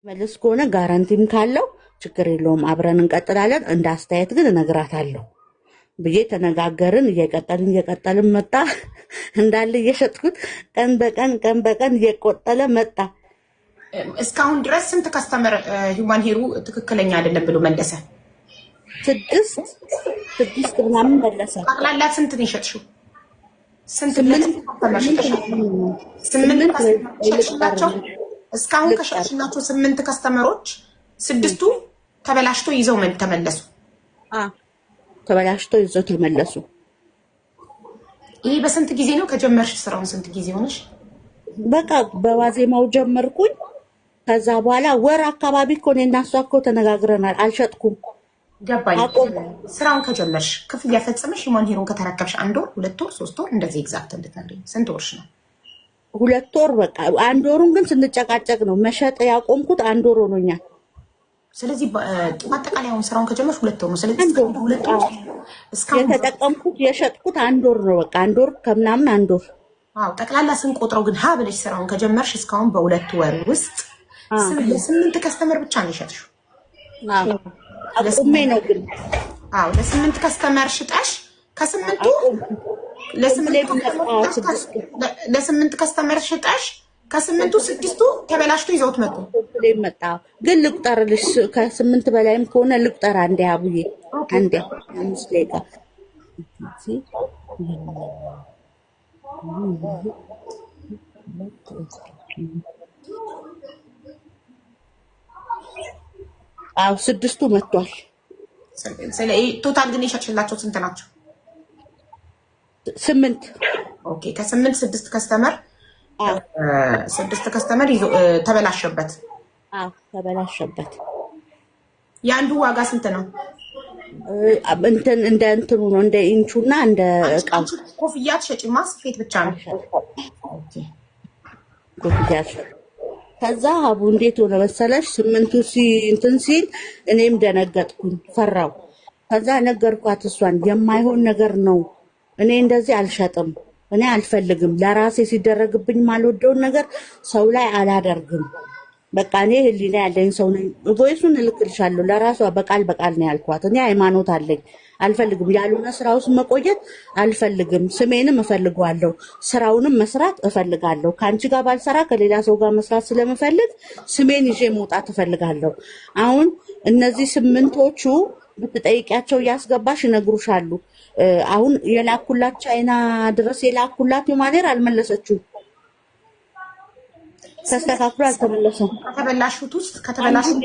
መልስ ከሆነ ጋራንቲም ካለው ችግር የለውም አብረን እንቀጥላለን። እንደ አስተያየት ግን እነግራታለሁ ብዬ ተነጋገርን። እየቀጠልን መጣ። እንዳለ እየሸጥኩት ቀን በቀን እየቆጠለ መጣ። እስካሁን ድረስ ስንት ከስተመር ሂውማን ሄሩ ትክክለኛ አይደለም ብሎ መለሰ? ስድስት ምናምን መለሰ። ጠቅላላ ስንት ነው የሸጥሽው? ስምንት ከሸጥሽላቸው? እስካሁን ከሸጥሽላቸው 8 ከስተመሮች 6ቱ ተበላሽቶ ይዘው ተመለሱ። ተበላሽቶ ይዘው ተመለሱ። ይሄ በስንት ጊዜ ነው ከጀመርሽ? ስራውን ስንት ጊዜ ሆነሽ? በቃ በዋዜማው ጀመርኩኝ። ከዛ በኋላ ወር አካባቢ እኮ እኔና እሷ እኮ ተነጋግረናል። አልሸጥኩም። ገባኝ። ስራውን ከጀመርሽ ክፍያ ፈጽመሽ ሂውማን ሄሮን ከተረከብሽ 1 ወር 2 ወር 3 ወር እንደዚህ ኤግዛክት እንድትነግሪኝ ስንት ወርሽ ነው? 2 ወር በቃ 1 ወሩን ግን ስንጨቃጨቅ ነው መሸጥ ያቆምኩት። 1 ወር ሆኖኛል። ስለዚህ አጠቃላይ አሁን ስራውን ከጀመርሽ 2 ወር ነው። ስለዚህ 2 ወር እስካሁን የተጠቀምኩት የሸጥኩት 1 ወር ነው። በቃ 1 ወር ከምናምን 1 ወር። ጠቅላላ ስንቆጥረው ግን ሀ ብለሽ ስራውን ከጀመርሽ እስካሁን በ2 ወር ውስጥ 8 ከስተመር ብቻ ነው የሸጥሽው? አቁሜ ነው ግን ለ8 ከስተመር ሽጠሽ ከ8ቱ ለ8 ከስተመር ሽጠሽ ከ8ቱ 6ቱ ተበላሽቶ ይዘውት መጡ። መጣ ግን ልቁጠርልሽ ከ8 በላይም ከሆነ ልቁጠር። አንዴ አቡዬ አንዴ 5 ደቂቃ አው 6ቱ መጥቷል። ስለዚህ ቶታል ግን የሸጥሽላቸው ስንት ናቸው? 8። ኦኬ ከ8 6 ከስተመር 6 ከስተመር ይዞ ተበላሸበት። ተበላሸበት። የአንዱ ዋጋ ስንት ነው? እንደ እንትኑ ነው እንደ ኢንቹና እንደ እቃው። ኮፍያት ሸጪማ ስፌት ብቻ ነው? ኦኬ ኮፍያት። ከዛ አቡ እንዴት ሆነ መሰለሽ 8ቱ እንትን ሲል እኔም ደነገጥኩኝ፣ ፈራው። ከዛ ነገርኳት እሷን የማይሆን ነገር ነው፣ እኔ እንደዚህ አልሸጥም፣ እኔ አልፈልግም፣ ለራሴ ሲደረግብኝ ማልወደውን ነገር ሰው ላይ አላደርግም። በቃ እኔ ህሊና ያለኝ ሰው ነኝ። ቮይሱን እልክልሻለሁ። ለራሷ በቃል ነው ያልኳት። እኔ ሃይማኖት አለኝ፣ አልፈልግም፣ ያልሆነ ስራ ውስጥ መቆየት አልፈልግም። ስሜንም እፈልገዋለሁ፣ ስራውንም መስራት እፈልጋለሁ። ከአንቺ ጋር ባልሰራ ከሌላ ሰው ጋር መስራት ስለምፈልግ ስሜን ይዤ መውጣት እፈልጋለሁ። አሁን እነዚህ 8ቶቹ ብትጠይቂያቸው እያስገባሽ ይነግሩሻሉ። አሁን የላኩላት ቻይና ድረስ የላኩላት ማኔር አልመለሰችውም። ተስተካክሎ አልተመለሰም። ከተበላሹት ውስጥ ከተበላሹት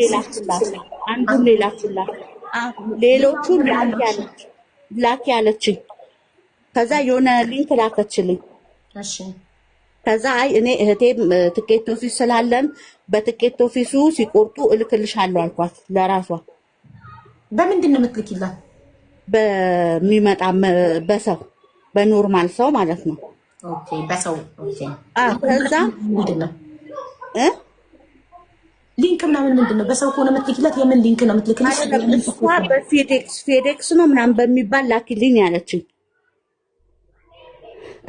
አንዱን ሌላኩላት፣ ሌሎቹ ላኪ ያለችኝ። ከዛ የሆነ ሊንክ ላከችልኝ። እሺ ከዛ አይ እኔ እህቴም ትኬት ኦፊስ ስላለን በትኬት ኦፊሱ ሲቆርጡ እልክልሻለሁ አልኳት። ለራሷ በምንድን ነው የምትልኪላት? በሚመጣ በሰው በኖርማል ሰው ማለት ነው። ኦኬ በሰው ኦኬ። ከዛ ምንድን ነው ሊንክ ምናምን ምንድን ነው? በሰው ከሆነ የምትልኪላት የምን ሊንክ ነው የምትልክልሽ? በፌዴክስ ነው ምናምን በሚባል ላኪልኝ ያለችኝ።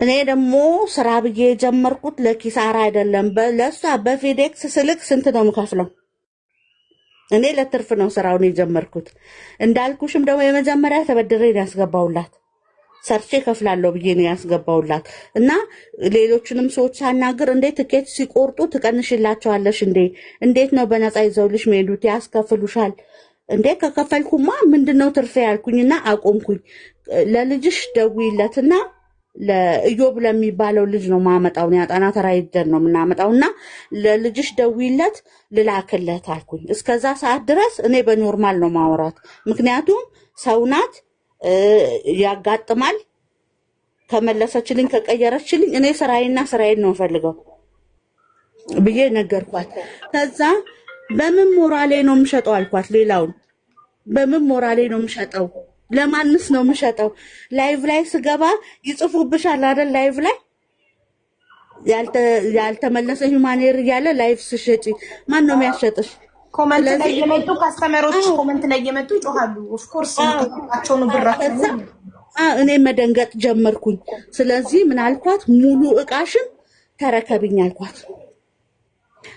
እኔ ደግሞ ስራ ብዬ የጀመርኩት ለኪሳራ አይደለም። ለእሷ በፌዴክስ ስልክ ስንት ነው የምከፍለው? እኔ ለትርፍ ነው ስራውን የጀመርኩት። እንዳልኩሽም ደግሞ የመጀመሪያ ተበድሬ ነው ያስገባውላት። ሰርቼ ከፍላለሁ ብዬ ነው ያስገባውላት። እና ሌሎችንም ሰዎች ሳናግር እንዴ ትኬት ሲቆርጡ ትቀንሽላቸዋለሽ እንዴ? እንዴት ነው በነፃ ይዘውልሽ መሄዱት? ያስከፍሉሻል እንዴ? ከከፈልኩማ ምንድነው ትርፌ ያልኩኝና አቆምኩኝ። ለልጅሽ ደውይለትና ለኢዮብ ለሚባለው ልጅ ነው ማመጣው። ነው ያጣና ተራ ይደን ነው ምናመጣውና ለልጅሽ ደውይለት ልላክለት አልኩኝ። እስከዛ ሰዓት ድረስ እኔ በኖርማል ነው ማወራት። ምክንያቱም ሰውናት ያጋጥማል። ከመለሰችልኝ ከቀየረችልኝ እኔ ስራዬን ነው ፈልገው ብዬ ነገርኳት። ከዛ በምን ሞራሌ ነው የምሸጠው አልኳት። ሌላውን በምን ሞራሌ ነው የምሸጠው? ለማንስ ነው የምሸጠው? ላይቭ ላይ ስገባ ይጽፉብሻል አይደል? ላይቭ ላይ ያልተመለሰ ሂውማኔር እያለ ላይቭ ስሸጪ ማን ነው የሚያሸጥሽ? ኮመንት ላይ የመጡ ካስተመሮች ኮመንት ላይ የመጡ ይጮሃሉ። ኦፍ ኮርስ ነው ብራቸው። እኔ መደንገጥ ጀመርኩኝ። ስለዚህ ምን አልኳት? ሙሉ እቃሽን ተረከብኝ አልኳት።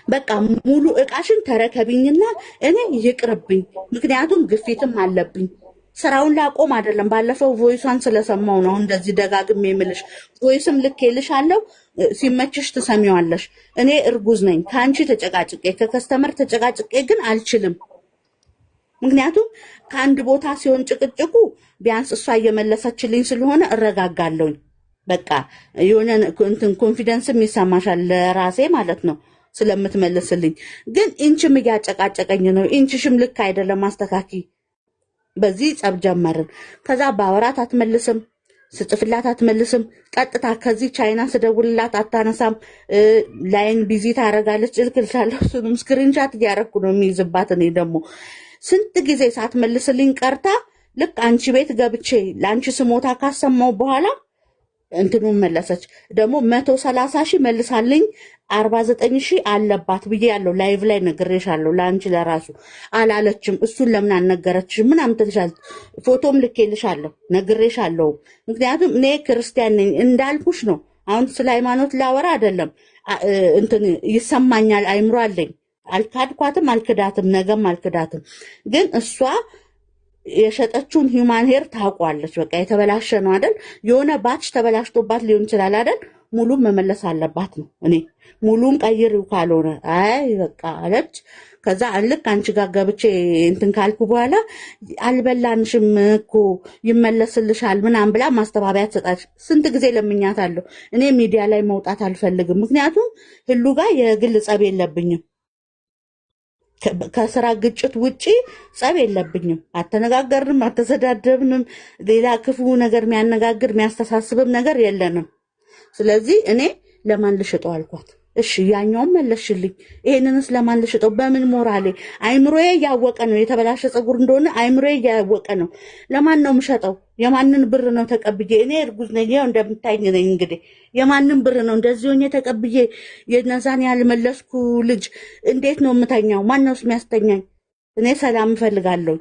በቃ ሙሉ እቃሽን ተረከቢኝና እኔ ይቅርብኝ፣ ምክንያቱም ግፊትም አለብኝ። ስራውን ላቆም አይደለም። ባለፈው ቮይሷን ስለሰማው ነው እንደዚህ ደጋግሜ የምልሽ። ቮይስም ልኬልሻለሁ፣ ሲመችሽ ትሰሚዋለሽ። እኔ እርጉዝ ነኝ። ከአንቺ ተጨቃጭቄ ከከስተመር ተጨቃጭቄ ግን አልችልም። ምክንያቱም ከአንድ ቦታ ሲሆን ጭቅጭቁ ቢያንስ እሷ እየመለሰችልኝ ስለሆነ እረጋጋለሁኝ። በቃ የሆነ እንትን ኮንፊደንስም ይሰማሻል ለራሴ ማለት ነው ስለምትመልስልኝ። ግን ኢንችም እያጨቃጨቀኝ ነው። ኢንችሽም ልክ አይደለም፣ አስተካኪ። በዚህ ጸብ ጀመርን። ከዛ ባወራት አትመልስም፣ ስጽፍላት አትመልስም። ቀጥታ ከዚህ ቻይና ስደውልላት አታነሳም። ላይን ቢዚ ታደርጋለች። እልክልሻለሁ፣ እሱንም ስክሪንሻት እያደረኩ ነው የሚይዝባት። እኔ ደግሞ ስንት ጊዜ ሳትመልስልኝ ቀርታ ልክ አንቺ ቤት ገብቼ ለአንቺ ስሞታ ካሰማው በኋላ እንትኑን መለሰች። ደግሞ 130,000 መልሳልኝ 49,000 አለባት ብዬ ያለው ላይቭ ላይ ነግሬሻለሁ። ለአንቺ ለራሱ አላለችም። እሱን ለምን አልነገረችም? ምናምን ትልሻለች። ፎቶም ልኬልሻለሁ፣ ነግሬሻለሁ። ምክንያቱም እኔ ክርስቲያን ነኝ እንዳልኩሽ ነው። አሁን ስለ ሃይማኖት ላወራ አይደለም። እንትን ይሰማኛል፣ አይምሮ አለኝ። አልካድኳትም፣ አልክዳትም፣ ነገም አልክዳትም። ግን እሷ የሸጠችውን ሂውማን ሄር ታውቋለች። በቃ የተበላሸ ነው አይደል? የሆነ ባች ተበላሽቶባት ሊሆን ይችላል አይደል? ሙሉም መመለስ አለባት ነው። እኔ ሙሉን ቀይሪው ካልሆነ አይ በቃ አለች። ከዛ ልክ አንቺ ጋር ገብቼ እንትን ካልኩ በኋላ አልበላንሽም እኮ ይመለስልሻል ምናምን ብላ ማስተባበያ ትሰጣች። ስንት ጊዜ ለምኛታለሁ። እኔ ሚዲያ ላይ መውጣት አልፈልግም፣ ምክንያቱም ህሉ ጋር የግል ጸብ የለብኝም። ከስራ ግጭት ውጪ ጸብ የለብኝም። አተነጋገርንም፣ አተሰዳደብንም፣ ሌላ ክፉ ነገር የሚያነጋግር የሚያስተሳስብም ነገር የለንም። ስለዚህ እኔ ለማን ልሽጠው አልኳት። እሺ ያኛውም መለሽልኝ። ይሄንንስ ለማን ልሽጠው? በምን ሞራሌ? አይምሮዬ እያወቀ ነው የተበላሸ ፀጉር እንደሆነ አይምሮዬ እያወቀ ነው። ለማን ነው የምሸጠው? የማንን ብር ነው ተቀብዬ? እኔ እርጉዝ ነኝ፣ ያው እንደምታይኝ ነኝ። እንግዲህ የማንን ብር ነው እንደዚህ ሆኜ ተቀብዬ የነዛን ያልመለስኩ ልጅ እንዴት ነው የምተኛው? ማን ነውስ የሚያስተኛኝ? እኔ ሰላም እፈልጋለሁ።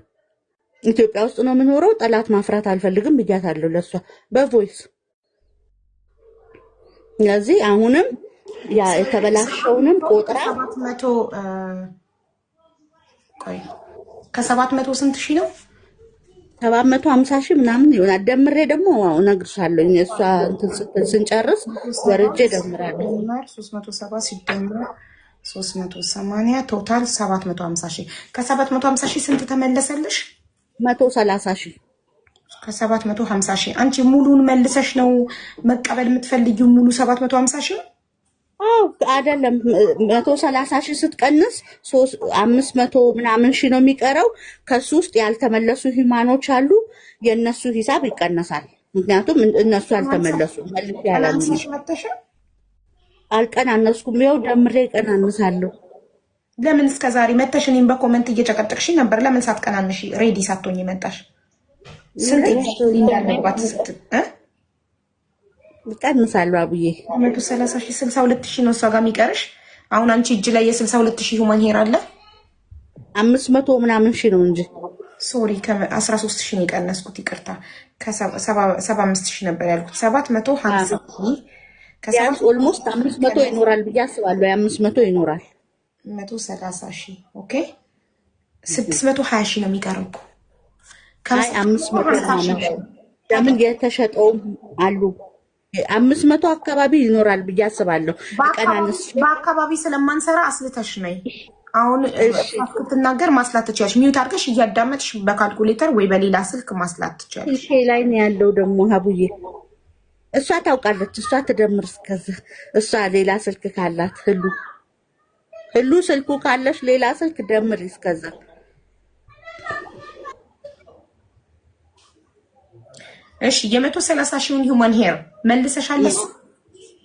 ኢትዮጵያ ውስጥ ነው የምኖረው። ጠላት ማፍራት አልፈልግም ብያታለሁ ለሷ በቮይስ። ስለዚህ አሁንም ያ የተበላሸውንም ቆጥራ ከ700 ስንት ሺህ ነው? 750,000 ምናምን ይሆናል። ደምሬ ደግሞ እነግርሻለሁ። እሷ እንትን ስትል ስንጨርስ ወርጄ ደምራለሁ። 370 ሲደመር 380 ቶታል 750,000። ከ750,000 ስንት ተመለሰልሽ? 130,000። ከ750,000 አንቺ ሙሉን መልሰሽ ነው መቀበል የምትፈልጊው? ሙሉ 750,000? አዎ አይደለም። 130,000 ስትቀንስ 500 ምናምን ሺህ ነው የሚቀረው። ከሱ ውስጥ ያልተመለሱ ሂማኖች አሉ። የእነሱ ሂሳብ ይቀነሳል። ምክንያቱም እነሱ ያልተመለሱ መልስ ያላሉ አልቀናነስኩም። ይኸው ደምሬ ይቀናንሳለሁ። ለምን እስከዛሬ መተሽ እኔም በኮመንት እየጨቀጨቅሽ ነበር? ለምን ሳትቀናንሽ ሬዲ ሳትሆኝ መጣሽ? ስንት እንዳለባት ይቀንሳሉ አብዬ 130,000 62,000 ነው እሷ ጋር የሚቀርሽ። አሁን አንቺ እጅ ላይ የ62,000 ሁማን ሄር አለ። 500 ምናምን ሺህ ነው እንጂ ሶሪ ከ13,000 ነው የቀነስኩት። ይቅርታ ከ75,000 ነበር ያልኩት። 750,000 ቢያንስ ኦልሞስት 500 ይኖራል ብዬ አስባለሁ። 500 ይኖራል። 130,000 ኦኬ 620,000 ነው የሚቀረው እኮ። አይ 500 ምናምን ለምን የተሸጠውም አሉ 500 አካባቢ ይኖራል ብዬ አስባለሁ። ቀናንስ በአካባቢ ስለማንሰራ አስልተሽ ነይ። አሁን ስትናገር ማስላት ትችያለሽ። ሚውት አድርገሽ እያዳመጥሽ በካልኩሌተር ወይ በሌላ ስልክ ማስላት ትችያለሽ። ስልኬ ላይ ነው ያለው ደግሞ ሀቡዬ። እሷ ታውቃለች። እሷ ትደምር እስከዚህ። እሷ ሌላ ስልክ ካላት ህሉ ስልኩ ካለሽ ሌላ ስልክ ደምር እስከዛ። እሺ የ130,000 ሂውማን ሄር መልሰሻል?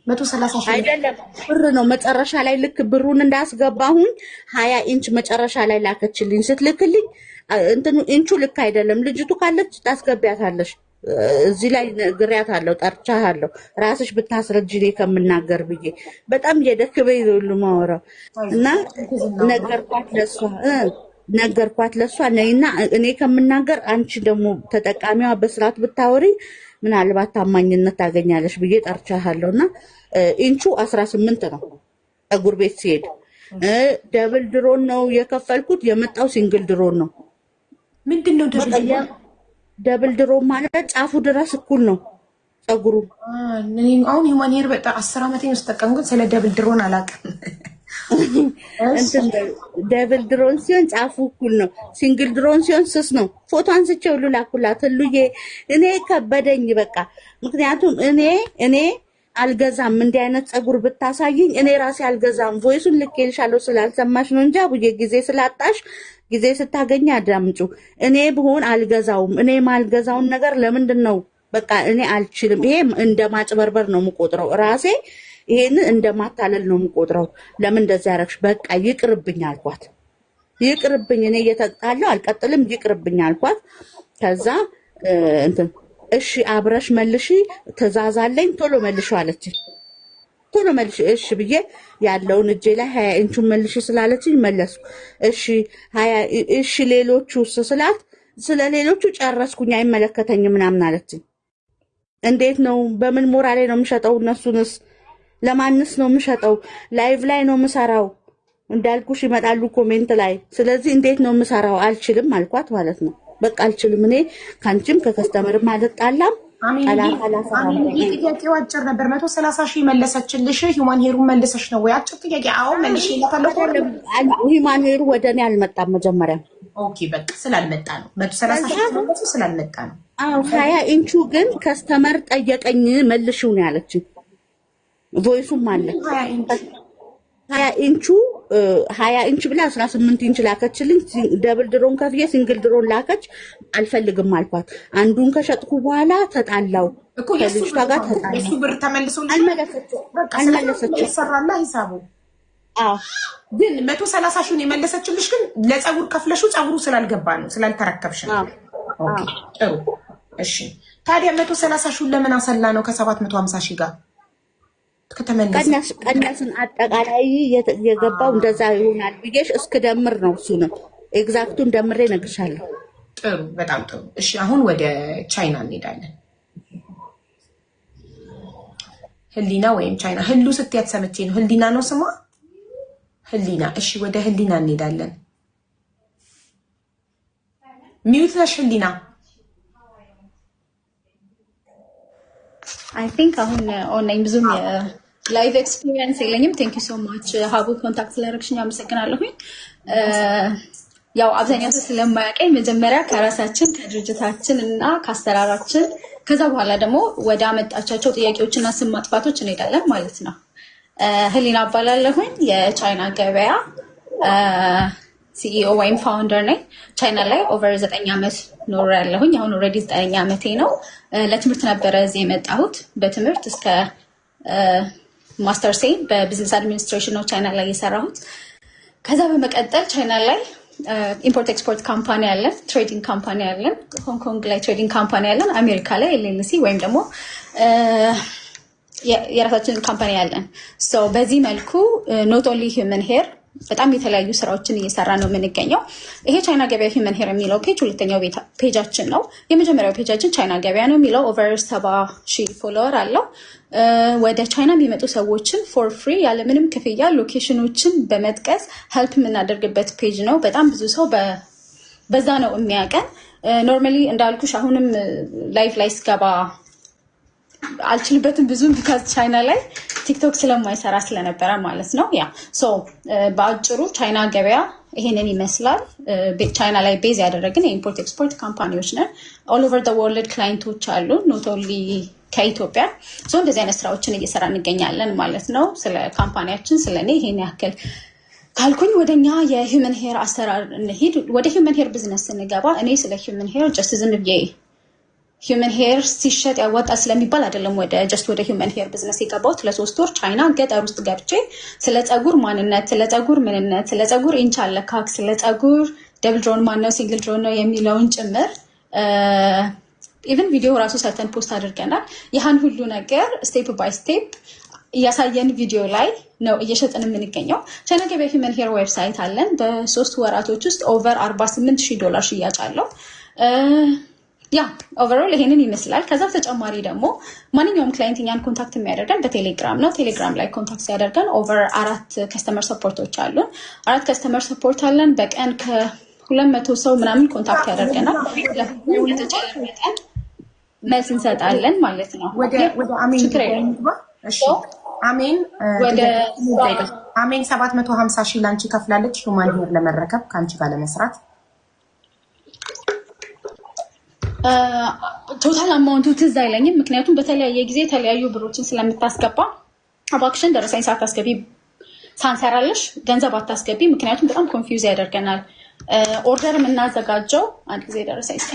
130,000 አይደለም ብር ነው መጨረሻ ላይ። ልክ ብሩን እንዳስገባሁኝ 20 ኢንች መጨረሻ ላይ ላከችልኝ። ስትልክልኝ እንትኑ ኢንቹ ልክ አይደለም። ልጅቱ ካለች ታስገቢያታለሽ። እዚህ ላይ ግሪያታለሁ፣ ጠርቻለሁ። ራስሽ ብታስረጅ እኔ ከምናገር ብዬ በጣም እየደከመኝ ነው የማወራው እና ነገርኳት ለሷ ነይና እኔ ከምናገር አንቺ ደግሞ ተጠቃሚዋ በስርዓት ብታወሪ ምናልባት ታማኝነት ታገኛለሽ ብዬ ጠርቻለሁና ኢንቹ 18 ነው ፀጉር ቤት ሲሄድ ደብል ድሮን ነው የከፈልኩት። የመጣው ሲንግል ድሮን ነው። ምንድነው ደብል ድሮን ማለት ጫፉ ድረስ እኩል ነው ጸጉሩ። አሁን ሂውማን ሄር በጣም 10 ዓመት ነው ተጠቀም፣ ግን ስለ ደብል ድሮን አላውቅም። እንትን ደብል ድሮን ሲሆን ጫፉ እኩል ነው። ሲንግል ድሮን ሲሆን ስስ ነው። ፎቶ አንስቼ ሁሉ ላኩላት። ሁሉዬ እኔ ከበደኝ በቃ። ምክንያቱም እኔ አልገዛም። እንዲህ አይነት ጸጉር ብታሳይኝ እኔ ራሴ አልገዛም። ቮይሱን ልኬልሻለሁ ስላልሰማሽ ነው እንጂ አቡዬ ጊዜ ስላጣሽ ጊዜ ስታገኝ አዳምጩ። እኔ ብሆን አልገዛውም። እኔ ማልገዛውን ነገር ለምንድን ነው በቃ እኔ አልችልም። ይሄ እንደ ማጭበርበር ነው የምቆጥረው ራሴ። ይሄንን እንደማታለል ነው የምቆጥረው። ለምን እንደዚህ ያደረግሽ? በቃ ይቅርብኝ አልኳት። ይቅርብኝ፣ እኔ እየተጣላሁ አልቀጥልም፣ ይቅርብኝ አልኳት። ከዛ እንትን እሺ አብረሽ መልሺ፣ ትእዛዝ አለኝ፣ ቶሎ መልሺ አለችኝ። ቶሎ መልሺ እሺ ብዬ ያለውን እጄ ላይ 20 ኢንቹን መልሺ ስላለችኝ መለስኩ። እሺ ሌሎቹ ስላት ስለ ሌሎቹ ጨረስኩኝ፣ አይመለከተኝም ምናምን አለችኝ። እንዴት ነው በምን ሞራሌ ነው የምሸጠው? እነሱንስ ለማንስ ነው የምሸጠው? ላይቭ ላይ ነው የምሰራው። እንዳልኩሽ ይመጣሉ ኮሜንት ላይ። ስለዚህ እንዴት ነው የምሰራው? አልችልም አልኳት ማለት ነው። በቃ አልችልም። እኔ ካንቺም ከከስተመርም አልጣላም። ጥያቄው አጭር ነበር። 130 ሺህ መለሰችልሽ። ሂውማን ሄሩን መልሰሽ ነው ወይ? አጭር ጥያቄ። አዎ መልሽ። ሂውማን ሄሩ ወደ እኔ አልመጣም መጀመሪያ። ኦኬ በቃ ስላልመጣ ነው 130 ሺህ መልሱ ስላልመጣ ነው። አዎ 20 ኢንቹ ግን ከስተመር ጠየቀኝ መልሽው ነው ያለችኝ። ቮይሱም አለ 20 ኢንቹ 20 ኢንች ብላ 18 ኢንች ላከችልኝ። ደብል ድሮን ከፍዬ ሲንግል ድሮን ላከች። አልፈልግም አልኳት። አንዱን ከሸጥኩ በኋላ ተጣላው ከልጅቷ ጋር ተጣላው። እሱ ብር ተመልሶልኝ አልመለሰችም። ይሰራላ ሂሳቡ። አዎ ግን 130 ሺህ ነው የመለሰችልሽ። ግን ለጸጉር ከፍለሽው ጸጉሩ ስላልገባ ነው ስላልተረከብሽ ነው። ኦኬ ጥሩ እሺ። ታዲያ 130 ሺህ ለምን አሰላ ነው ከ750 ሺህ ጋር ቀነስን አጠቃላይ የገባው እንደዛ ይሆናል ብዬሽ እስክደምር ነው። እሱንም ኤግዛክቱን ደምሬ እነግርሻለሁ። ጥሩ በጣም ጥሩ እሺ። አሁን ወደ ቻይና እንሄዳለን። ህሊና ወይም ቻይና ህሉ ስትያት ሰምቼ ነው። ህሊና ነው ስሟ ህሊና። እሺ ወደ ህሊና እንሄዳለን። ሚውት ነሽ ህሊና። አይ ቲንክ አሁን ኦንላይን ብዙም ላይቭ ኤክስፒሪየንስ የለኝም። ቴንክ ዩ ሶ ማች ሀቡ ኮንታክት ስላደረግሽኝ አመሰግናለሁኝ። ያው አብዛኛው ሰው ስለማያውቀኝ መጀመሪያ ከራሳችን ከድርጅታችን እና ከአሰራራችን ከዛ በኋላ ደግሞ ወደ አመጣቻቸው ጥያቄዎችና ስም ማጥፋቶች እንሄዳለን ማለት ነው። ህሊና እባላለሁኝ። የቻይና ገበያ ሲኢኦ ወይም ፋውንደር ነኝ። ቻይና ላይ ኦቨር 9 ዓመት ኖር ያለሁኝ። አሁን ኦልሬዲ 9ኛ ዓመቴ ነው። ለትምህርት ነበረ እዚህ የመጣሁት። በትምህርት እስከ ማስተርሴ በቢዝነስ አድሚኒስትሬሽን ነው ቻይና ላይ የሰራሁት። ከዛ በመቀጠል ቻይና ላይ ኢምፖርት ኤክስፖርት ካምፓኒ አለን፣ ትሬዲንግ ካምፓኒ አለን፣ ሆንግ ኮንግ ላይ ትሬዲንግ ካምፓኒ አለን፣ አሜሪካ ላይ ኤልኤልሲ ወይም ደግሞ የራሳችን ካምፓኒ አለን። በዚህ መልኩ ኖት ኦንሊ ሂውመን ሄር በጣም የተለያዩ ስራዎችን እየሰራ ነው የምንገኘው። ይሄ ቻይና ገበያ ሂውመን ሄር የሚለው ፔጅ ሁለተኛው ፔጃችን ነው። የመጀመሪያው ፔጃችን ቻይና ገበያ ነው የሚለው ኦቨር 70,000 ፎሎወር አለው። ወደ ቻይና የሚመጡ ሰዎችን ፎር ፍሪ ያለምንም ክፍያ ሎኬሽኖችን በመጥቀስ ሄልፕ የምናደርግበት ፔጅ ነው። በጣም ብዙ ሰው በዛ ነው የሚያውቀን። ኖርማሊ እንዳልኩሽ አሁንም ላይቭ ላይ ስገባ አልችልበትም ብዙም ቢካዝ ቻይና ላይ ቲክቶክ ስለማይሰራ ስለነበረ ማለት ነው። ያ በአጭሩ ቻይና ገበያ ይሄንን ይመስላል። ቻይና ላይ ቤዝ ያደረግን የኢምፖርት ኤክስፖርት ካምፓኒዎች ነን። ኦል ኦቨር ዘ ወርልድ ክላይንቶች አሉ፣ ኖት ኦንሊ ከኢትዮጵያ። እንደዚህ አይነት ስራዎችን እየሰራ እንገኛለን ማለት ነው። ስለ ካምፓኒያችን ስለኔ ይሄን ያክል ካልኩኝ ወደኛ የሂውመን ሄር አሰራር እንሂድ። ወደ ሂውመን ሄር ቢዝነስ ስንገባ እኔ ስለ ሂውመን ሄር ጀስት ዝም ብዬ ሂውመን ሄር ሲሸጥ ያዋጣል ስለሚባል አይደለም ወደ ሂውመን ሄር ቢዝነስ የገባሁት። ለ3 ወር ቻይና ገጠር ውስጥ ገብቼ ስለ ፀጉር ማንነት፣ ስለ ፀጉር ምንነት፣ ስለ ፀጉር ኢንች አለካክ፣ ስለ ፀጉር ደብል ድሮን ማነው ሲንግል ድሮን ነው የሚለውን ጭምር ኢቨን ቪዲዮ ራሱ ሰርተን ፖስት አድርገናል። ይህን ሁሉ ነገር ስቴፕ ባይ ስቴፕ እያሳየን ቪዲዮ ላይ ነው እየሸጥን የምንገኘው። ቻይና ገበያ ሂውመን ሄር ዌብሳይት አለን። በ3 ወራቶች ውስጥ ኦቨር $48,000 ሽያጭ አለው። ያ ኦቨርኦል ይሄንን ይመስላል። ከዛ በተጨማሪ ደግሞ ማንኛውም ክላይንት እኛን ኮንታክት የሚያደርገን በቴሌግራም ነው። ቴሌግራም ላይ ኮንታክት ሲያደርገን ኦቨር 4 ከስተመር ሰፖርቶች አሉን። 4 ከስተመር ሰፖርት አለን። በቀን ከ200 ሰው ምናምን ኮንታክት ያደርገናል። ለተቻለ መጠን መልስ እንሰጣለን ማለት ነው። ወደ አሜን እሺ አሜን አሜን 750 ሺህ ላንቺ ከፍላለች ሁማን ሄር ለመረከብ ካንቺ ጋር ለመስራት ቶታል አማውንቱ ትዝ አይለኝም፣ ምክንያቱም በተለያየ ጊዜ የተለያዩ ብሮችን ስለምታስገባ እባክሽን ደረሰኝ ሳታስገቢ ሳንሰራለሽ ገንዘብ አታስገቢ፣ ምክንያቱም በጣም ኮንፊውዝ ያደርገናል። ኦርደር የምናዘጋጀው አንድ ጊዜ ደረሰኝ እስኪ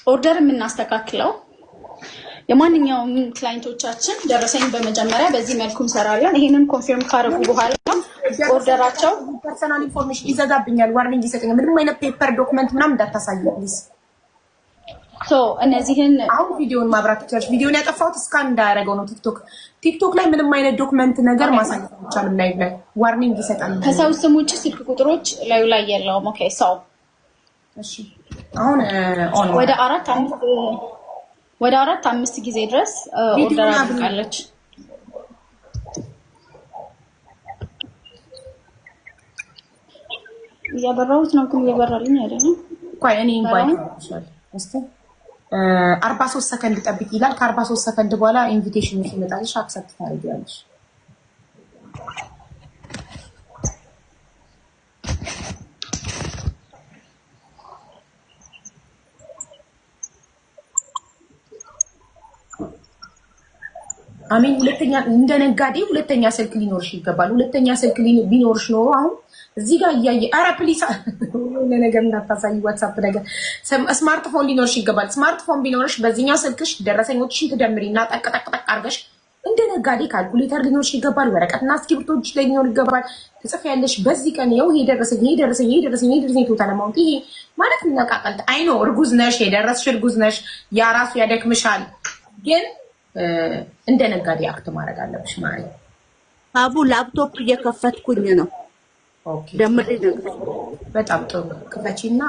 ኦርደር የምናስተካክለው የማንኛውም ክላይንቶቻችን ደረሰኝ በመጀመሪያ በዚህ መልኩ እንሰራለን። ይሄንን ኮንፊርም ካደረጉ በኋላ ኦርደራቸው ፐርሰናል ኢንፎርሜሽን ይዘጋብኛል፣ ዋርኒንግ ይሰጠኛል። ምንም አይነት ፔፐር ዶክመንት ምናምን እንዳታሳዩ ፕሊዝ። እነዚህን አሁን ቪዲዮን ማብራት ትችላለሽ። ቪዲዮን ያጠፋሁት እስካን እንዳያደርገው ነው። ቲክቶክ ላይ ምንም አይነት ዶክመንት ነገር ማሳየት አይቻልም። ላይቭ ላይ ዋርኒንግ ይሰጣል። ከሰው ስም ውጭ ስልክ ቁጥሮች ላዩ ላይ የለውም። ኦኬ ሰው እሺ አሁን ኦን ወደ 4-5 ጊዜ ድረስ ኦርደር አድርጋለች። እያበራሁት ነው ግን እየበራልኝ አይደለም። ቆይ እኔ ኢንቫይት ይችላል እስቲ 43 ሰከንድ ጠብቂ ይላል። ከ43 ሰከንድ በኋላ ኢንቪቴሽን ይመጣልሽ፣ አክሰፕት ታደርጊያለሽ። አሜን ሁለተኛ እንደ ነጋዴ ሁለተኛ ስልክ ሊኖርሽ ይገባል። ሁለተኛ ስልክ ቢኖርሽ ኖሮ አሁን እዚህ ጋር እያየ ኧረ ፕሊስ ለነገር እንዳታሳይ ዋትስአፕ ነገር ስማርትፎን ሊኖርሽ ይገባል። ስማርትፎን ቢኖርሽ በዚህኛው ስልክሽ ደረሰኞችሽን ትደምሪና ጠቅጠቅጠቅ አድርገሽ እንደ ነጋዴ ካልኩሌተር ሊኖርሽ ይገባል። ወረቀትና እስክሪብቶች ላይ ሊኖር ይገባል። ትጽፊያለሽ በዚህ ቀን ይኸው ይሄ ደረሰኝ ቶታል አማውንት ይሄ ማለት ነቃቀልት አይኖ እርጉዝ ነሽ፣ የደረስሽ እርጉዝ ነሽ፣ ያ ራሱ ያደክምሻል። ግን እንደ ነጋዴ አክት ማድረግ አለብሽ ማለት አቡ ላፕቶፕ እየከፈትኩኝ ነው። ኦኬ ደምሬ ነው። በጣም ጥሩ ክፈቺና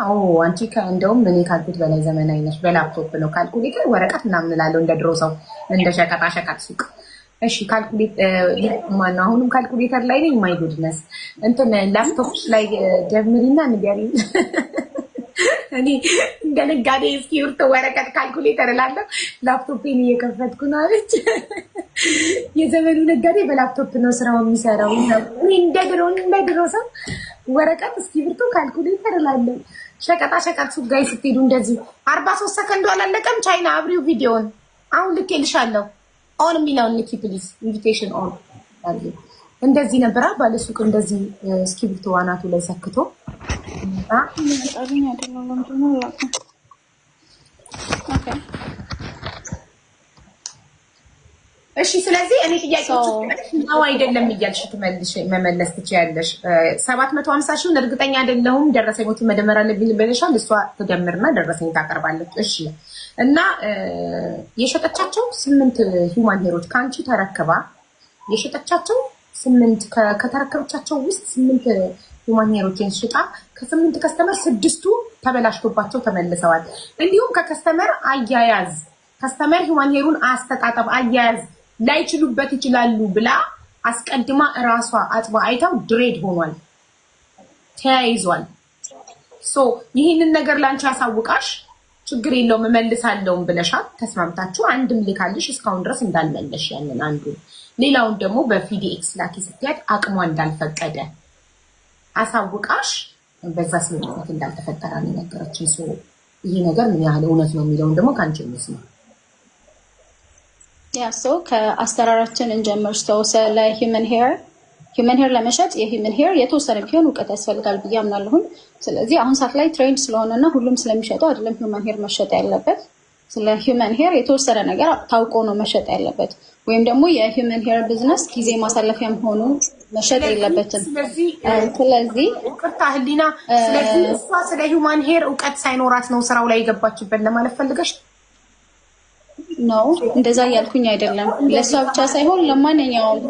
አንቺ እንደውም እኔ ካልኩት በላይ ዘመናዊ ነሽ። በላፕቶፕ ነው ካልኩሌተር ወረቀት ምናምን እላለሁ እንደ ድሮ ሰው እንደ ሸቀጣ ሱቅ። እሺ ካልኩሌት ማነው አሁንም ካልኩሌተር ላይ ነኝ። ማይ ጉድነስ እንትን ላፕቶፕሽ ላይ ደምሪና ንገሪኝ። እኔ እንደ ነጋዴ እስክሪብቶ ወረቀት ካልኩሌተር እላለሁ። ላፕቶፔን እየከፈትኩ ነው አለች። የዘመኑ ነጋዴ በላፕቶፕ ነው ስራው የሚሰራው። እኔ እንደ ድሮ ሰው ወረቀት እስክሪብቶ ካልኩሌተር እላለሁ። ሸቀጣ ሱቅ ጋር ስትሄዱ እንደዚህ 43 ሰከንድ አላለቀም። ቻይና አብሪው ቪዲዮን አሁን ልኬልሻለሁ። ኦን የሚለውን ንኪ ፕሊዝ። ኢንቪቴሽን ኦን አለ። እንደዚህ ነበር ባለሱቅ እንደዚህ እስክሪብቶ አናቱ ላይ ሰክቶ እሺ ስለዚህ እኔ ጥያቄዎች ነው አይደለም እያልሽ መመለስ ትችያለሽ። 750 ሺውን እርግጠኛ አይደለሁም ደረሰኞቹ መደመር አለብኝ ብለሻል። እሷ ትደምርና ደረሰኝ ታቀርባለች። እሺ እና የሸጠቻቸው 8 ሂውማን ሄሮች ካንቺ ተረክባ የሸጠቻቸው 8 ከተረከበቻቸው ውስጥ 8 ሂውማን ሄሮችን ሽጣ ከ8 ከስተመር 6ቱ ተበላሽቶባቸው ተመልሰዋል። እንዲሁም ከከስተመር አያያዝ ከስተመር ሂውማን ሄሩን አስተጣጣብ አያያዝ ላይችሉበት ይችላሉ ብላ አስቀድማ እራሷ አጥባ አይታው ድሬድ ሆኗል ተያይዟል። ይህንን ነገር ላንቺ አሳውቃሽ ችግር የለውም እመልሳለሁ ብለሻት ተስማምታችሁ አንድም ልካልሽ እስካሁን ድረስ እንዳልመለሽ ያንን አንዱ ሌላውን ደግሞ በፒዲኤክስ ላኪ ስትያት አቅሟ እንዳልፈቀደ አሳውቃሽ በዛ ስሜት እንዳልተፈጠረ ነው ነገረችን። ይሄ ነገር ምን ያህል እውነት ነው የሚለውን ደግሞ ካንቺ እንስማ። ከአስተራራችን እንጀምር። ስለ ሂውመን ሄር ለመሸጥ የሂውመን ሄር የተወሰነ ቢሆን እውቀት ያስፈልጋል ብዬ አምናለሁኝ። ስለዚህ አሁን ሰዓት ላይ ትሬንድ ስለሆነና ሁሉም ስለሚሸጠው አይደለም ሂውመን ሄር መሸጥ ያለበት። ስለ ሂውመን ሄር የተወሰነ ነገር ታውቆ ነው መሸጥ ያለበት። ወይም ደግሞ የሂውመን ሄር ቢዝነስ ጊዜ ማሳለፊያም ሆኖ መሸጥ የለበትም። ስለዚህ ቅርታ ህሊና፣ ስለዚህ እሷ ስለ ሂውማን ሄር እውቀት ሳይኖራት ነው ስራው ላይ የገባችበት ለማለት ፈልገሽ? ነው እንደዛ ያልኩኝ አይደለም። ለሷ ብቻ ሳይሆን ለማንኛውም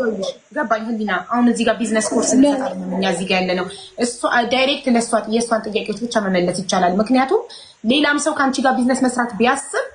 ገባኝ ህሊና። አሁን እዚህ ጋር ቢዝነስ ኮርስ እንሰጣለን እኛ እዚህ ጋር ያለ ነው። እሷ ዳይሬክት ለሷ የሷን ጥያቄዎች ብቻ መመለስ ይቻላል። ምክንያቱም ሌላም ሰው ካንቺ ጋር ቢዝነስ መስራት ቢያስብ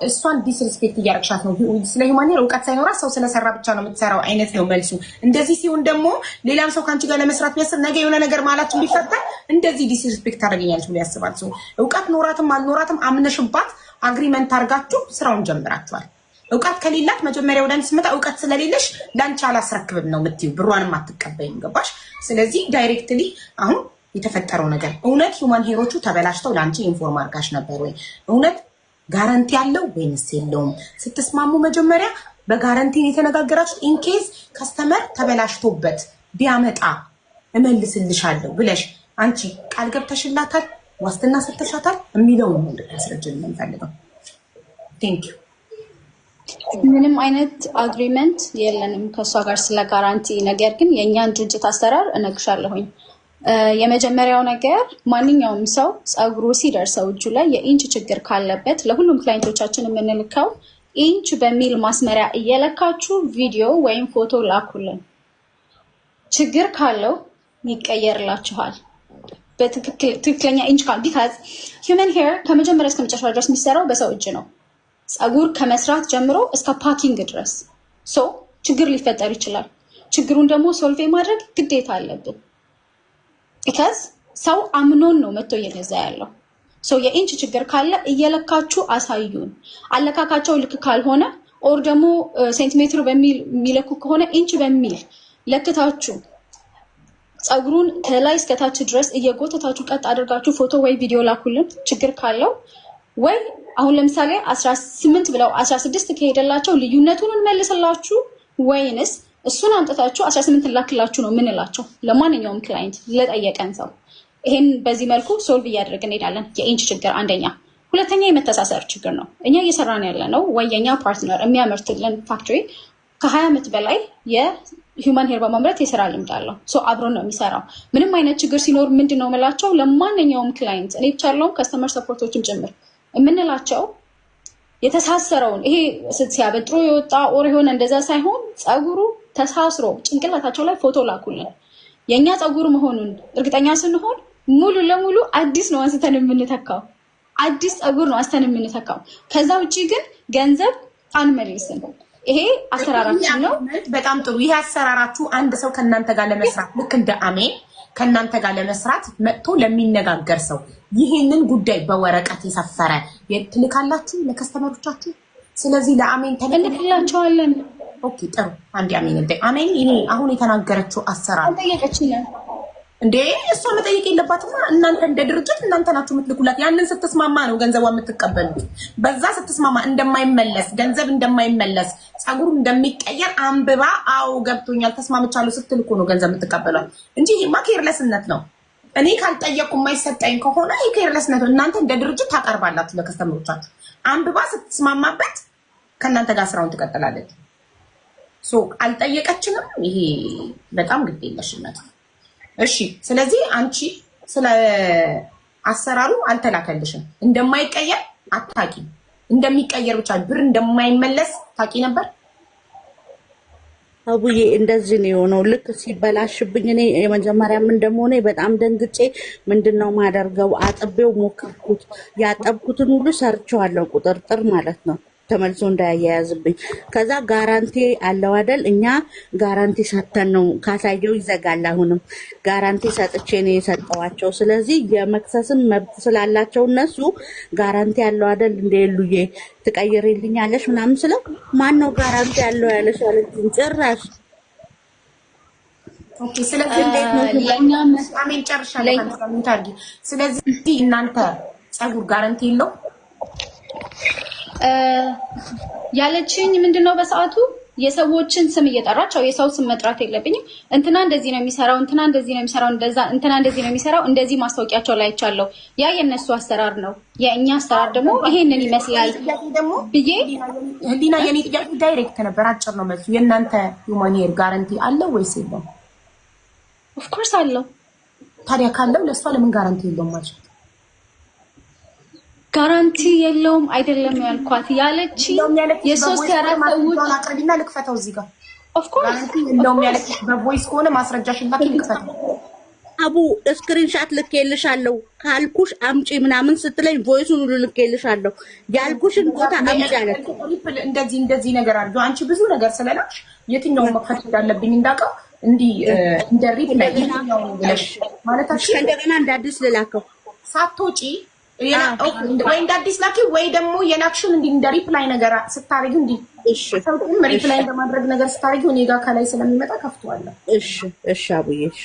እሷን ዲስሪስፔክት እያረግሻት ነው። ስለ ሂውማን ሄር እውቀት ሳይኖራት ሰው ስለሰራ ብቻ ነው የምትሰራው አይነት ነው መልሱ። እንደዚህ ሲሆን ደግሞ ሌላም ሰው ካንቺ ጋር ለመስራት ቢያስብ ነገ የሆነ ነገር ማላችሁ ቢፈጠር እንደዚህ ዲስሪስፔክት ታደርገኛለች ብሎ ያስባል። ሰው እውቀት ኖራትም አልኖራትም አምነሽባት አግሪመንት አድርጋችሁ ስራውን ጀምራችኋል። እውቀት ከሌላት መጀመሪያ ወደ አንቺ ስመጣ እውቀት ስለሌለሽ ላንቺ አላስረክብም ነው የምትይው፣ ብሯንም አትቀበይም። ገባሽ? ስለዚህ ዳይሬክትሊ አሁን የተፈጠረው ነገር እውነት ሂውማን ሄሮቹ ተበላሽተው ላንቺ ኢንፎርም አድርጋሽ ነበር ወይ? እውነት ጋራንቲ ያለው ወይንስ የለውም? ስትስማሙ መጀመሪያ በጋራንቲ የተነጋገራችሁ ኢንኬዝ ከስተመር ተበላሽቶበት ቢያመጣ እመልስልሻለሁ ብለሽ አንቺ ቃል ገብተሽላታል? ዋስትና ሰጥተሻታል? የሚለውን ነው እንድታስረጅልን የምንፈልገው። ቴንክ ዩ። ምንም አይነት አግሪመንት የለንም ከሷ ጋር ስለ ጋራንቲ። ነገር ግን የእኛን ድርጅት አሰራር እነግርሻለሁኝ። የመጀመሪያው ነገር ማንኛውም ሰው ጸጉሩ ሲደርሰው እጁ ላይ የኢንች ችግር ካለበት ለሁሉም ክላይንቶቻችን የምንልከው ኢንች በሚል ማስመሪያ እየለካችሁ ቪዲዮ ወይም ፎቶ ላኩልን። ችግር ካለው ይቀየርላችኋል። በትክክለኛ ኢንች ካል ቢካዝ ሂውመን ሄር ከመጀመሪያ እስከ መጨረሻ ድረስ የሚሰራው በሰው እጅ ነው። ጸጉር ከመስራት ጀምሮ እስከ ፓኪንግ ድረስ ሶ ችግር ሊፈጠር ይችላል። ችግሩን ደግሞ ሶልቭ ማድረግ ግዴታ አለብን። ቢካዝ ሰው አምኖን ነው መጥቶ እየገዛ ያለው። ሶ የኢንች ችግር ካለ እየለካችሁ አሳዩን። አለካካቸው ልክ ካልሆነ ኦር ደግሞ ሴንቲሜትር በሚል የሚለኩ ከሆነ ኢንች በሚል ለክታችሁ ጸጉሩን ከላይ እስከታች ድረስ እየጎተታችሁ ቀጥ አድርጋችሁ ፎቶ ወይ ቪዲዮ ላኩልን። ችግር ካለው ወይ አሁን ለምሳሌ 18 ብለው 16 ከሄደላቸው ልዩነቱን እንመልስላችሁ ወይንስ እሱን አምጥታችሁ 18 ላክላችሁ ነው ምንላቸው ለማንኛውም ክላይንት ለጠየቀን ሰው። ይሄን በዚህ መልኩ ሶልቭ እያደረግን እንሄዳለን። የኢንች ችግር አንደኛ። ሁለተኛ የመተሳሰር ችግር ነው። እኛ እየሰራን ያለ ነው ወይ የኛ ፓርትነር የሚያመርትልን ፋክቶሪ ከ20 ዓመት በላይ የሂውማን ሄር በማምረት የስራ ልምድ አለው። ሶ አብሮ ነው የሚሰራው። ምንም አይነት ችግር ሲኖር ምንድነው የምላቸው ለማንኛውም ክላይንት እኔ ብቻለሁ ከስተመር ሰፖርቶችም ጭምር የምንላቸው የተሳሰረውን ይሄ ሲያበጥሩ የወጣ ኦር የሆነ እንደዛ ሳይሆን ጸጉሩ ተሳስሮ ጭንቅላታቸው ላይ ፎቶ ላኩልን። የኛ ጸጉር መሆኑን እርግጠኛ ስንሆን ሙሉ ለሙሉ አዲስ ነው አንስተን የምንተካው። አዲስ ጸጉር ነው አንስተን የምንተካው። ከዛ ውጪ ግን ገንዘብ አንመልስም። ይሄ አሰራራችን ነው። በጣም ጥሩ። ይሄ አሰራራችሁ አንድ ሰው ከናንተ ጋር ለመስራት ልክ እንደ አሜን ከናንተ ጋር ለመስራት መጥቶ ለሚነጋገር ሰው ይሄንን ጉዳይ በወረቀት የሰፈረ ትልካላችሁ ለከስተመሮቻችሁ። ስለዚህ ለአሜን እንልክላቸዋለን። ኦኬ ጥሩ። አንድ አሜን እንደ አሜን ይሄ አሁን የተናገረችው አሰራር ጠየቀችኝ እንዴ? እሷ መጠየቅ የለባትም። እናንተ እንደ ድርጅት እናንተ ናችሁ የምትልኩላት። ያንን ስትስማማ ነው ገንዘቧ የምትቀበሉት። በዛ ስትስማማ እንደማይመለስ ገንዘብ እንደማይመለስ ጸጉሩ እንደሚቀየር አንብባ አው ገብቶኛል ተስማምቻለሁ ስትልኩ ነው ገንዘብ የምትቀበሏት እንጂ ይሄማ ኬርለስነት ነው። እኔ ካልጠየቁ የማይሰጠኝ ከሆነ ይሄ ኬርለስነት ነው። እናንተ እንደ ድርጅት ታቀርባላችሁ ለከስተመሮቻችሁ። አንብባ ስትስማማበት ከእናንተ ጋር ስራውን ትቀጥላለች። ሶ አልጠየቀችንም። ይሄ በጣም ግዴለሽነት ነው። እሺ ስለዚህ አንቺ ስለ አሰራሩ አልተላከልሽም። እንደማይቀየር አታቂ፣ እንደሚቀየር ብቻ ብር እንደማይመለስ ታቂ ነበር። አቡዬ እንደዚህ ነው የሆነው። ልክ ሲበላሽብኝ እኔ የመጀመሪያም እንደሆነ በጣም ደንግጬ ምንድነው ማደርገው አጥቤው ሞከርኩት። ያጠብኩትን ሁሉ ሰርቼዋለሁ ቁጥርጥር ማለት ነው ተመልሶ እንዳያያዝብኝ። ከዛ ጋራንቲ አለው አይደል? እኛ ጋራንቲ ሰጥተን ነው ካሳየው ይዘጋል። አሁንም ጋራንቲ ሰጥቼ ነው የሰጠዋቸው። ስለዚህ የመክሰስም መብት ስላላቸው እነሱ ጋራንቲ አለው አይደል? እንደሉዬ ትቀይሪልኛለሽ ምናምን ስለው ማን ነው ጋራንቲ ያለው ያለሽ አለኝ። ጭራሽ ኦኬ። ስለዚህ እንዴት ነው ለኛ አሜን ጨርሻለሁ ታንታርጊ። ስለዚህ እናንተ ጸጉር ጋራንቲ የለው ያለችኝ ምንድነው በሰዓቱ የሰዎችን ስም እየጠራች የሰው ስም መጥራት የለብኝም። እንትና እንደዚህ ነው የሚሰራው፣ እንትና እንደዚህ ነው የሚሰራው፣ እንትና እንደዚህ ነው የሚሰራው፣ እንደዚህ ማስታወቂያቸው ላይ አይቻለሁ። ያ የነሱ አሰራር ነው። የኛ አሰራር ደግሞ ይሄንን ይመስላል ብዬ ህሊና የኔ ጥያቄ ዳይሬክት ነበር፣ አጭር ነው መልሱ። የእናንተ ሂውማን ሄር ጋራንቲ አለው ወይስ የለውም? ኦፍ ኮርስ አለው። ታዲያ ካለው ለሷ ለምን ጋራንቲ የለውም ማለት? ጋራንቲ የለውም አይደለም ያልኳት ያለች የሶስት ያራት ሰዎች አቅርቢና ልክፈተው እዚህ ጋር ኦፍ ኮርስ ጋራንቲ የለውም ያለች በቮይስ ከሆነ ማስረጃሽን ላኪ ልክፈተው አቡ ስክሪንሻት ልኬልሻለሁ ካልኩሽ አምጪ ምናምን ስትለኝ ቮይሱን ሁሉ ልኬልሻለሁ ያልኩሽን ቦታ አምጪ አለች እንደዚህ ነገር አድርጎ አንቺ ብዙ ነገር ስለላክሽ የትኛው መክፈት እንዳለብኝ እንዳውቀው እንዲ እንደ ሪፕላይ ማለት እንደገና እንደ አዲስ ልላከው ሳትወጪ ወይ እንደ አዲስ ላኪ ወይ ደግሞ የላክሽን እንደ ሪፕላይ ነገር ስታረጊው እሺ ሪፕላይ እንደማድረግ ነገር ስታረጊው እኔ ጋር ከላይ ስለሚመጣ ከፍቷለሁ እሺ አቡዬ እሺ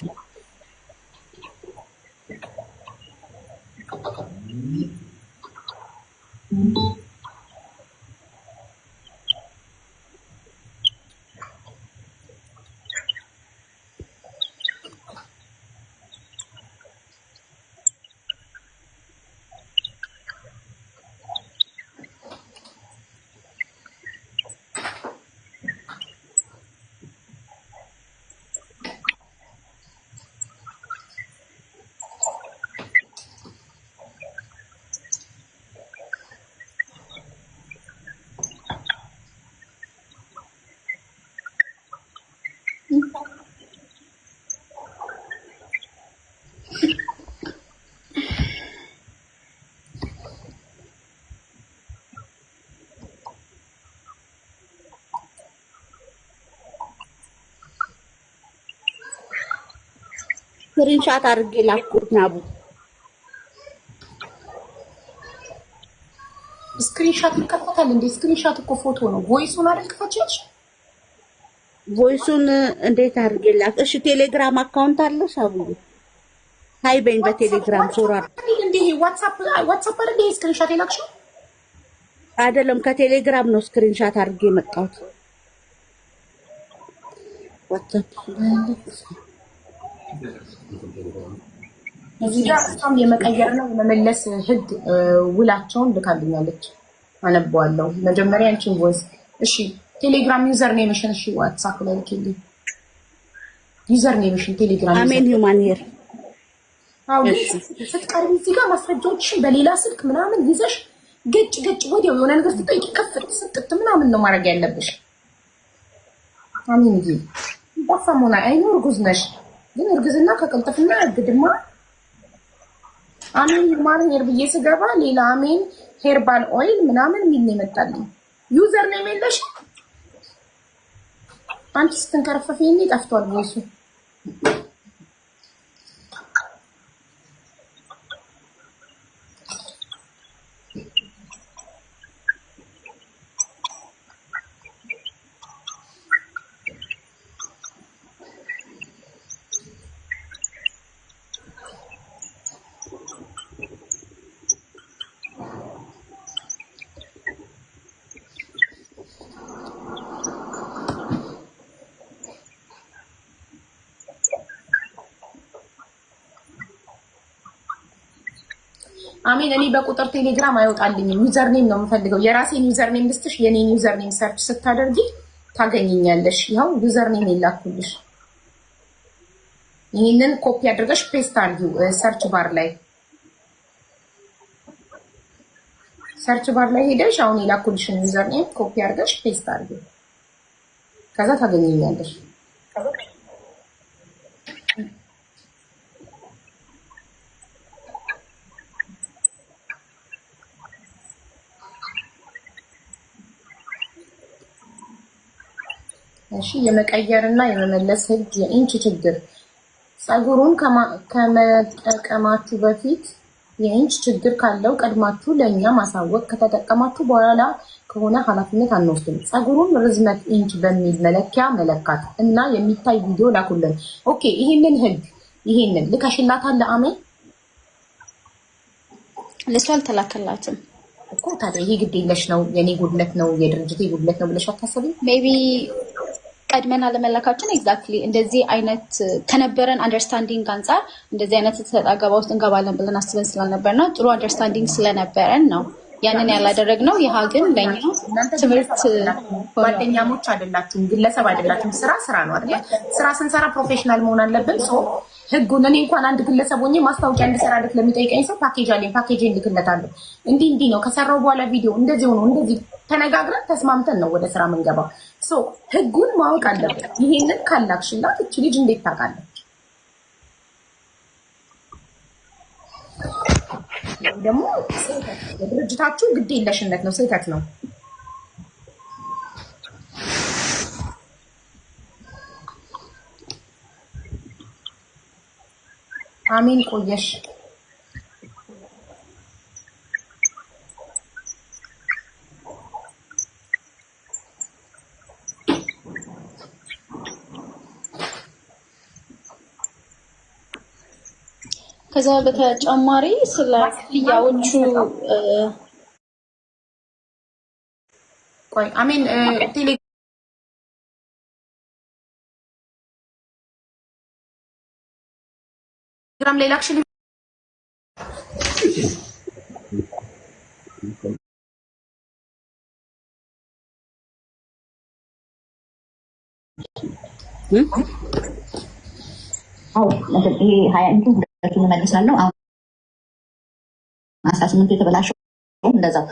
ስክሪንሻት አድርጌ ላኩት ናቡ ስክሪንሻት ይከፈታል እንዴ ስክሪንሻት እኮ ፎቶ ነው ቮይሱን አይደል ከፈችሽ ቮይሱን እንዴት አድርጌ ላክ እሺ ቴሌግራም አካውንት አለሽ አቡዬ ሃይ በይኝ በቴሌግራም ሶራ እንዴ ዋትስአፕ አይደል ስክሪንሻት የላክሽው አይደለም ከቴሌግራም ነው ስክሪንሻት አድርጌ መጣሁት ዋትስአፕ እዚህ ጋር እስካሁን የመቀየር ነው የመመለስ ህግ ውላቸውን ልካልኛለች አነባዋለሁ መጀመሪያ አንቺን ቮይስ እሺ ቴሌግራም ዩዘር ኔምሽን እሺ ዋትስአፕ ላይ ልክልኝ ዩዘር ኔምሽን ቴሌግራም አሜን ሂውማን ሄር አው ስትቀርቢ እዚህ ጋር ማስረጃዎችሽን በሌላ ስልክ ምናምን ይዘሽ ገጭ ወዲያው የሆነ ነገር ስትጠይቂ ከፍት ስትት ምናምን ነው ማድረግ ያለብሽ አሜን እንጂ ባፋሞና አይኖር ጉዝነሽ ግን እርግዝና ከቅልጥፍና እርግድማ አሜን ሂውማን ሄር ብዬ ስገባ ሌላ አሜን ሄርባል ኦይል ምናምን ምን ይመጣልኝ ዩዘር ኔም የለሽ አንቺ ስትንከረፈፊ ጠፍቷል ቮይሱ አሜን እኔ በቁጥር ቴሌግራም አይወጣልኝም ዩዘር ኔም ነው የምፈልገው የራሴን ዩዘር ኔም ልስጥሽ የኔን ዩዘር ኔም ሰርች ስታደርጊ ታገኝኛለሽ ይሄው ዩዘር ኔም ይላኩልሽ ይሄንን ኮፒ አድርገሽ ፔስት አድርጊው ሰርች ባር ላይ ሄደሽ አሁን ይላኩልሽን ዩዘር ኔም ኮፒ አድርገሽ ፔስት አድርጊው ከዛ ታገኝኛለሽ እሺ የመቀየርና የመመለስ ህግ የኢንች ችግር ጸጉሩን ከመጠቀማችሁ በፊት የኢንች ችግር ካለው ቀድማችሁ ለኛ ማሳወቅ ከተጠቀማችሁ በኋላ ከሆነ ኃላፊነት አንወስድም ጸጉሩን ርዝመት ኢንች በሚል መለኪያ መለካት እና የሚታይ ቪዲዮ ላኩልን ኦኬ ይሄንን ልከሽላታል ለአሜን ለሷል ተላከላትም እኮ ታዲያ ይሄ ግዴለሽ ነው የኔ ጉድለት ነው የድርጅቴ ጉድለት ነው ብለሽ አታስቢም ሜቢ ቀድመና ለመላካችን ኤግዛክትሊ እንደዚህ አይነት ከነበረን አንደርስታንዲንግ አንፃር እንደዚህ አይነት ተጣጣገባ ውስጥ እንገባለን ብለን አስበን ስለነበርና ጥሩ አንደርስታንዲንግ ስለነበረን ነው ያንን ያላደረግነው ይሃ ግን ለኛ ትምህርት ጓደኛሞች አይደላችሁም፣ ግለሰብ አይደላችሁም። ስራ ነው አይደል? ስራ ስንሰራ ፕሮፌሽናል መሆን አለብን። ሶ ህጉን እኔ እንኳን አንድ ግለሰብ ሆኜ ማስታወቂያ እንድሰራለት ለሚጠይቀኝ ሰው ፓኬጅ አለኝ፣ ፓኬጅ እንልክለታለሁ። እንዲህ ነው ከሰራው በኋላ ቪዲዮ እንደዚህ ሆኖ እንደዚህ ተነጋግረን ተስማምተን ነው ወደ ስራ የምንገባው። ሶ ህጉን ማወቅ አለብን። ይሄንን ካላክሽላት እቺ ልጅ እንዴት ታውቃለች? ደግሞ ድርጅታችሁ ግድ የለሽነት ነው፣ ስህተት ነው። አሚን ቆየሽ። ከዛ በተጨማሪ ስለ ክፍያዎቹ ቆይ አሚን ቴሌግራም ላይ ላክሽልኝ። ይሄ 20 ሁለቱን እመልሳለሁ። አሁን 18 የተበላሸው እንደዛው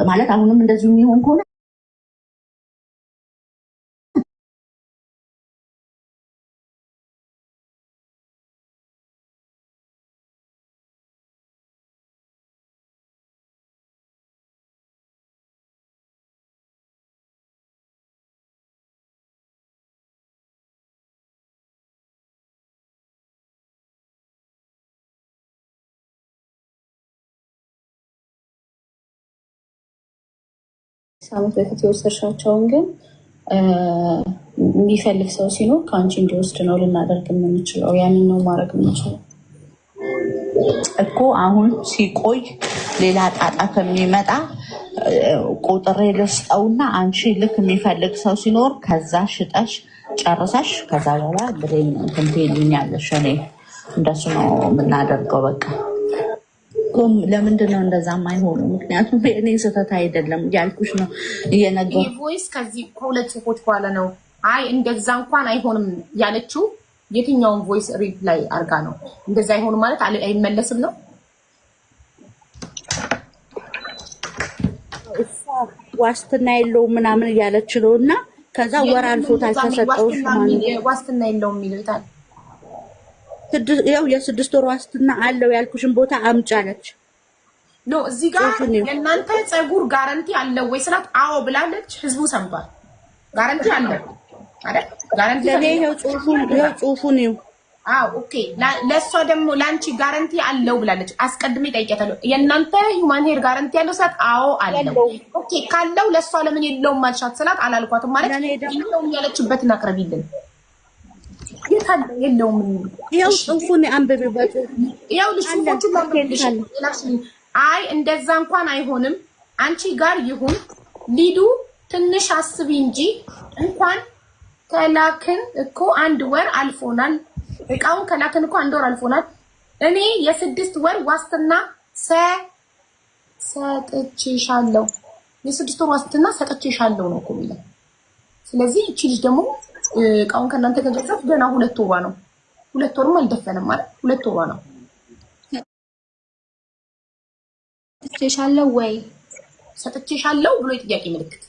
ማለት አሁንም እንደዚሁ የሚሆን ከሆነ ሳምንት በፊት የወሰድሻቸውን ግን የሚፈልግ ሰው ሲኖር ከአንቺ እንዲወስድ ነው ልናደርግ የምንችለው። ያንን ነው ማድረግ የምንችለው እኮ። አሁን ሲቆይ ሌላ ጣጣ ከሚመጣ ቁጥሬ ልስጠውና አንቺ ልክ የሚፈልግ ሰው ሲኖር ከዛ ሽጠሽ ጨርሰሽ ከዛ በኋላ ብሬን እንትን ትይልኛለሽ። እኔ እንደሱ ነው የምናደርገው። በቃ ለምንድን ነው እንደዛ የማይሆነው? ምክንያቱም እኔ ስህተት አይደለም እያልኩሽ ነው እየነገርኩሽ። ይሄ ቮይስ ከዚህ ከሁለት ጽፎች በኋላ ነው አይ እንደዛ እንኳን አይሆንም ያለችው። የትኛውን ቮይስ ሪፕላይ አርጋ ነው እንደዛ አይሆንም ማለት አይመለስም ነው? ዋስትና የለውም ምናምን እያለች ነው። እና ከዛ ወር አልፎታል ተሰጠውሽ ማለት ዋስትና የለውም የሚለው ይታል። ያው የ6 ወር ዋስትና አለው ያልኩሽን ቦታ አምጪ አለች። ኖ እዚህ ጋር የእናንተ ፀጉር ጋራንቲ አለው ወይ ስላት አዎ ብላለች። ህዝቡ ሰምቷል። ጋራንቲ አለው አይደል? ጋራንቲ ለኔ ጽሁፉን ነው። አዎ ኦኬ። ለሷ ደግሞ ላንቺ ጋራንቲ አለው ብላለች። አስቀድሜ ጠይቄታለሁ። የእናንተ ሂውማን ሄር ጋራንቲ ያለው ስላት አዎ አለው። ኦኬ ካለው ለሷ ለምን የለውም ማልሻት ስላት አላልኳትም ማለት የለውም ያለችበትን አቅርቢልን። የታለ የለውም? ያው ጽሁፉን አንብቢበት። ያው ጽሁፎቹን አንብቢልሽ። አይ እንደዛ እንኳን አይሆንም አንቺ ጋር ይሁን ሊዱ ትንሽ አስቢ እንጂ እንኳን ከላክን እኮ 1 ወር አልፎናል። እቃውን ከላክን እኮ 1 ወር አልፎናል። እኔ የ6 ወር ዋስትና ሰጥቼሻለሁ። የ6 ወር ዋስትና ሰጥቼሻለሁ ነው እኮ የሚለው። ስለዚህ እቺ ልጅ ደግሞ እቃውን ከእናንተ ከገዛች ገና 2 ወሯ ነው። 2 ወርም አልደፈነም ማለት 2 ወሯ ነው። ሰጥቼሻለሁ ብሎ የጥያቄ ምልክት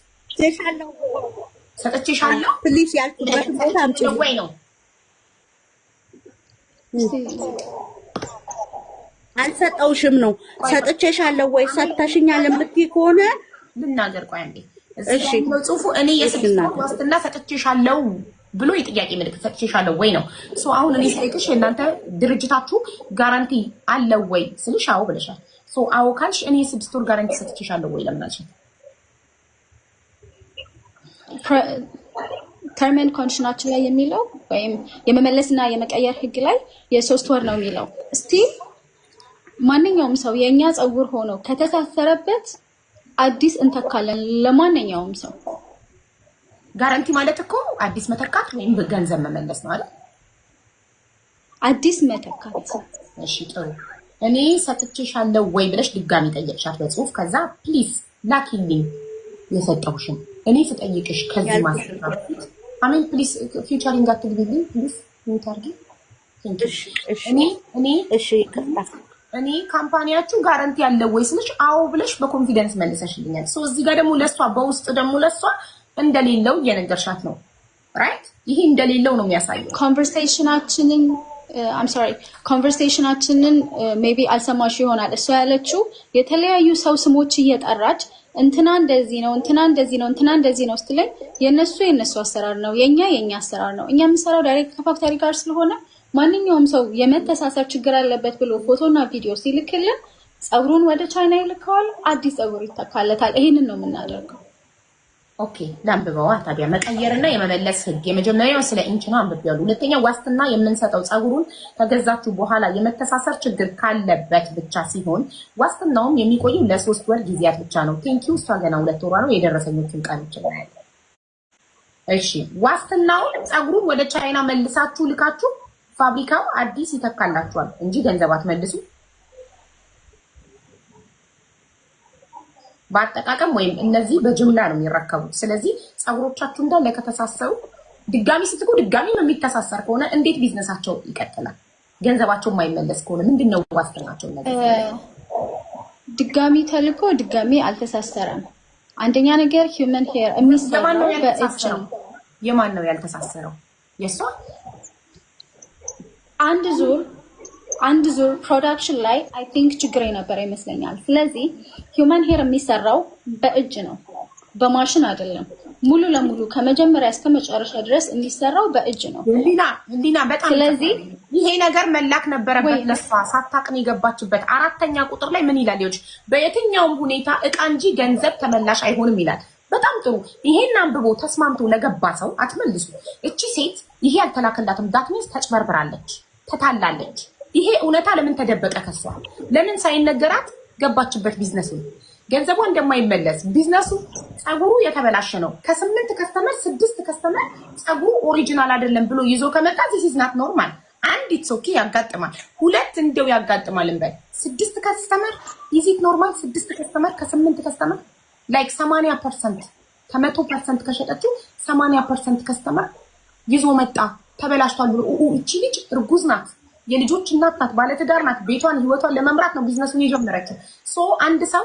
ሰጥቼሻለሁ ፕሊስ ያልኩበት ቦታ አምጪ ወይ ነው። አልሰጠውሽም ነው ሰጥቼሻለሁ ወይ ሰጥተሽኛል የምትይ ከሆነ ልናገር። ቆይ አንዴ እሺ ጽሁፉ እኔ የ6 ወር ዋስትና ሰጥቼሻለሁ ብሎ የጥያቄ ምልክት ሰጥቼሻለሁ ወይ ነው። ሶ አሁን እኔ ሳይክሽ እናንተ ድርጅታችሁ ጋራንቲ አለው ወይ ስልሽ አዎ ብለሻል። ሶ አዎ ካልሽ እኔ የ6 ወር ጋራንቲ ሰጥቼሻለሁ ወይ ለምን አልሽ? ተርም ኤንድ ኮንዲሽናችን ላይ የሚለው ወይም የመመለስና የመቀየር ህግ ላይ የ3 ወር ነው የሚለው። እስቲ ማንኛውም ሰው የኛ ፀጉር ሆኖ ከተሳፈረበት አዲስ እንተካለን ለማንኛውም ሰው። ጋራንቲ ማለት እኮ አዲስ መተካት ወይም በገንዘብ መመለስ ነው አይደል? አዲስ መተካት። እሺ ጥሩ። እኔ ሰጥቼሻለሁ ወይ ብለሽ ድጋሚ ጠየቅሻት በጽሁፍ ከዛ ፕሊዝ ላኪልኝ የሰጠሁሽን እኔ ስጠይቅሽ ከዚህ ማስተካከል አሜን ፕሊዝ ፊውቸሪንግ አትግቢልኝ ፕሊዝ ሞታርጊ እኔ ካምፓኒያችሁ ጋራንቲ ያለው ወይ ስልሽ አዎ ብለሽ በኮንፊደንስ መልሰሽልኛል ሶ እዚህ ጋር ደግሞ ለሷ በውስጥ ደግሞ ለሷ እንደሌለው የነገርሻት ነው ራይት ይሄ እንደሌለው ነው የሚያሳየው ኮንቨርሴሽናችንን ሜቢ አልሰማሽ ይሆናል እሷ ያለችው የተለያዩ ሰው ስሞች እየጠራች እንትና እንደዚህ ነው እንትና እንደዚህ ነው እንትና እንደዚህ ነው ስትለኝ የነሱ አሰራር ነው የኛ አሰራር ነው እኛ የምንሰራው ዳይሬክት ከፋክተሪ ጋር ስለሆነ ማንኛውም ሰው የመተሳሰር ችግር አለበት ብሎ ፎቶና ቪዲዮ ሲልክልን ጸጉሩን ወደ ቻይና ይልካል አዲስ ጸጉር ይተካለታል ይሄንን ነው የምናደርገው ኦኬ ላምበባዋ ታዲያ መቀየርና የመመለስ ህግ የመጀመሪያው ስለ ኢንችና አንብቤያሉ ሁለተኛ ዋስትና የምንሰጠው ጸጉሩን ከገዛችሁ በኋላ የመተሳሰር ችግር ካለበት ብቻ ሲሆን ዋስትናውም የሚቆየው ለ3 ወር ጊዜያት ብቻ ነው ቴንኪው እሷ ገና 2 ወር ነው የደረሰኞችን ቃል ይችላል እሺ ዋስትናው ጸጉሩን ወደ ቻይና መልሳችሁ ልካችሁ ፋብሪካው አዲስ ይተካላችኋል እንጂ ገንዘብ አትመልሱ ባጠቃቀም ወይም እነዚህ በጅምላ ነው የሚረከቡት ስለዚህ ጸጉሮቻችሁ እንዳለ ከተሳሰሩ ድጋሚ ስትቆ ድጋሚ ነው የሚተሳሰር ከሆነ እንዴት ቢዝነሳቸው ይቀጥላል ገንዘባቸው የማይመለስ ከሆነ ምንድነው ዋስትናቸው ነገር ድጋሚ ተልኮ ድጋሚ አልተሳሰረም አንደኛ ነገር ሂዩመን ሄር የሚሰራው በእጅ ነው የማን ነው ያልተሳሰረው የሷ አንድ ዙር ፕሮዳክሽን ላይ አይ ቲንክ ችግር ነበር ይመስለኛል ስለዚህ ሂዩመን ሄር የሚሰራው በእጅ ነው በማሽን አይደለም ሙሉ ለሙሉ ከመጀመሪያ እስከ መጨረሻ ድረስ የሚሰራው በእጅ ነው ሊና በጣም ስለዚህ ይሄ ነገር መላክ ነበረበት ለሷ ሳታቅን የገባችበት አራተኛ ቁጥር ላይ ምን ይላል ይወጭ በየትኛውም ሁኔታ እቃ እንጂ ገንዘብ ተመላሽ አይሆንም ይላል በጣም ጥሩ ይሄን አንብቦ ተስማምቶ ለገባ ሰው አትመልሱ እቺ ሴት ይሄ ያልተላከላትም ዳትሚስ ተጭበርብራለች ተታላለች ይሄ እውነታ ለምን ተደበቀ ከሷ ለምን ሳይነገራት ገባችበት ቢዝነስ ነው ገንዘቧ እንደማይመለስ ቢዝነሱ ጸጉሩ የተበላሸ ነው ከ8 ከስተመር 6 ከስተመር ጸጉሩ ኦሪጂናል አይደለም ብሎ ይዞ ከመጣ this is not normal አንድ it's okay ያጋጥማል ሁለት እንደው ያጋጥማል እንበል 6 ከስተመር is it normal 6 ከስተመር ከ8 ከስተመር like 80% ከ100% ከሸጠችው 80% ከስተመር ይዞ መጣ ተበላሽቷል ብሎ እቺ ልጅ እርጉዝ ናት የልጆች እናት ናት ባለ ትዳር ናት ቤቷን ህይወቷን ለመምራት ነው ቢዝነሱን የጀመረችው ሶ አንድ ሰው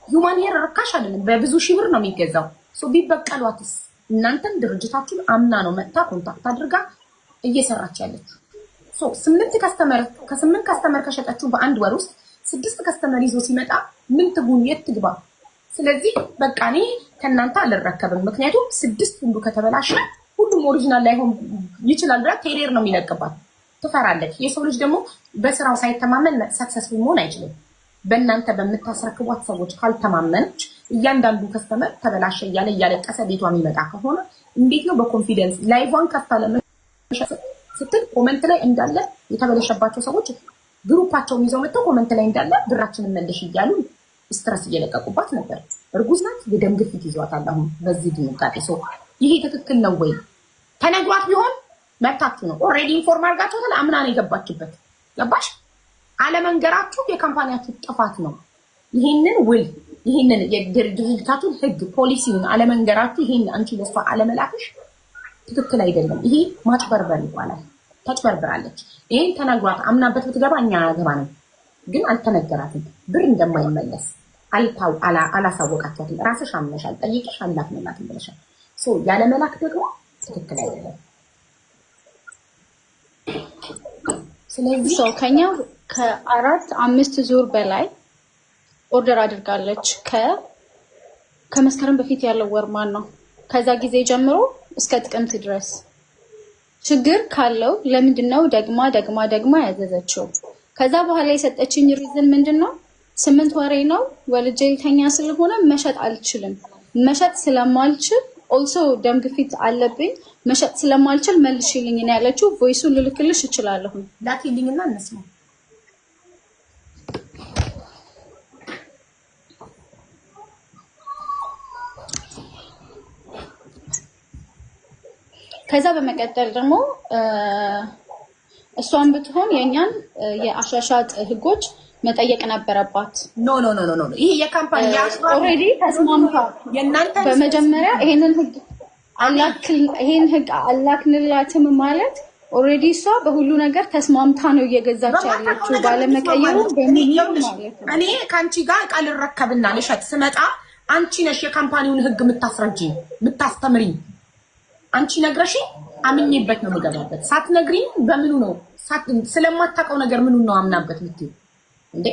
ሂዩማን ሄር ርካሽ አይደለም በብዙ ሺህ ብር ነው የሚገዛው ሶ ቢበቀሏትስ እናንተም ድርጅታችሁን አምና ነው መጣ ኮንታክት አድርጋ እየሰራች ያለችው ሶ 8 ከስተመር ከሸጠችው በአንድ ወር ውስጥ 6 ከስተመር ይዞ ሲመጣ ምን ትጉን የት ትግባ ስለዚህ በቃ እኔ ከናንተ አልረከብም ምክንያቱም 6 ሁሉ ከተበላሸ ሁሉም ኦሪጂናል ላይሆን ይችላል ብላ ቴሬር ነው የሚለቅባት ትፈራለች የሰው ልጅ ደግሞ በስራው ሳይተማመን ሰክሰስፉል መሆን አይችልም በእናንተ በመታስረክቧት ሰዎች ካልተማመነች እያንዳንዱ ከስተመር ተበላሸ እያለቀሰ ቤቷ የሚመጣ ከሆነ እንዴት ነው በኮንፊደንስ ላይቫን ከፍታ ለመሸጥ ስትል ኮሜንት ላይ እንዳለ የተበላሸባቸው ሰዎች ግሩፓቸውን ይዘው መጥተው ኮሜንት ላይ እንዳለ ብራችንን መልሽ እያሉ ስትረስ እየለቀቁባት ነበር እርጉዝ ናት የደም ግፊት ይዟታል አሁን በዚህ ድንጋጤ ሰው ይሄ ትክክል ነው ወይ ተነግሯት ቢሆን መታችሁ ነው ኦሬዲ ኢንፎርም አድርጋችኋል አምና ነው የገባችበት ገባሽ አለመንገራችሁ የካምፓኒያችሁ ጥፋት ነው ይሄንን የድርጅታችሁን ህግ ፖሊሲውን አለመንገራችሁ ይሄን አንቺ ለሷ አለመላክሽ ትክክል አይደለም ይሄ ማጭበርበር ይባላል ተጭበርብራለች ይሄን ተነግሯት አምናበት ብትገባ እኛ ያገባንም ግን አልተነገራትም ብር እንደማይመለስ አላሳወቃችኋትም ራስሽ አምነሻል ጠይቀሽ አላክነላትም ብለሻል ሶ ያለ መላክ ደግሞ ትክክል አይደለም ስለዚህ ሰው ከኛ ከ4-5 ዙር በላይ ኦርደር አድርጋለች ከመስከረም በፊት ያለው ወር ማን ነው ከዛ ጊዜ ጀምሮ እስከ ጥቅምት ድረስ ችግር ካለው ለምንድነው ደግማ ያዘዘችው ከዛ በኋላ የሰጠችኝ ሪዝን ምንድነው 8 ወሬ ነው ወልጄ ልተኛ ስለሆነ መሸጥ አልችልም መሸጥ ስለማልችል also ደም ግፊት አለብኝ መሸጥ ስለማልችል መልሽልኝ ነው ያለችው ቮይሱን ልልክልሽ እችላለሁ ላኪልኝና እንስማው ከዛ በመቀጠል ደግሞ እሷን ብትሆን የኛን የአሻሻጥ ህጎች መጠየቅ ነበረባት። ኖ ይሄ የካምፓኒ ኦሬዲ ተስማምታ የናንተ በመጀመሪያ ይሄን ህግ አላክንላትም ማለት ኦሬዲ እሷ በሁሉ ነገር ተስማምታ ነው እየገዛች ያለችው ባለመቀየሩ በሚል ማለት ነው። እኔ ካንቺ ጋር ቃል ረከብና ልሸጥ ስመጣ አንቺ ነሽ የካምፓኒውን ህግ የምታስረጂኝ የምታስተምሪኝ። አንቺ ነግረሽ አምኜበት ነው የምገባበት። ሳትነግሪኝ በምኑ ነው ስለማታውቀው ነገር ምኑ ነው አምናበት የምትይው እንዴ?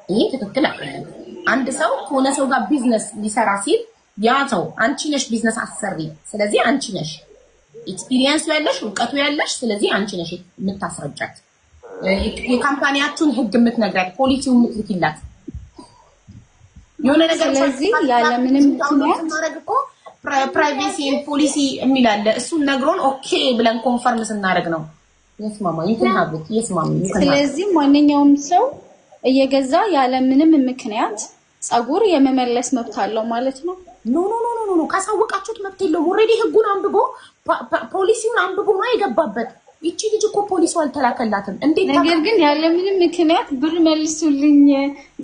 ይሄ ትክክል አይደለም። አንድ ሰው ከሆነ ሰው ጋር ቢዝነስ ሊሰራ ሲል ያ ሰው አንቺ ነሽ ቢዝነስ አሰሪ፣ ስለዚህ አንቺ ነሽ ኤክስፒሪየንስ ያለሽ እውቀቱ ያለሽ፣ ስለዚህ አንቺ ነሽ የምታስረጃት የካምፓኒያችሁን ህግ የምትነግራት ፖሊሲውን የምትልኪላት የሆነ ነገር። ስለዚህ ያለ ምንም ምክንያት ማድረግ እኮ ፕራይቬሲ ፖሊሲ የሚላለ እሱን ነግሮን ኦኬ ብለን ኮንፈርም ስናደርግ ነው ይስማማ ይተናበት ይስማማ። ስለዚህ ማንኛውም ሰው እየገዛ ያለ ምንም ምክንያት ጸጉር የመመለስ መብት አለው ማለት ነው። ኖ ካሳወቃችሁት መብት የለውም። ኦሬዲ ህጉን አንብቦ ፖሊሲውን አንብቦ ነው የገባበት። ይቺ ልጅ እኮ ፖሊሱ አልተላከላትም እንዴ? ነገር ግን ያለ ምንም ምክንያት ብር መልሱልኝ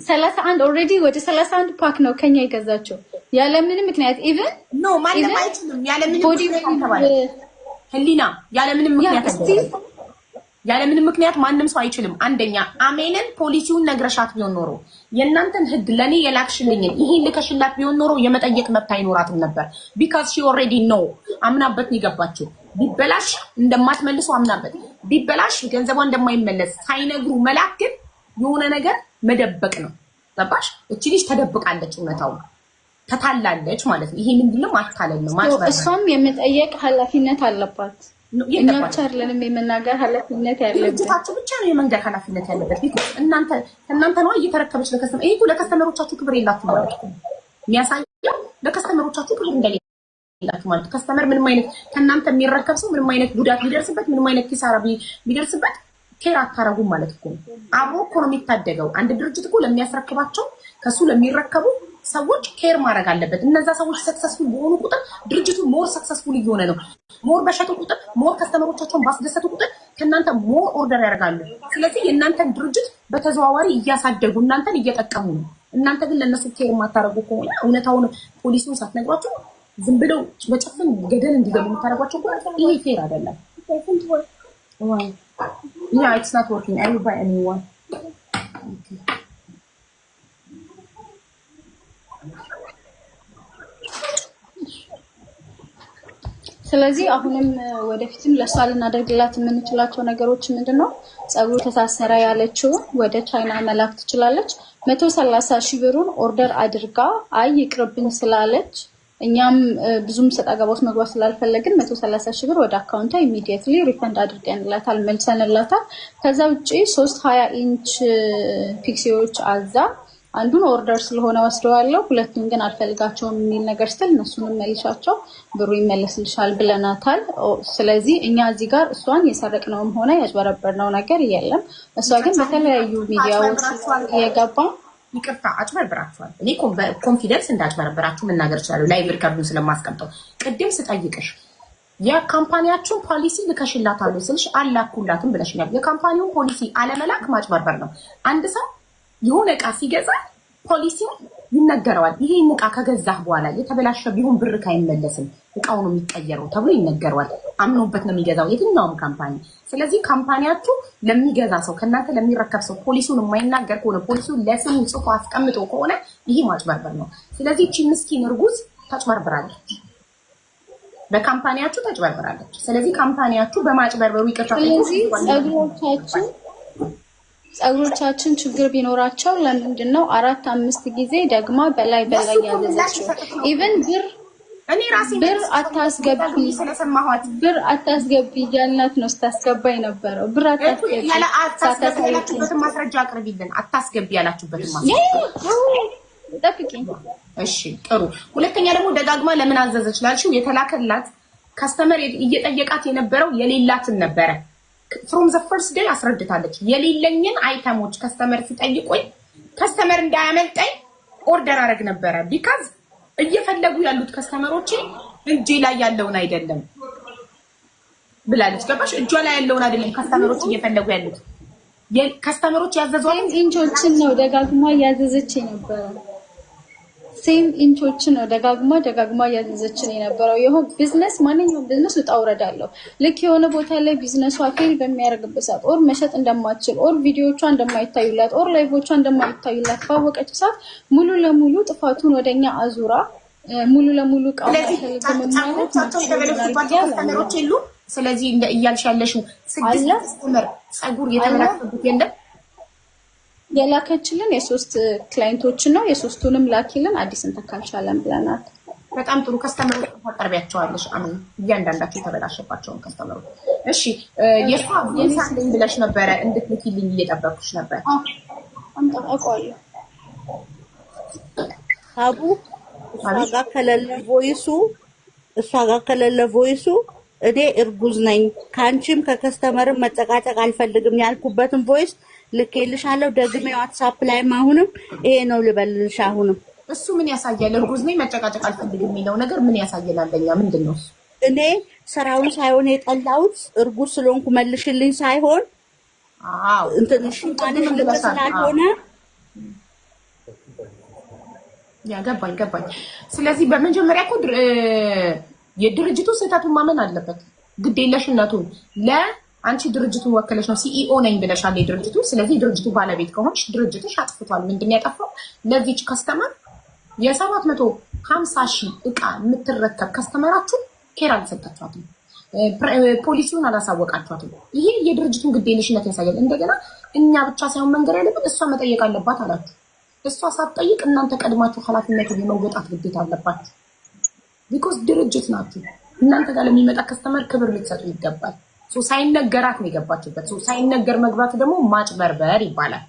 31 ኦሬዲ ወደ 31 ፓክ ነው ከኛ የገዛቸው ያለ ምንም ምክንያት ኢቭን ኖ ማንም አይችልም ያለ ምንም ምክንያት ህሊና ያለ ምንም ምክንያት ያለ ምንም ምክንያት ማንም ሰው አይችልም። አንደኛ አሜንን ፖሊሲውን ነግረሻት ቢሆን ኖሮ የእናንተን ህግ ለኔ የላክሽልኝ ይሄን ልከሽላት ቢሆን ኖሮ የመጠየቅ መብት አይኖራትም ነበር። ቢካዝ ሺ ኦሬዲ ኖ አምናበት ነው የገባችው። ቢበላሽ እንደማትመልሱ አምናበት ቢበላሽ ገንዘቧ እንደማይመለስ ሳይነግሩ መላክ ግን የሆነ ነገር መደበቅ ነው። ገባሽ? እቺ ልጅ ተደብቃለች፣ እውነታው ተታላለች ማለት ነው። ይሄ ምንድነው? ማታለል ነው ማለት ነው። እሷም የመጠየቅ ኃላፊነት አለባት። እኛ ቻርለንም የመናገር ኃላፊነት ያለበት ድርጅታችሁ ብቻ ነው የመንገር ኃላፊነት ያለበት። እናንተ ነው እየተረከበች ለከስተመር ይሄ ለከስተመሮቻችሁ ክብር የላችሁ ማለት ነው። የሚያሳየው ለከስተመሮቻችሁ ክብር እንደሌላችሁ ማለት ነው። ከስተመር ምንም አይነት ከእናንተ የሚረከብ ሰው ምንም አይነት ጉዳት ቢደርስበት ምንም አይነት ኪሳራ ቢደርስበት ኬር አታረጉም ማለት ነው። አብሮ እኮ ነው የሚታደገው። አንድ ድርጅት እኮ ለሚያስረክባቸው ከሱ ለሚረከቡ ሰዎች ኬር ማድረግ አለበት። እነዛ ሰዎች ሰክሰስፉል በሆኑ ቁጥር ድርጅቱ ሞር ሰክሰስፉል እየሆነ ነው። ሞር በሸጡ ቁጥር ሞር ከስተመሮቻቸውን ባስደሰቱ ቁጥር ከእናንተ ሞር ኦርደር ያደርጋሉ። ስለዚህ የእናንተን ድርጅት በተዘዋዋሪ እያሳደጉ እናንተን እየጠቀሙ ነው። እናንተ ግን ለእነሱ ኬር የማታደርጉ ከሆነ እውነታውን ፖሊሲውን ሳትነግሯቸው ዝም ብለው በጭፍን ገደል እንዲገቡ የምታደርጓቸው ከሆነ ይሄ ፌር አይደለም። Yeah, it's not working. I will buy a new one. Okay. ስለዚህ አሁንም ወደፊትም ለሷ ልናደርግላት የምንችላቸው ነገሮች ምንድነው? ጸጉሩ ተሳሰረ ያለችው ወደ ቻይና መላክ ትችላለች። 130,000 ብሩን ኦርደር አድርጋ አይ ይቅርብኝ ስላለች እኛም ብዙም ሰጣጋቦት መግባት ስላልፈለግን 130,000 ብር ወደ አካውንቷ ኢሚዲየትሊ ሪፈንድ አድርገንላታል፣ መልሰንላታል። ከዛ ውጪ 320 ኢንች ፒክሲዎች አዛ አንዱን ኦርደር ስለሆነ ወስደዋለሁ፣ ሁለቱን ግን አልፈልጋቸውም የሚል ነገር ስትል እነሱንም መልሻቸው ብሩ ይመለስልሻል ብለናታል። ስለዚህ እኛ እዚህ ጋር እሷን የሰረቅነውም ሆነ ያጭበረበርነው ነገር የለም። እሷ ግን በተለያዩ ሚዲያዎች የገባ ይቅርታ አጭበርብራችኋል። እኔ ኮንፊደንስ እንዳጭበረብራችሁ መናገር እችላለሁ፣ ላይቭ ሪከርዱን ስለማስቀምጠው። ቅድም ስጠይቅሽ የካምፓኒያችሁን ፖሊሲ ልከሽላታል ስልሽ አላኩላትም ብለሽኛል። የካምፓኒውን ፖሊሲ አለመላክ ማጭበርበር ነው። አንድ ሰው የሆነ እቃ ሲገዛ ፖሊሲው ይነገረዋል። ይሄን እቃ ከገዛህ በኋላ የተበላሸ ቢሆን ብር ካይመለስም እቃው ነው የሚቀየረው ተብሎ ይነገረዋል። አምኖበት ነው የሚገዛው የትኛውም ካምፓኒ። ስለዚህ ካምፓኒያችሁ ለሚገዛ ሰው ከእናንተ ለሚረከብ ሰው ፖሊሲውን የማይናገር ከሆነ ፖሊሲውን ለስሙ ጽፎ አስቀምጦ ከሆነ ይሄ ማጭበርበር ነው። ስለዚህ እቺ ምስኪን እርጉዝ ታጭበርብራለች፣ በካምፓኒያችሁ ታጭበርብራለች። ስለዚህ ካምፓኒያችሁ በማጭበርበሩ ይቅርታ ስለዚህ ጸጉሮቻችን ችግር ቢኖራቸው ለምንድነው 4-5 ጊዜ ደግማ በላይ ያዘዘችው? ኢቭን እኔ ራሴ ብር አታስገቢ ስለሰማኋት ብር አታስገቢ ያልናት ነው ስታስገባይ ነበረው። ብር አታስገቢ ያላችሁበት ማስረጃ አቅርቢልን። አታስገቢ ያላችሁበት ማስረጃ ጠብቂኝ። እሺ ጥሩ። ሁለተኛ ደግሞ ደጋግማ ለምን አዘዘች ላልሽው የተላከላት ከስተመር እየጠየቃት የነበረው የሌላትን ነበረ። from the first day አስረድታለች። የሌለኝን አይተሞች ከስተመር ሲጠይቁኝ ከስተመር እንዳያመልጠኝ ኦርደር አረግ ነበረ። ቢካዝ እየፈለጉ ያሉት ከስተመሮቼ እጄ ላይ ያለውን አይደለም። ብላለች። ገባሽ? እጇ ላይ ያለውን አይደለም ከስተመሮች እየፈለጉ ያሉት ከስተመሮች ያዘዟል ኢንቾችን ነው ደጋግማ እያዘዘች የነበረው። ሴም ኢንቾችን ነው ደጋግማ እያዘዘችን የነበረው። ይሄው ቢዝነስ ማንኛውም ቢዝነስ ውጣ ውረድ አለው። ልክ የሆነ ቦታ ላይ ቢዝነሷ ፌል በሚያደርግበት ሰዓት ኦር መሸጥ እንደማትችል ኦር ቪዲዮቿ እንደማይታዩላት ኦር ላይቮቿ እንደማይታዩላት ባወቀች ሰዓት ሙሉ ለሙሉ ጥፋቱን ወደኛ አዙራ ሙሉ ለሙሉ ቃል ጫጫቸው የተበለሱባቸው ከስተመሮች የሉ። ስለዚህ እንደ እያልሽ ያለሽው 6 ከስተመር ጸጉር የተመላከቱት የለም። የላከችልን የ3 ክላይንቶችን ነው። የ3ቱንም ላኪልን አዲስ እንተካልሻለን ብለናል። በጣም ጥሩ ከስተመሮች ታቀርቢያቸዋለሽ። አሁን እያንዳንዳቸው የተበላሸባቸውን ከስተመሮች እሺ። የሷ ቮይስ ብለሽ ነበረ እንድትልኪልኝ እየጠበቅኩሽ ነበር። አቋለሁ አቡ እሷ ጋር ከሌለ ቮይሱ እኔ እርጉዝ ነኝ ካንቺም ከከስተመርም መጨቃጨቅ አልፈልግም ያልኩበትን ቮይስ ልኬልሻለሁ። ደግሜ ዋትስአፕ ላይ አሁንም ይሄ ነው ልበልልሽ። አሁንም እሱ ምን ያሳያል? እርጉዝ ነኝ መጨቃጨቅ አልፈልግም የሚለው ነገር ምን ያሳያል? አንደኛ ምንድነው እኔ ስራውን ሳይሆን የጠላሁት እርጉዝ ስለሆንኩ መልሽልኝ ሳይሆን እንትንሽ ማንሽ ልበስላልሆነ ገባኝ። ስለዚህ በመጀመሪያ እኮ የድርጅቱ ስህተቱን ማመን አለበት። ግዴለሽነቱን ለአንቺ ድርጅቱን ወከለሽ ነው ሲኢኦ ነኝ ብለሻል የድርጅቱ። ስለዚህ ድርጅቱ ባለቤት ከሆንሽ ድርጅትሽ አጥፍቷል። ምንድን ያጠፋው? ለዚች ከስተመር የ750,000 እቃ የምትረከብ ከስተመራችሁ ኬር አልሰጣችኋትም፣ ፖሊሲውን አላሳወቃችኋትም። ይሄ የድርጅቱን ግዴለሽነት ያሳያል። እንደገና እኛ ብቻ ሳይሆን መንገር ያለበት እሷ መጠየቅ አለባት አላችሁ። እሷ ሳትጠይቅ እናንተ ቀድማችሁ ኃላፊነቱን የመወጣት ግዴታ አለባችሁ። ቢኮዝ ድርጅት ናችሁ። እናንተ ጋር ለሚመጣ ከስተመር ክብር ልትሰጡ ይገባል። ሳይነገራት ነው የገባችበት። ሳይነገር መግባት ደግሞ ማጭበርበር ይባላል።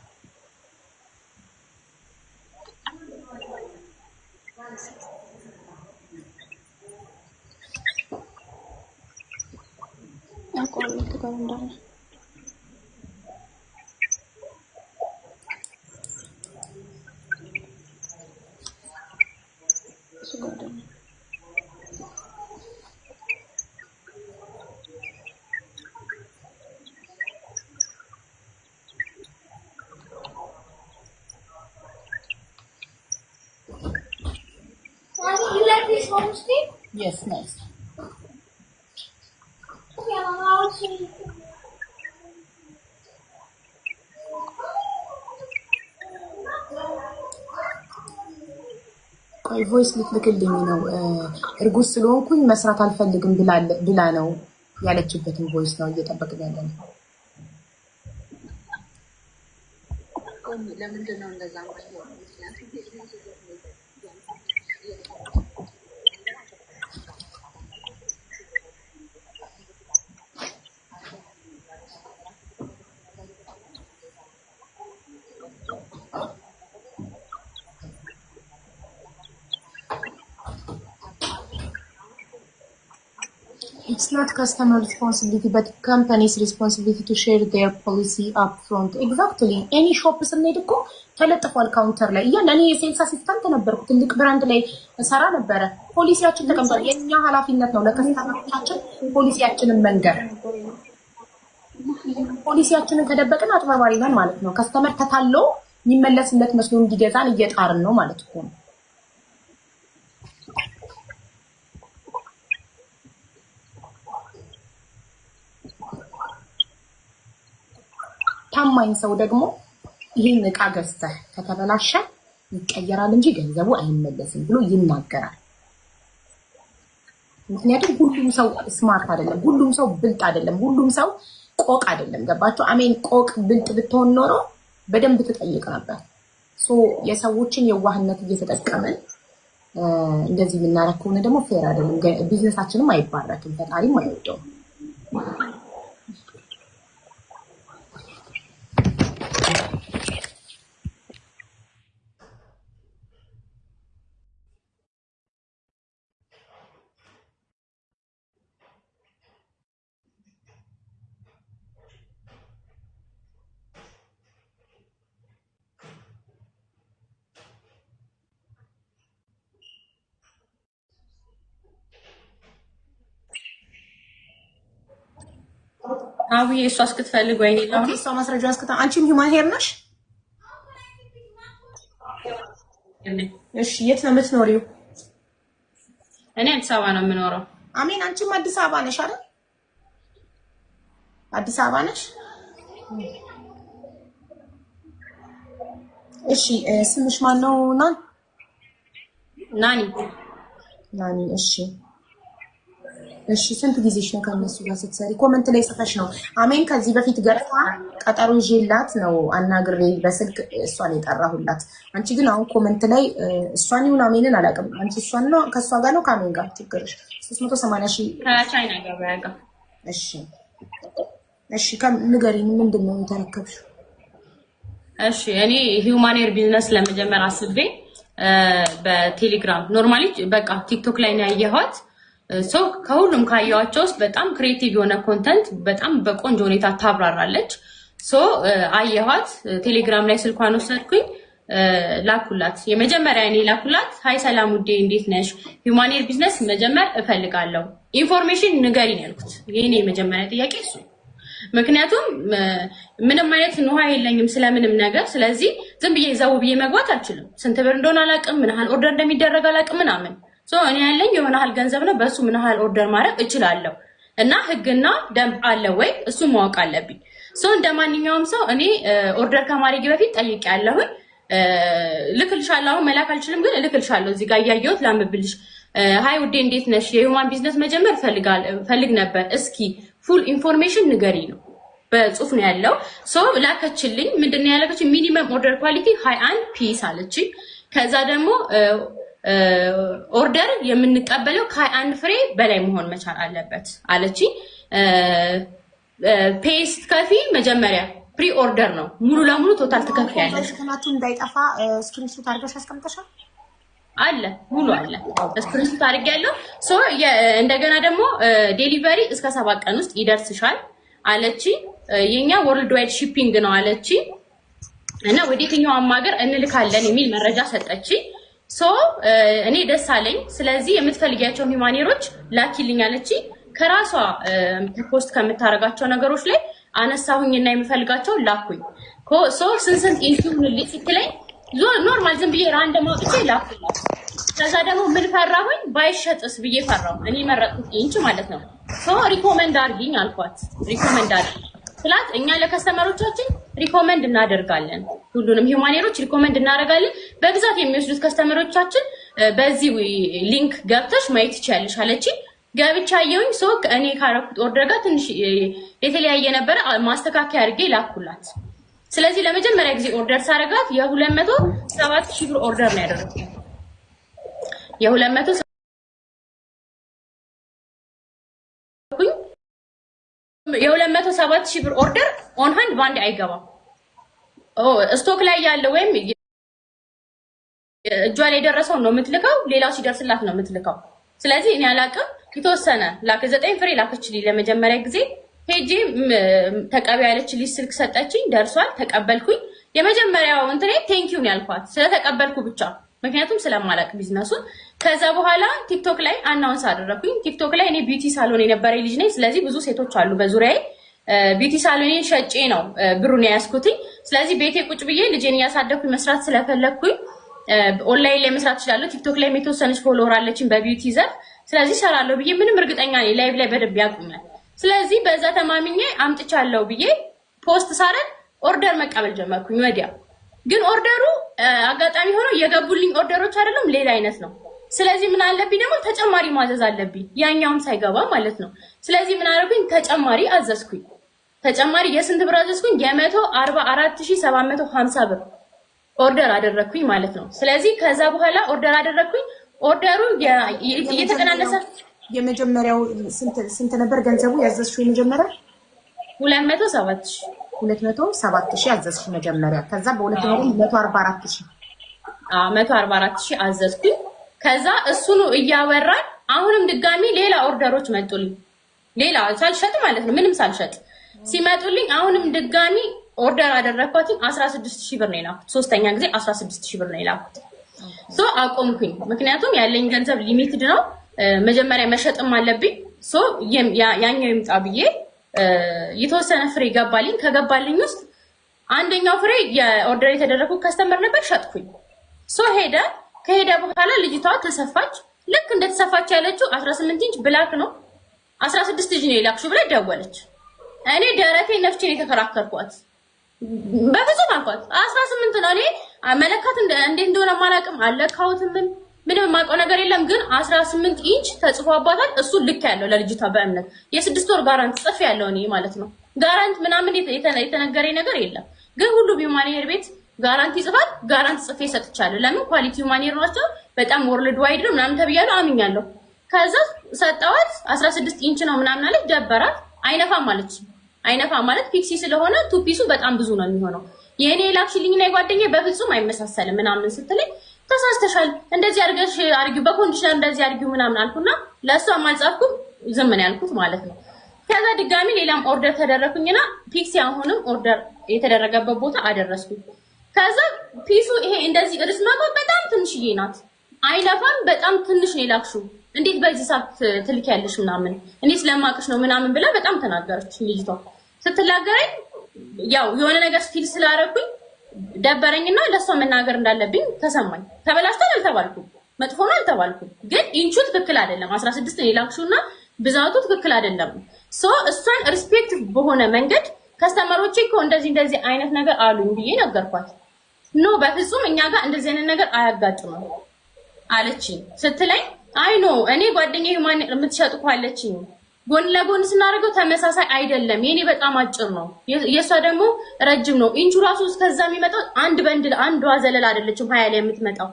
You like this home screen? Yes, nice. Okay, Mama, I will see you. ቆይ ቮይስ ልትልክልኝ ነው። እርጉዝ ስለሆንኩኝ መስራት አልፈልግም ብላ ነው ያለችበትን ቮይስ ነው እየጠበቅን ያለ ነው። ለምንድን ነው እንደዛ ማለት ነው? It's not customer responsibility, but company's responsibility to share their policy up front. Exactly. Any shop ስንሄድ እኮ ተለጥፏል ካውንተር ላይ። እኔ የሴልስ አሲስታንት ነበርኩ፣ ትልቅ ብራንድ ላይ ሰራ ነበረ። ፖሊሲያችን ተቀምጧል። የኛ ኃላፊነት ነው ለከስተመሮቻችን ፖሊሲያችንን መንገር። ፖሊሲያችንን ከደበቅን አጭበርባሪ ነን ማለት ነው። ከስተመር ተታሎ የሚመለስለት መስሎ እንዲገዛን እየጣርን ነው ማለት እኮ ነው። ታማኝ ሰው ደግሞ ይሄን እቃ ገዝተህ ከተበላሸ ይቀየራል እንጂ ገንዘቡ አይመለስም ብሎ ይናገራል። ምክንያቱም ሁሉም ሰው ስማርት አይደለም፣ ሁሉም ሰው ብልጥ አይደለም፣ ሁሉም ሰው ቆቅ አይደለም። ገባችሁ? አሜን። ቆቅ ብልጥ ብትሆን ኖሮ በደንብ ትጠይቅ ነበር። የሰዎችን የዋህነት እየተጠቀመን እንደዚህ የምናረግ ከሆነ ደግሞ ፌር አይደለም። ቢዝነሳችንም አይባረክም፣ ፈጣሪም አይወደውም። አውዬ እሷ እስክትፈልግ ወይ ነው ኦኬ እሷ ማስረጃውን እስክታ አንቺም ሂውማን ሄር ነሽ? እሺ የት ነው የምትኖሪው? እኔ አዲስ አበባ ነው የምኖረው። አሜን አንቺም አዲስ አበባ ነሽ አይደል? አዲስ አበባ ነሽ? እሺ ስምሽ ማን ነው? ናኒ ናኒ። እሺ ስንት ጊዜሽ ነው ከነሱ ጋር ስትሰሪ? ኮመንት ላይ ጽፈሽ ነው። አሜን ከዚህ በፊት ገርፋ ቀጠሮ ይዤላት ነው አናግሬ በስልክ እሷን የጠራሁላት። አንቺ ግን አሁን ኮመንት ላይ እሷን ይሁን አሜንን አላውቅም። አንቺ እሷን ነው ከሷ ጋር ነው ከአሜን ጋር ችግርሽ? 380 ሺህ ከቻይና ገበያ ጋር። እሺ ንገሪኝ ምንድን ነው የተረከብሽው? እሺ እኔ ሂውማን ሄር ቢዝነስ ለመጀመር አስቤ በቴሌግራም ኖርማሊ በቃ ቲክቶክ ላይ ነው ያየኋት። ከሁሉም ካየኋቸው ውስጥ በጣም ክሬቲቭ የሆነ ኮንተንት በጣም በቆንጆ ሁኔታ ታብራራለች። አየኋት። ቴሌግራም ላይ ስልኳን ወሰድኩኝ፣ ላኩላት። የመጀመሪያ እኔ ላኩላት፣ ሃይ ሰላም ውዴ እንዴት ነሽ? ሂውማን ሄር ቢዝነስ መጀመር እፈልጋለሁ፣ ኢንፎርሜሽን ንገሪኝ ያልኩት። የኔ የመጀመሪያ ጥያቄ እሱ። ምክንያቱም ምንም አይነት ንውሃ የለኝም ስለምንም ነገር። ስለዚህ ዝም ብዬ ዘው ብዬ መግባት አልችልም። ስንት ብር እንደሆነ አላውቅም፣ ምን ያህል ኦርደር እንደሚደረግ አላውቅም ምናምን። እኔ ያለኝ የሆነ ያህል ገንዘብ ነው፣ በሱ ምን ያህል ኦርደር ማድረግ እችላለሁ እና ህግና ደንብ አለ ወይ እሱ ማወቅ አለብኝ። እንደማንኛውም ሰው እኔ ኦርደር ከማድረግ በፊት ጠይቄያለሁኝ። ልክልሻለሁ፣ መላክ አልችልም ግን ልክልሻለሁ። እዚህ ጋር እያየሁት ላምብልሽ። ሃይ ውዴ እንዴት ነሽ? የሂውማን ቢዝነስ መጀመር ፈልግ ነበር፣ እስኪ ፉል ኢንፎርሜሽን ንገሪ ነው በጽሁፍ ነው ያለው። ላከችልኝ። ምንድነው ያለችው? ሚኒመም ኦርደር ኳሊቲ 21 ፒስ አለችኝ። ከዛ ደግሞ ኦርደር የምንቀበለው ከ21 ፍሬ በላይ መሆን መቻል አለበት አለችኝ። ፔስ ከፊ መጀመሪያ ፕሪ ኦርደር ነው፣ ሙሉ ለሙሉ ቶታል ትከፍያለሽ። ከናቱ እንዳይጠፋ ስክሪንሾት አድርገሽ አስቀምጠሻል? አለ ሙሉ አለ፣ ስክሪንሾት አድርጌያለሁ። እንደገና ደግሞ ዴሊቨሪ እስከ 7 ቀን ውስጥ ይደርስሻል አለችኝ። የኛ ወርልድ ዋይድ ሺፒንግ ነው አለችኝ እና ወደ የትኛውም ሀገር እንልካለን የሚል መረጃ ሰጠችኝ። እኔ ደስ አለኝ። ስለዚህ የምትፈልጊያቸው ሂውማን ሄሮች ላኪልኝ አለችኝ። ከራሷ ፖስት ከምታረጋቸው ነገሮች ላይ አነሳሁኝና የምፈልጋቸው ላኩኝ። ስንት ኢንቲዩንልኝ ስትለኝ ኖርማል ዝም ብዬ ራንደም አውጥቼ ላኩላት። ከዛ ደግሞ ምን ፈራሁኝ? ባይሸጥስ ብዬ ፈራሁ። እኔ መረጥኩት ኢንች ማለት ነው። ሪኮመንድ አድርጊኝ አልኳት። ሪኮመንድ አድርጊኝ ስላት እኛ ለከስተመሮቻችን ሪኮመንድ እናደርጋለን፣ ሁሉንም ሂውማን ሄሮች ሪኮመንድ እናደርጋለን። በብዛት የሚወስዱት ከስተመሮቻችን በዚህ ሊንክ ገብተሽ ማየት ትችያለሽ አለችኝ። ገብቻ አየሁኝ። እኔ ካረኩት ኦርደር ጋር ትንሽ የተለያየ ነበረ፣ ማስተካከያ አድርጌ ላኩላት። ስለዚህ ለመጀመሪያ ጊዜ ኦርደር ሳረጋት የ207,000 ብር ኦርደር ነው ያደረኩት። የ207,000 ብር ኦርደር ኦን ሃንድ ባንድ አይገባም። ስቶክ ላይ ያለ ወይም እጇ ላይ የደረሰው ነው የምትልከው፣ ሌላው ሲደርስላት ነው የምትልከው። ስለዚህ እኔ አላውቅም፣ የተወሰነ ላከ 9 ፍሬ ላከችልኝ ለመጀመሪያ ጊዜ። ሄጄ ተቀበይ ያለችልኝ ስልክ ሰጠችኝ፣ ደርሷል፣ ተቀበልኩኝ። የመጀመሪያው እንትኔ ቴንኪው ነው ያልኳት ስለተቀበልኩ ብቻ፣ ምክንያቱም ስለማላውቅ ቢዝነሱን። ከዛ በኋላ ቲክቶክ ላይ አናውንስ አደረኩኝ። ቲክቶክ ላይ እኔ ቢዩቲ ሳሎን የነበረኝ ልጅ ነኝ። ስለዚህ ብዙ ሴቶች አሉ በዙሪያዬ። ቢዩቲ ሳሎኔን ሸጬ ነው ብሩን ያስኩትኝ። ስለዚህ ቤቴ ቁጭ ብዬ ልጄን እያሳደኩኝ መስራት ስለፈለኩኝ ኦንላይን ላይ መስራት እችላለሁ። ቲክቶክ ላይ የተወሰነች ፎሎወር አለችኝ በቢዩቲ ዘርፍ። ስለዚህ እሰራለሁ ብዬ ምንም እርግጠኛ ነኝ ላይቭ ላይ በደንብ ያቁኛል። ስለዚህ በዛ ተማምኜ አምጥቻለሁ ብዬ ፖስት ሳረግ ኦርደር መቀበል ጀመርኩኝ ወዲያ። ግን ኦርደሩ አጋጣሚ ሆኖ የገቡልኝ ኦርደሮች አይደለም፣ ሌላ አይነት ነው። ስለዚህ ምን አለብኝ ደግሞ ተጨማሪ ማዘዝ አለብኝ፣ ያኛውም ሳይገባ ማለት ነው። ስለዚህ ምን አደረኩኝ? ተጨማሪ አዘዝኩኝ። ተጨማሪ የስንት ብር አዘዝኩኝ? የ144,750 ብር ኦርደር አደረኩኝ ማለት ነው። ስለዚህ ከዛ በኋላ ኦርደር አደረኩኝ። ኦርደሩ እየተቀናነሰ የመጀመሪያው ስንት ነበር ገንዘቡ ያዘዝሽው? የመጀመሪያ 207,000 አዘዝሽ መጀመሪያ። ከዛ በሁለተኛው 144,000 144,000 አዘዝኩኝ። ከዛ እሱኑ እያወራን አሁንም ድጋሚ ሌላ ኦርደሮች መጡልኝ። ሌላ ሳልሸጥ ማለት ነው፣ ምንም ሳልሸጥ ሲመጡልኝ አሁንም ድጋሚ ኦርደር አደረኳት። 16,000 ብር ነው የላኩት። ሶስተኛ ጊዜ 16,000 ብር ነው የላኩት። አቆምኩኝ። ምክንያቱም ያለኝ ገንዘብ ሊሚትድ ነው፣ መጀመሪያ መሸጥም አለብኝ። ያኛው ይምጣ ብዬ የተወሰነ ፍሬ ገባልኝ። ከገባልኝ ውስጥ አንደኛው ፍሬ የኦርደር የተደረገው ከስተመር ነበር፣ ሸጥኩኝ። ሄደ። ከሄደ በኋላ ልጅቷ ተሰፋች። ልክ እንደተሰፋች ያለችው 18 ኢንች ብላክ ነው 16 ኢንች ነው የላክሽው ብላ ደወለች። እኔ ደረቴ ነፍቼ ነው የተከራከርኳት። በፍጹም አልኳት 18 ነው። እኔ መለካት እንዴት እንደሆነ ማላቅም አለካውትም ምንም የማውቀው ነገር የለም። ግን 18 ኢንች ተጽፎባታል። እሱ ልክ ያለው ለልጅቷ በእምነት የ6 ወር ጋራንት ጽፍ ያለው እኔ ማለት ነው። ጋራንት ምናምን የተነገረኝ ነገር የለም። ግን ሁሉ ቢማኔር ቤት ጋራንቲ ይጽፋል። ጋራንቲ ጽፌ ሰጥቻለሁ። ለምን ኳሊቲው ማኔር ናቸው። በጣም ወርልድ ዋይድ ነው ምናምን ተብያለሁ። አምኛለሁ። ከዛ ሰጣዋት 16 ኢንች ነው ምናምን አለች። ደበራት። አይነፋም አለች። አይነፋም ማለት ፒክሲ ስለሆነ ቱ ፒሱ በጣም ብዙ ነው የሚሆነው። የኔ ላክሽልኝ እና የጓደኛዬ በፍጹም አይመሳሰልም ምናምን ስትለኝ ተሳስተሻል፣ እንደዚህ አድርገሽ አርጊው፣ በኮንዲሽነር እንደዚህ አርጊው ምናምን አልኩና ለእሷም አልጻፍኩም፣ ዝም ነው ያልኩት ማለት ነው። ከዛ ድጋሚ ሌላም ኦርደር ተደረኩኝና ፒክሲ አሁንም ኦርደር የተደረገበት ቦታ አደረስኩኝ። ከዛ ፒሱ ይሄ እንደዚህ እርስማማ በጣም ትንሽዬ ናት፣ አይነፋም፣ በጣም ትንሽ ነው የላክሽው፣ እንዴት በዚህ ሰዓት ትልኪያለሽ ምናምን እኔ ስለማቅሽ ነው ምናምን ብላ በጣም ተናገረች ልጅቷ። ስትላገረኝ ያው የሆነ ነገር ፊል ስላደረኩኝ ደበረኝና ለሷ መናገር እንዳለብኝ ተሰማኝ። ተበላሽቷል አልተባልኩም፣ መጥፎ ነው አልተባልኩም። ግን ኢንቹ ትክክል አይደለም 16 ነው የላክሽውና ብዛቱ ትክክል አይደለም። እሷን ሪስፔክት በሆነ መንገድ ከስተመሮቼ እኮ እንደዚህ አይነት ነገር አሉኝ ብዬ ነገርኳት። ኖ በፍጹም እኛ ጋር እንደዚህ አይነት ነገር አያጋጥምም አለችኝ። ስትለኝ አይ ኖ እኔ ጓደኛዬ ማን የምትሸጥ እኮ አለችኝ፣ ጎን ለጎን ስናደርገው ተመሳሳይ አይደለም፣ የኔ በጣም አጭር ነው የሷ ደግሞ ረጅም ነው። ኢንቹ ራሱ እስከዛ የሚመጣው አንድ በንድል አንዷ ዘለል አይደለችም 20 ላይ የምትመጣው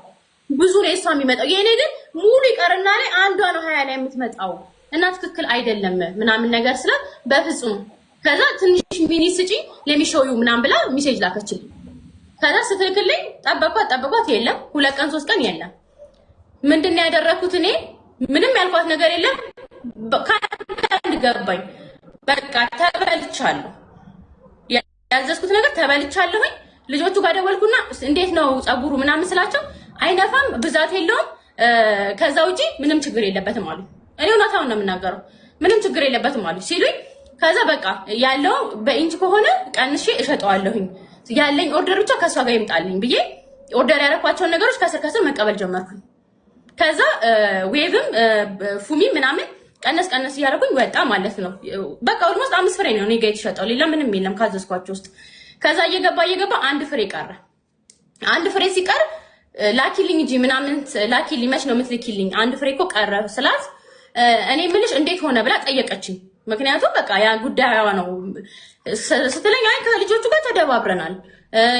ብዙ ነው የሷ የሚመጣው። የኔ ግን ሙሉ ይቀርና ላይ አንዷ ነው 20 ላይ የምትመጣው እና ትክክል አይደለም ምናምን ነገር ስለ በፍጹም ከዛ ትንሽ ሚኒ ስጪ ለሚሾዩ ምናምን ብላ ሜሴጅ ላከችልኝ። ከዛ ስትልክልኝ ጠበቋት የለም 2 ቀን 3 ቀን የለም። ምንድነው ያደረኩት እኔ ምንም ያልኳት ነገር የለም። ካንተ ገባኝ በቃ ተበልቻለሁ፣ ያዘዝኩት ነገር ተበልቻለሁኝ። ልጆቹ ጋር ደወልኩና እንዴት ነው ጸጉሩ ምናምን ስላቸው አይነፋም፣ ብዛት የለውም፣ ከዛ ውጪ ምንም ችግር የለበትም አሉ። እኔ እውነታውን ነው የምናገረው፣ ምንም ችግር የለበትም አሉ ሲሉኝ ከዛ በቃ ያለው በኢንች ከሆነ ቀንሼ እሸጠዋለሁኝ ያለኝ ኦርደር ብቻ ከሷ ጋር ይምጣልኝ ብዬ ኦርደር ያደረኳቸውን ነገሮች ከስር መቀበል ጀመርኩኝ። ከዛ ዌቭም ፉሚ ምናምን ቀነስ እያደረኩኝ ወጣ ማለት ነው። በቃ ኦልሞስት 5 ፍሬ ነው እኔ ጋር የተሸጠው፣ ሌላ ምንም የለም ካዘዝኳቸው ውስጥ። ከዛ እየገባ 1 ፍሬ ቀረ። 1 ፍሬ ሲቀር ላኪልኝ እንጂ ምናምን ላኪልኝ፣ መች ነው የምትልኪልኝ? 1 ፍሬ እኮ ቀረ ስላት እኔ ምልሽ እንዴት ሆነ ብላ ጠየቀችኝ። ምክንያቱም በቃ ያ ጉዳዩዋ ነው ስትለኝ አይ ከልጆቹ ጋር ተደባብረናል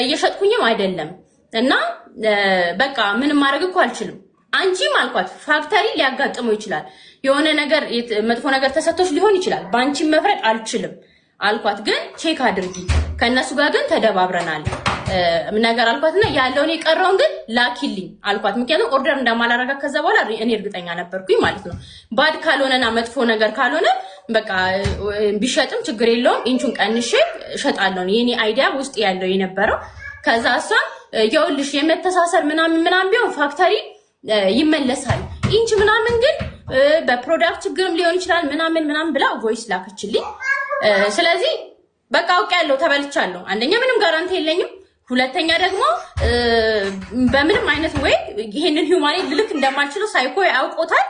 እየሸጥኩኝም አይደለም እና በቃ ምንም ማድረግ እኮ አልችልም። አንቺም አልኳት ፋክተሪ ሊያጋጥመው ይችላል፣ የሆነ ነገር መጥፎ ነገር ተሰጥቶሽ ሊሆን ይችላል፣ ባንቺም መፍረድ አልችልም አልኳት። ግን ቼክ አድርጊ ከነሱ ጋር ግን ተደባብረናል ነገር አልኳትና ያለውን የቀረውን ግን ላኪልኝ አልኳት። ምክንያቱም ኦርደር እንደማላረጋ ከዛ በኋላ እኔ እርግጠኛ ነበርኩኝ ማለት ነው። ባድ ካልሆነና መጥፎ ነገር ካልሆነ በቃ ቢሸጥም ችግር የለውም ኢንቹን ቀንሼ እሸጣለሁ የኔ አይዲያ ውስጥ ያለው የነበረው። ከዛ እሷ የውልሽ የመተሳሰር ምናምን ቢሆን ፋክተሪ ይመለሳል፣ ኢንች ምናምን ግን በፕሮዳክት ችግርም ሊሆን ይችላል ምናምን ብላ ቮይስ ላከችልኝ። ስለዚህ በቃ አውቄያለሁ፣ ተበልቻለሁ። አንደኛ ምንም ጋራንቲ የለኝም፣ ሁለተኛ ደግሞ በምንም አይነት ወይ ይሄንን ሂውማኔ ልክ እንደማልችለው ሳይኮ ያውቆታል።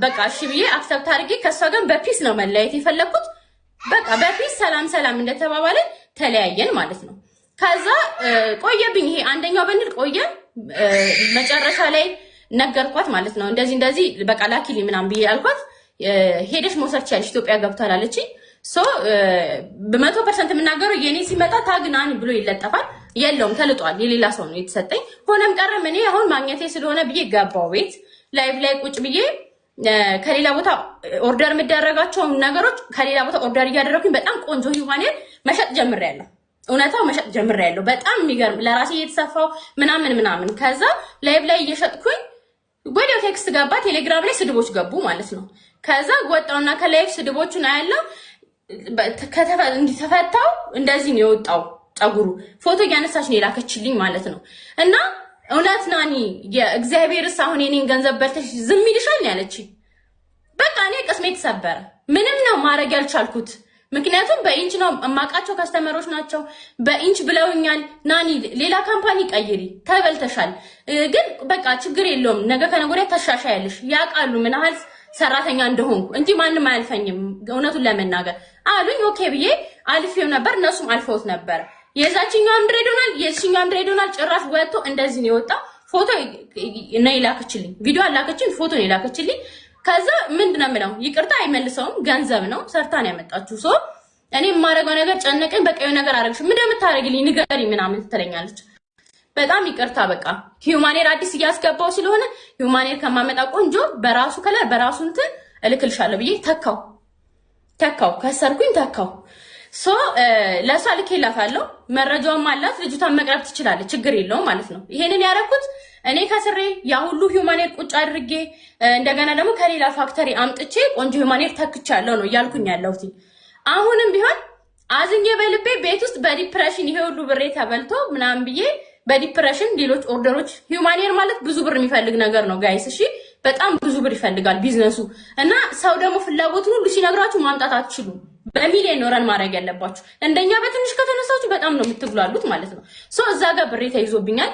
በቃ እሺ ብዬ አክሰፕት አድርጌ ከሷ ጋር በፒስ ነው መለያየት የፈለኩት። በቃ በፒስ ሰላም እንደተባባለን ተለያየን ማለት ነው። ከዛ ቆየብኝ ይሄ አንደኛው በንል ቆየ። መጨረሻ ላይ ነገርኳት ማለት ነው። እንደዚህ በቃ ላኪሊ ምናምን ብዬ አልኳት። ሄደሽ መውሰድ ትችያለሽ ኢትዮጵያ ገብቷል አለችኝ። በ100% የምናገረው የኔ ሲመጣ ታግናን ብሎ ይለጠፋል። የለውም ተልጧል፣ የሌላ ሰው ነው የተሰጠኝ። ሆነም ቀረም እኔ አሁን ማግኘቴ ስለሆነ ብዬ ገባው ቤት ላይቭ ላይ ቁጭ ብዬ ከሌላ ቦታ ኦርደር የምደረጋቸው ነገሮች ከሌላ ቦታ ኦርደር እያደረኩኝ በጣም ቆንጆ ሂውማኔር መሸጥ ጀምሬያለሁ። እውነታው መሸጥ ጀምሬያለሁ። በጣም የሚገርም ለራሴ እየተሰፋው ምናምን ከዛ ላይቭ ላይ እየሸጥኩኝ ወዲያው ቴክስት ገባ፣ ቴሌግራም ላይ ስድቦች ገቡ ማለት ነው። ከዛ ወጣውና ከላይቭ ስድቦቹን አያለው ተፈታው። እንደዚህ ነው የወጣው ጸጉሩ። ፎቶ እያነሳች ነው የላከችልኝ ማለት ነው። እና እውነት ናኒ የእግዚአብሔርስ አሁን የኔን ገንዘብ በልተሽ ዝም ይልሻል ያለችኝ። በቃ እኔ ቅስሜ ተሰበረ። ምንም ነው ማድረግ ያልቻልኩት። ምክንያቱም በኢንች ነው እማቃቸው ከስተመሮች ናቸው። በኢንች ብለውኛል። ናኒ ሌላ ካምፓኒ ቀይሪ ተበልተሻል፣ ግን በቃ ችግር የለውም ነገ ከነገ ወዲያ ተሻሻያለሽ። ያውቃሉ ምን ያህል ሰራተኛ እንደሆንኩ እንጂ ማንም አያልፈኝም እውነቱን ለመናገር አሉኝ። ኦኬ ብዬ አልፌው ነበር፣ እነሱም አልፈውት ነበር። የዛችኛው ድሬዶናል የዚህኛው ድሬዶናል ጭራሽ ወጥቶ እንደዚህ ነው የወጣው። ፎቶ ነው የላከችልኝ፣ ቪዲዮ አላከችኝ፣ ፎቶ ነው የላከችልኝ። ከዛ ምንድነው የምለው ይቅርታ አይመልሰውም፣ ገንዘብ ነው ሰርታ ነው ያመጣችሁ። ሶ እኔ የማደርገው ነገር ጨነቀኝ። በቃ የሆነ ነገር አደረግሽ ምን እንደምታደርግልኝ ንገሪኝ ምናምን ትለኛለች። በጣም ይቅርታ በቃ ሂውማኔር አዲስ እያስገባው ስለሆነ ሂውማኔር ከማመጣ ቆንጆ በራሱ ከለር በራሱ እንትን እልክልሻለሁ ብዬ ተካው ከሰርኩኝ ተካው። ሶ ለሷ ልኬላታለሁ፣ መረጃውም አላት። ልጅቷን መቅረብ ትችላለች፣ ችግር የለውም ማለት ነው። ይሄንን ያደረኩት እኔ ከስሬ ያ ሁሉ ሂውማኔር ቁጭ አድርጌ እንደገና ደግሞ ከሌላ ፋክተሪ አምጥቼ ቆንጆ ሂውማኔር ተክቻለሁ ነው እያልኩኝ ያለሁት። አሁንም ቢሆን አዝኜ በልቤ ቤት ውስጥ በዲፕሬሽን ይሄ ሁሉ ብሬ ተበልቶ ምናምን ብዬ በዲፕሬሽን ሌሎች ኦርደሮች ሂውማኔር ማለት ብዙ ብር የሚፈልግ ነገር ነው ጋይስ። እሺ በጣም ብዙ ብር ይፈልጋል ቢዝነሱ እና ሰው ደግሞ ፍላጎቱን ሁሉ ሲነግራችሁ ማምጣት አትችሉም። በሚሊዮን ነው ረን ማድረግ ያለባችሁ። እንደኛ በትንሽ ከተነሳችሁ በጣም ነው የምትግሏሉት ማለት ነው። ሶ እዛ ጋር ብሬ ተይዞብኛል።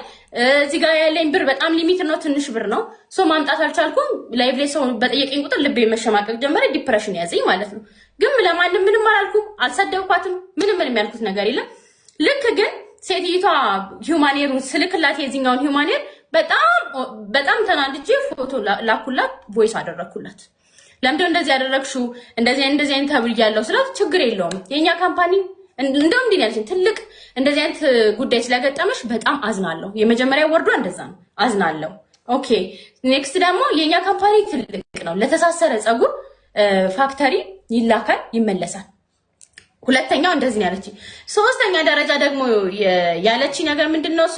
እዚህ ጋር ያለኝ ብር በጣም ሊሚት ነው፣ ትንሽ ብር ነው። ሶ ማምጣት አልቻልኩም። ላይቭ ላይ ሰው በጠየቀኝ ቁጥር ልቤ መሸማቀቅ ጀመረ፣ ዲፕሬሽን ያዘኝ ማለት ነው። ግን ለማንም ምንም አላልኩም፣ አልሰደብኳትም፣ ምንም ያልኩት ነገር የለም። ልክ ግን ሴትዮዋ ሂውማኔሩን ስልክላት የዚህኛውን ሂውማኔር በጣም ተናድጄ ፎቶ ላኩላት፣ ቮይስ አደረኩላት። ለምንድነው እንደዚህ ያደረግሽው? እንደዚህ አይነት ተብያለሁ ስላት ችግር የለውም የኛ ካምፓኒ እንደውም እንዲህ ያለኝ ትልቅ እንደዚህ አይነት ጉዳይ ስለገጠመሽ በጣም አዝናለሁ። የመጀመሪያ ወርዷ እንደዛ ነው፣ አዝናለሁ። ኦኬ ኔክስት ደግሞ የኛ ካምፓኒ ትልቅ ነው፣ ለተሳሰረ ፀጉር ፋክተሪ ይላካል ይመለሳል። ሁለተኛው እንደዚህ ነው ያለችኝ። ሶስተኛ ደረጃ ደግሞ ያለችኝ ነገር ምንድነው እሱ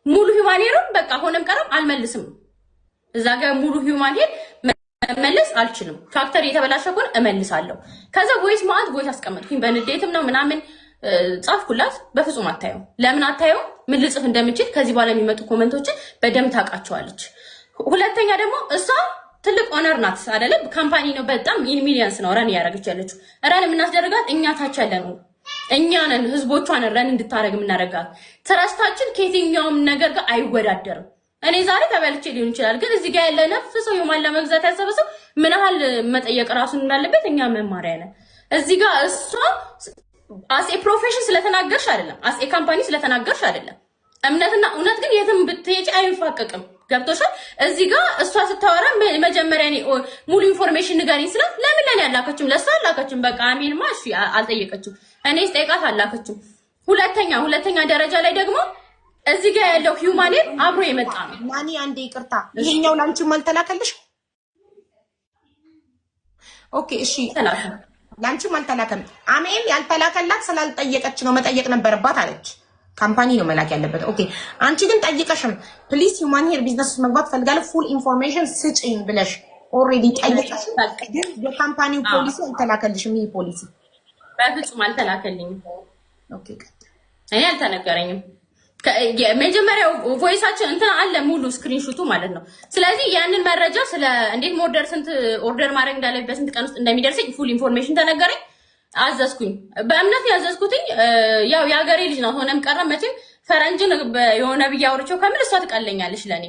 ሙሉ ሂውማኔሩን በቃ ሆነም ቀረም አልመልስም። እዛ ጋር ሙሉ ሂውማኔር መመለስ አልችልም። ፋክተሪ የተበላሸ ከሆነ እመልሳለሁ። ከዛ ቮይስ አስቀመጥኩኝ። በንዴትም ነው ምናምን ጻፍኩላት። በፍጹም አታየው። ለምን አታየው? ምን ልጽፍ እንደምችል ከዚህ በኋላ የሚመጡ ኮሜንቶችን በደም ታውቃቸዋለች። ሁለተኛ ደግሞ እሷ ትልቅ ኦነር ናት አይደለ? ካምፓኒ ነው፣ በጣም ኢን ሚሊየንስ ነው ረን ያደረገች ያለችው። ረን የምናስደርጋት እኛ ታች ያለ ነው፣ እኛ ነን ህዝቦቿን ረን እንድታረግ የምናደርጋት። ትረስታችን ከየትኛውም ነገር ጋር አይወዳደርም። እኔ ዛሬ ተበልቼ ሊሆን ይችላል፣ ግን እዚህ ጋር ያለ ነፍስ ሰው የማን ለመግዛት ያሰበሰው ምን ያህል መጠየቅ ራሱን እንዳለበት እኛ መማሪያ ነን። እዚህ ጋር እሷ አስ ኤ ፕሮፌሽን ስለተናገርሽ አይደለም፣ አስ ኤ ካምፓኒ ስለተናገርሽ አይደለም። እምነትና እውነት ግን የትም ብትሄጂ አይፋቀቅም። ገብቶሻል? እዚህ ጋር እሷ ስታወራ መጀመሪያ እኔ ሙሉ ኢንፎርሜሽን ንገሪኝ ስላት ለምን ለኔ አላከችም? ለሷ አላከችም። በቃ አሜንማ እሺ አልጠየቀችም። እኔ ስጠይቃት አላከችም። ሁለተኛ ደረጃ ላይ ደግሞ እዚህ ጋር ያለው ሂውማኔር አብሮ የመጣ ነው። ማኒ አንዴ ይቅርታ፣ ይሄኛው ላንቺም አልተላከልሽ? ኦኬ እሺ፣ ላንቺም አልተላከም። አሜን ያልተላከላት ስላልጠየቀች ነው፣ መጠየቅ ነበረባት አለች። ካምፓኒ ነው መላክ ያለበት። ኦኬ አንቺ ግን ጠይቀሽም ፕሊዝ ሂውማን ሄር ቢዝነስ መግባት ፈልጋለሁ ፉል ኢንፎርሜሽን ስጪኝ ብለሽ ኦልሬዲ ጠይቀሽ፣ ግን የካምፓኒው ፖሊሲ አልተላከልሽም። ይሄ ፖሊሲ በፍጹም አልተላከልኝም። ኦኬ እኔ አልተነገረኝም። የመጀመሪያው ቮይሳችን እንትን አለ ሙሉ ስክሪንሾቱ ማለት ነው። ስለዚህ ያንን መረጃ ስለ እንዴት ስንት ኦርደር ማድረግ እንዳለበት በስንት ቀን ውስጥ እንደሚደርሰኝ ፉል ኢንፎርሜሽን ተነገረኝ። አዘዝኩኝ። በእምነት ያዘዝኩትኝ ያው የሀገሬ ልጅ ነው። ሆነም ቀረም መቼም ፈረንጅን የሆነ ብዬ አውርቼው ከምል እሷ ትቀለኛለች ለኔ።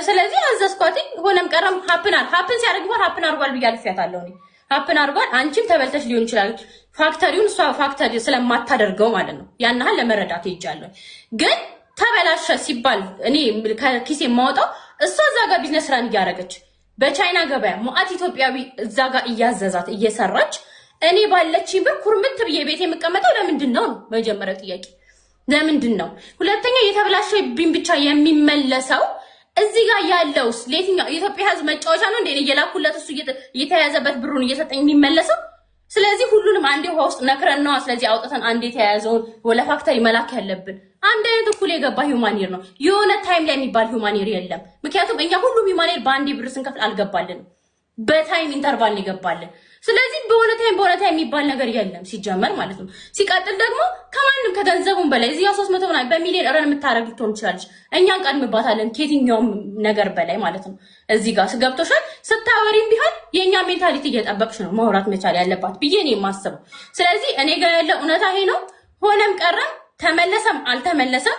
ስለዚህ አዘዝኳትኝ። ሆነም ቀረም ሀፕን ሲያደርግ ሀፕን አድርጓል ብዬ አልፌያታለሁ እኔ። ሀፕን አድርጓል። አንቺም ተበልተሽ ሊሆን ይችላል ፋክተሪውን እሷ ፋክተሪ ስለማታደርገው ማለት ነው። ያን ያህል ለመረዳት ይጃለሁ። ግን ተበላሸ ሲባል እኔ ከኪሴ የማወጣው እሷ እዛ ጋር ቢዝነስ ራን እያደረገች በቻይና ገበያ ሙአት ኢትዮጵያዊ እዛ ጋር እያዘዛት እየሰራች እኔ ባለችኝ ብር ኩርምት ብዬ ቤት የምቀመጠው ለምንድን ነው? መጀመሪያው ጥያቄ ለምንድን ነው? ሁለተኛ የተበላሸ ቢን ብቻ የሚመለሰው እዚህ ጋር ያለውስ ለየትኛው የኢትዮጵያ ሕዝብ መጫወቻ ነው እንዴ? እየላኩለት እሱ እየተያዘበት ብሩን እየሰጠኝ የሚመለሰው። ስለዚህ ሁሉንም አንዴ ውሃ ውስጥ ነክረን ነው። ስለዚህ አውጥተን አንዴ የተያዘውን ወለ ፋክተሪ መላክ ያለብን። አንድ አይነት እኩል የገባ ሂውማኔር ነው። የሆነ ታይም ላይ የሚባል ሂውማኔር የለም። ምክንያቱም እኛ ሁሉም ሂውማኔር በአንዴ ብር ስንከፍል አልገባልንም። በታይም ኢንተርቫል ነው ይገባልን። ስለዚህ በእውነታ የሚባል ነገር የለም ሲጀመር ማለት ነው። ሲቀጥል ደግሞ ከማንም ከገንዘቡም በላይ እዚህ 300 ምናምን በሚሊዮን ረን የምታረግ ልትሆን ትችላለች። እኛን ቀድምባታለን ከየትኛውም ነገር በላይ ማለት ነው። እዚህ ጋር ገብቶሻል። ስታወሪም ቢሆን የኛ ሜንታሊቲ እየጠበቅሽ ነው ማውራት መቻል ያለባት ብዬ ነው የማስበው። ስለዚህ እኔ ጋር ያለ እውነታ ይሄ ነው። ሆነም ቀረም ተመለሰም አልተመለሰም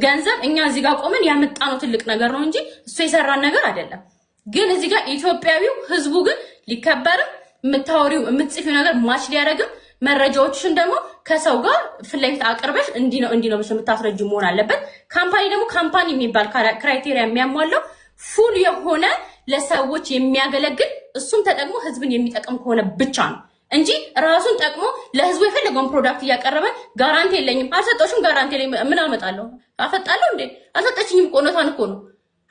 ገንዘብ እኛ እዚህ ጋር ቆመን ያመጣነው ትልቅ ነገር ነው እንጂ እሱ የሰራን ነገር አይደለም። ግን እዚህ ጋር ኢትዮጵያዊው ህዝቡ ግን ሊከበርም የምታወሪው የምትጽፊው ነገር ማች ሊያደርግም መረጃዎችሽን ደግሞ ከሰው ጋር ፍለፊት አቅርበሽ እንዲህ ነው ብለሽ የምታስረጅ መሆን አለበት። ካምፓኒ ደግሞ ካምፓኒ የሚባል ክራይቴሪያ የሚያሟላው ፉል የሆነ ለሰዎች የሚያገለግል እሱም ተጠቅሞ ህዝብን የሚጠቅም ከሆነ ብቻ ነው እንጂ ራሱን ጠቅሞ ለህዝቡ የፈለገውን ፕሮዳክት እያቀረበ ጋራንቲ የለኝም አልሰጠሽም ጋራንቲ የለኝም ምን አመጣለሁ አፈጣለሁ እንዴ አልሰጠችኝም ቆኖታን እኮ ነው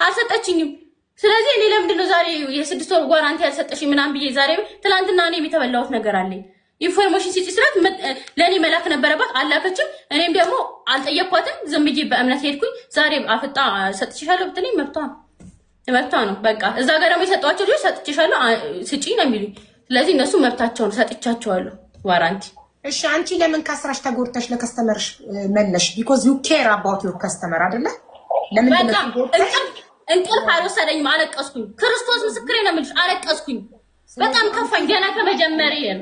አልሰጠችኝም። ስለዚህ እኔ ለምንድን ነው ዛሬ የ6 ወር ጋራንቲ ያልሰጠሽኝ ምናምን ብዬ ዛሬ ትላንትና እኔ የተበላሁት ነገር አለኝ። ኢንፎርሜሽን ሲጪ ስላት ለኔ መላክ ነበረባት አላከችም። እኔም ደግሞ አልጠየኳትም ዝም ብዬ በእምነት ሄድኩኝ። ዛሬ አፍጣ ሰጥቼሻለሁ ብትለኝ መብቷ ነው በቃ። እዛ ጋር ደግሞ የሰጧቸው ልጆች ሰጥቼሻለሁ ስጪ ነው የሚሉኝ። ስለዚህ እነሱ መብታቸውን ሰጥቻቸዋለሁ ዋራንቲ። እሺ አንቺ ለምን ከስራሽ ተጎድተሽ ለከስተመርሽ መለሽ? because you care about your customer አይደለ? ለምን እንቅልፍ አልወሰደኝም። አለቀስኩኝ። ክርስቶስ ምስክሬ ነው የምልሽ አለቀስኩኝ። በጣም ከፋኝ። ገና ከመጀመሪያ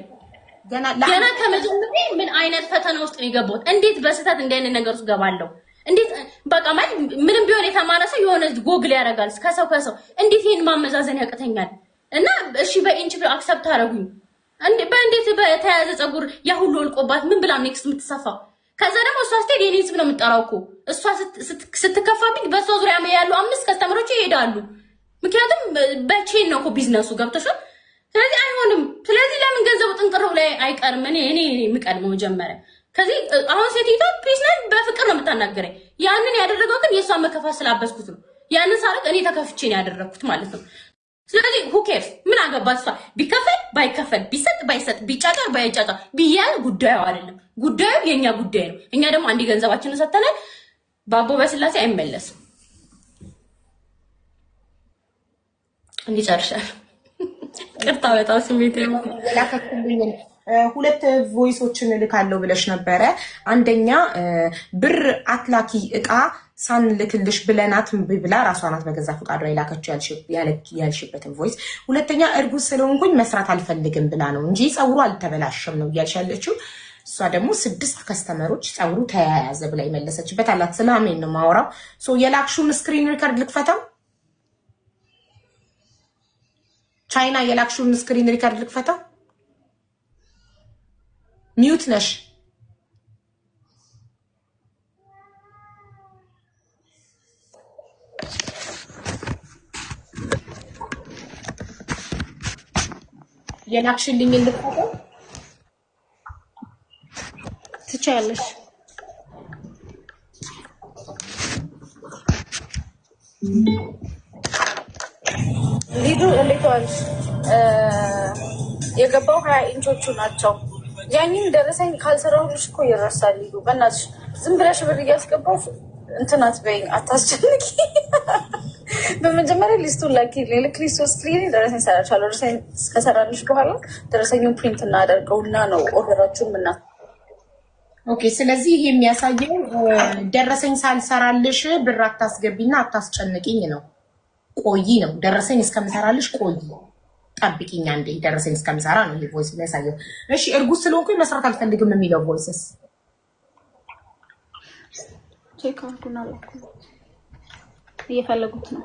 ምን አይነት ፈተና ውስጥ ነው የገባሁት? እንዴት በስህተት እንደ አይነት ነገር ውስጥ ገባለሁ? እንዴት በቃ ማለት ምንም ቢሆን የተማረ ሰው የሆነ ጎግል ያደርጋል ከሰው እንዴት ይሄን ማመዛዘን ያቅተኛል? እና እሺ በኢንች አክሰፕት አደረጉኝ። በእንዴት በተያያዘ ፀጉር ያ ሁሉ ወልቆባት ምን ብላ ኔክስት የምትሰፋው? ከዛ ደግሞ እሷ ስትሄድ የኔን ስም ነው የምጠራው እኮ እሷ ስትከፋብኝ በሷ ዙሪያ ያሉ 5 ከስተመሮች ይሄዳሉ። ምክንያቱም በቼን ነው እኮ ቢዝነሱ ገብቶሻል። ስለዚህ አይሆንም። ስለዚህ ለምን ገንዘቡ ጥንቅር ላይ አይቀርም? እኔ የምቀድመው መጀመሪያ ከዚህ አሁን ሴቲቷ ቢዝነስ በፍቅር ነው የምታናገረኝ። ያንን ያደረገው ግን የሷ መከፋት ስላበስኩት ነው። ያንን ሳረግ እኔ ተከፍቼ ነው ያደረኩት ማለት ነው። ስለዚህ who cares ምን አገባት እሷ ቢከፈል ባይከፈል ቢሰጥ ባይሰጥ ቢጫጫር ባይጫጫር ቢያል ጉዳዩ አይደለም። ጉዳዩ የኛ ጉዳይ ነው። እኛ ደግሞ አንዲ ገንዘባችንን ሰጥተናል። ባቦ በስላሴ አይመለስም። እንዲጨርሻል ቅርታ በጣም ስሜት ነው ያከኩልኝ። 2 ቮይሶችን ልካለው ብለሽ ነበረ። አንደኛ ብር አትላኪ እቃ ሳንልክልሽ ብለናት ብላ ራሷ ናት በገዛ ፈቃዷ የላከችው ያልሽበትን ቮይስ። ሁለተኛ እርጉዝ ስለሆንኩኝ መስራት አልፈልግም ብላ ነው እንጂ ፀጉሩ አልተበላሸም ነው እያልሽ ያለችው። እሷ ደግሞ 6 ከስተመሮች ፀጉሩ ተያያዘ ብላ የመለሰችበት አላት። ስለአሜን ነው ማወራው። የላክሹን ስክሪን ሪከርድ ልክፈተው። ቻይና የላክሹን ስክሪን ሪከርድ ልክፈተው። ሚውት ነሽ። የላክሽልኝ ልክፈተው ትቻለሽ። ሊዱ እንዴት ዋልሽ? የገባው 20 ኢንቾቹ ናቸው። ያንን ደረሰኝ ካልሰራሁልሽ እኮ ይረሳል። ሊዱ በእናትሽ ዝም ብለሽ ብር እያስገባሽ እንትን አትበይኝ፣ አታስጨንቂ። በመጀመሪያ ሊስቱን ላኪልኝ። ልክ ሊስቱ ስክሪን ደረሰኝ ሰራቻለሁ። ደረሰኝ ከሰራልሽ በኋላ ደረሰኙን ፕሪንት እናደርገውና ነው ኦርደራችሁን ምና ኦኬ። ስለዚህ ይሄ የሚያሳየው ደረሰኝ ሳልሰራልሽ ብር አታስገቢና አታስጨንቂኝ ነው። ቆይ ነው ደረሰኝ እስከምሰራልሽ ቆይ ጠብቂኝ አንዴ ደረሰኝ እስከምሰራ ነው ይሄ ቮይስ የሚያሳየው። እሺ እርጉዝ ስለሆንኩኝ መስራት አልፈልግም የሚለው ቮይስስ ቼክ አድርጉና ልኩ እየፈለጉት ነው።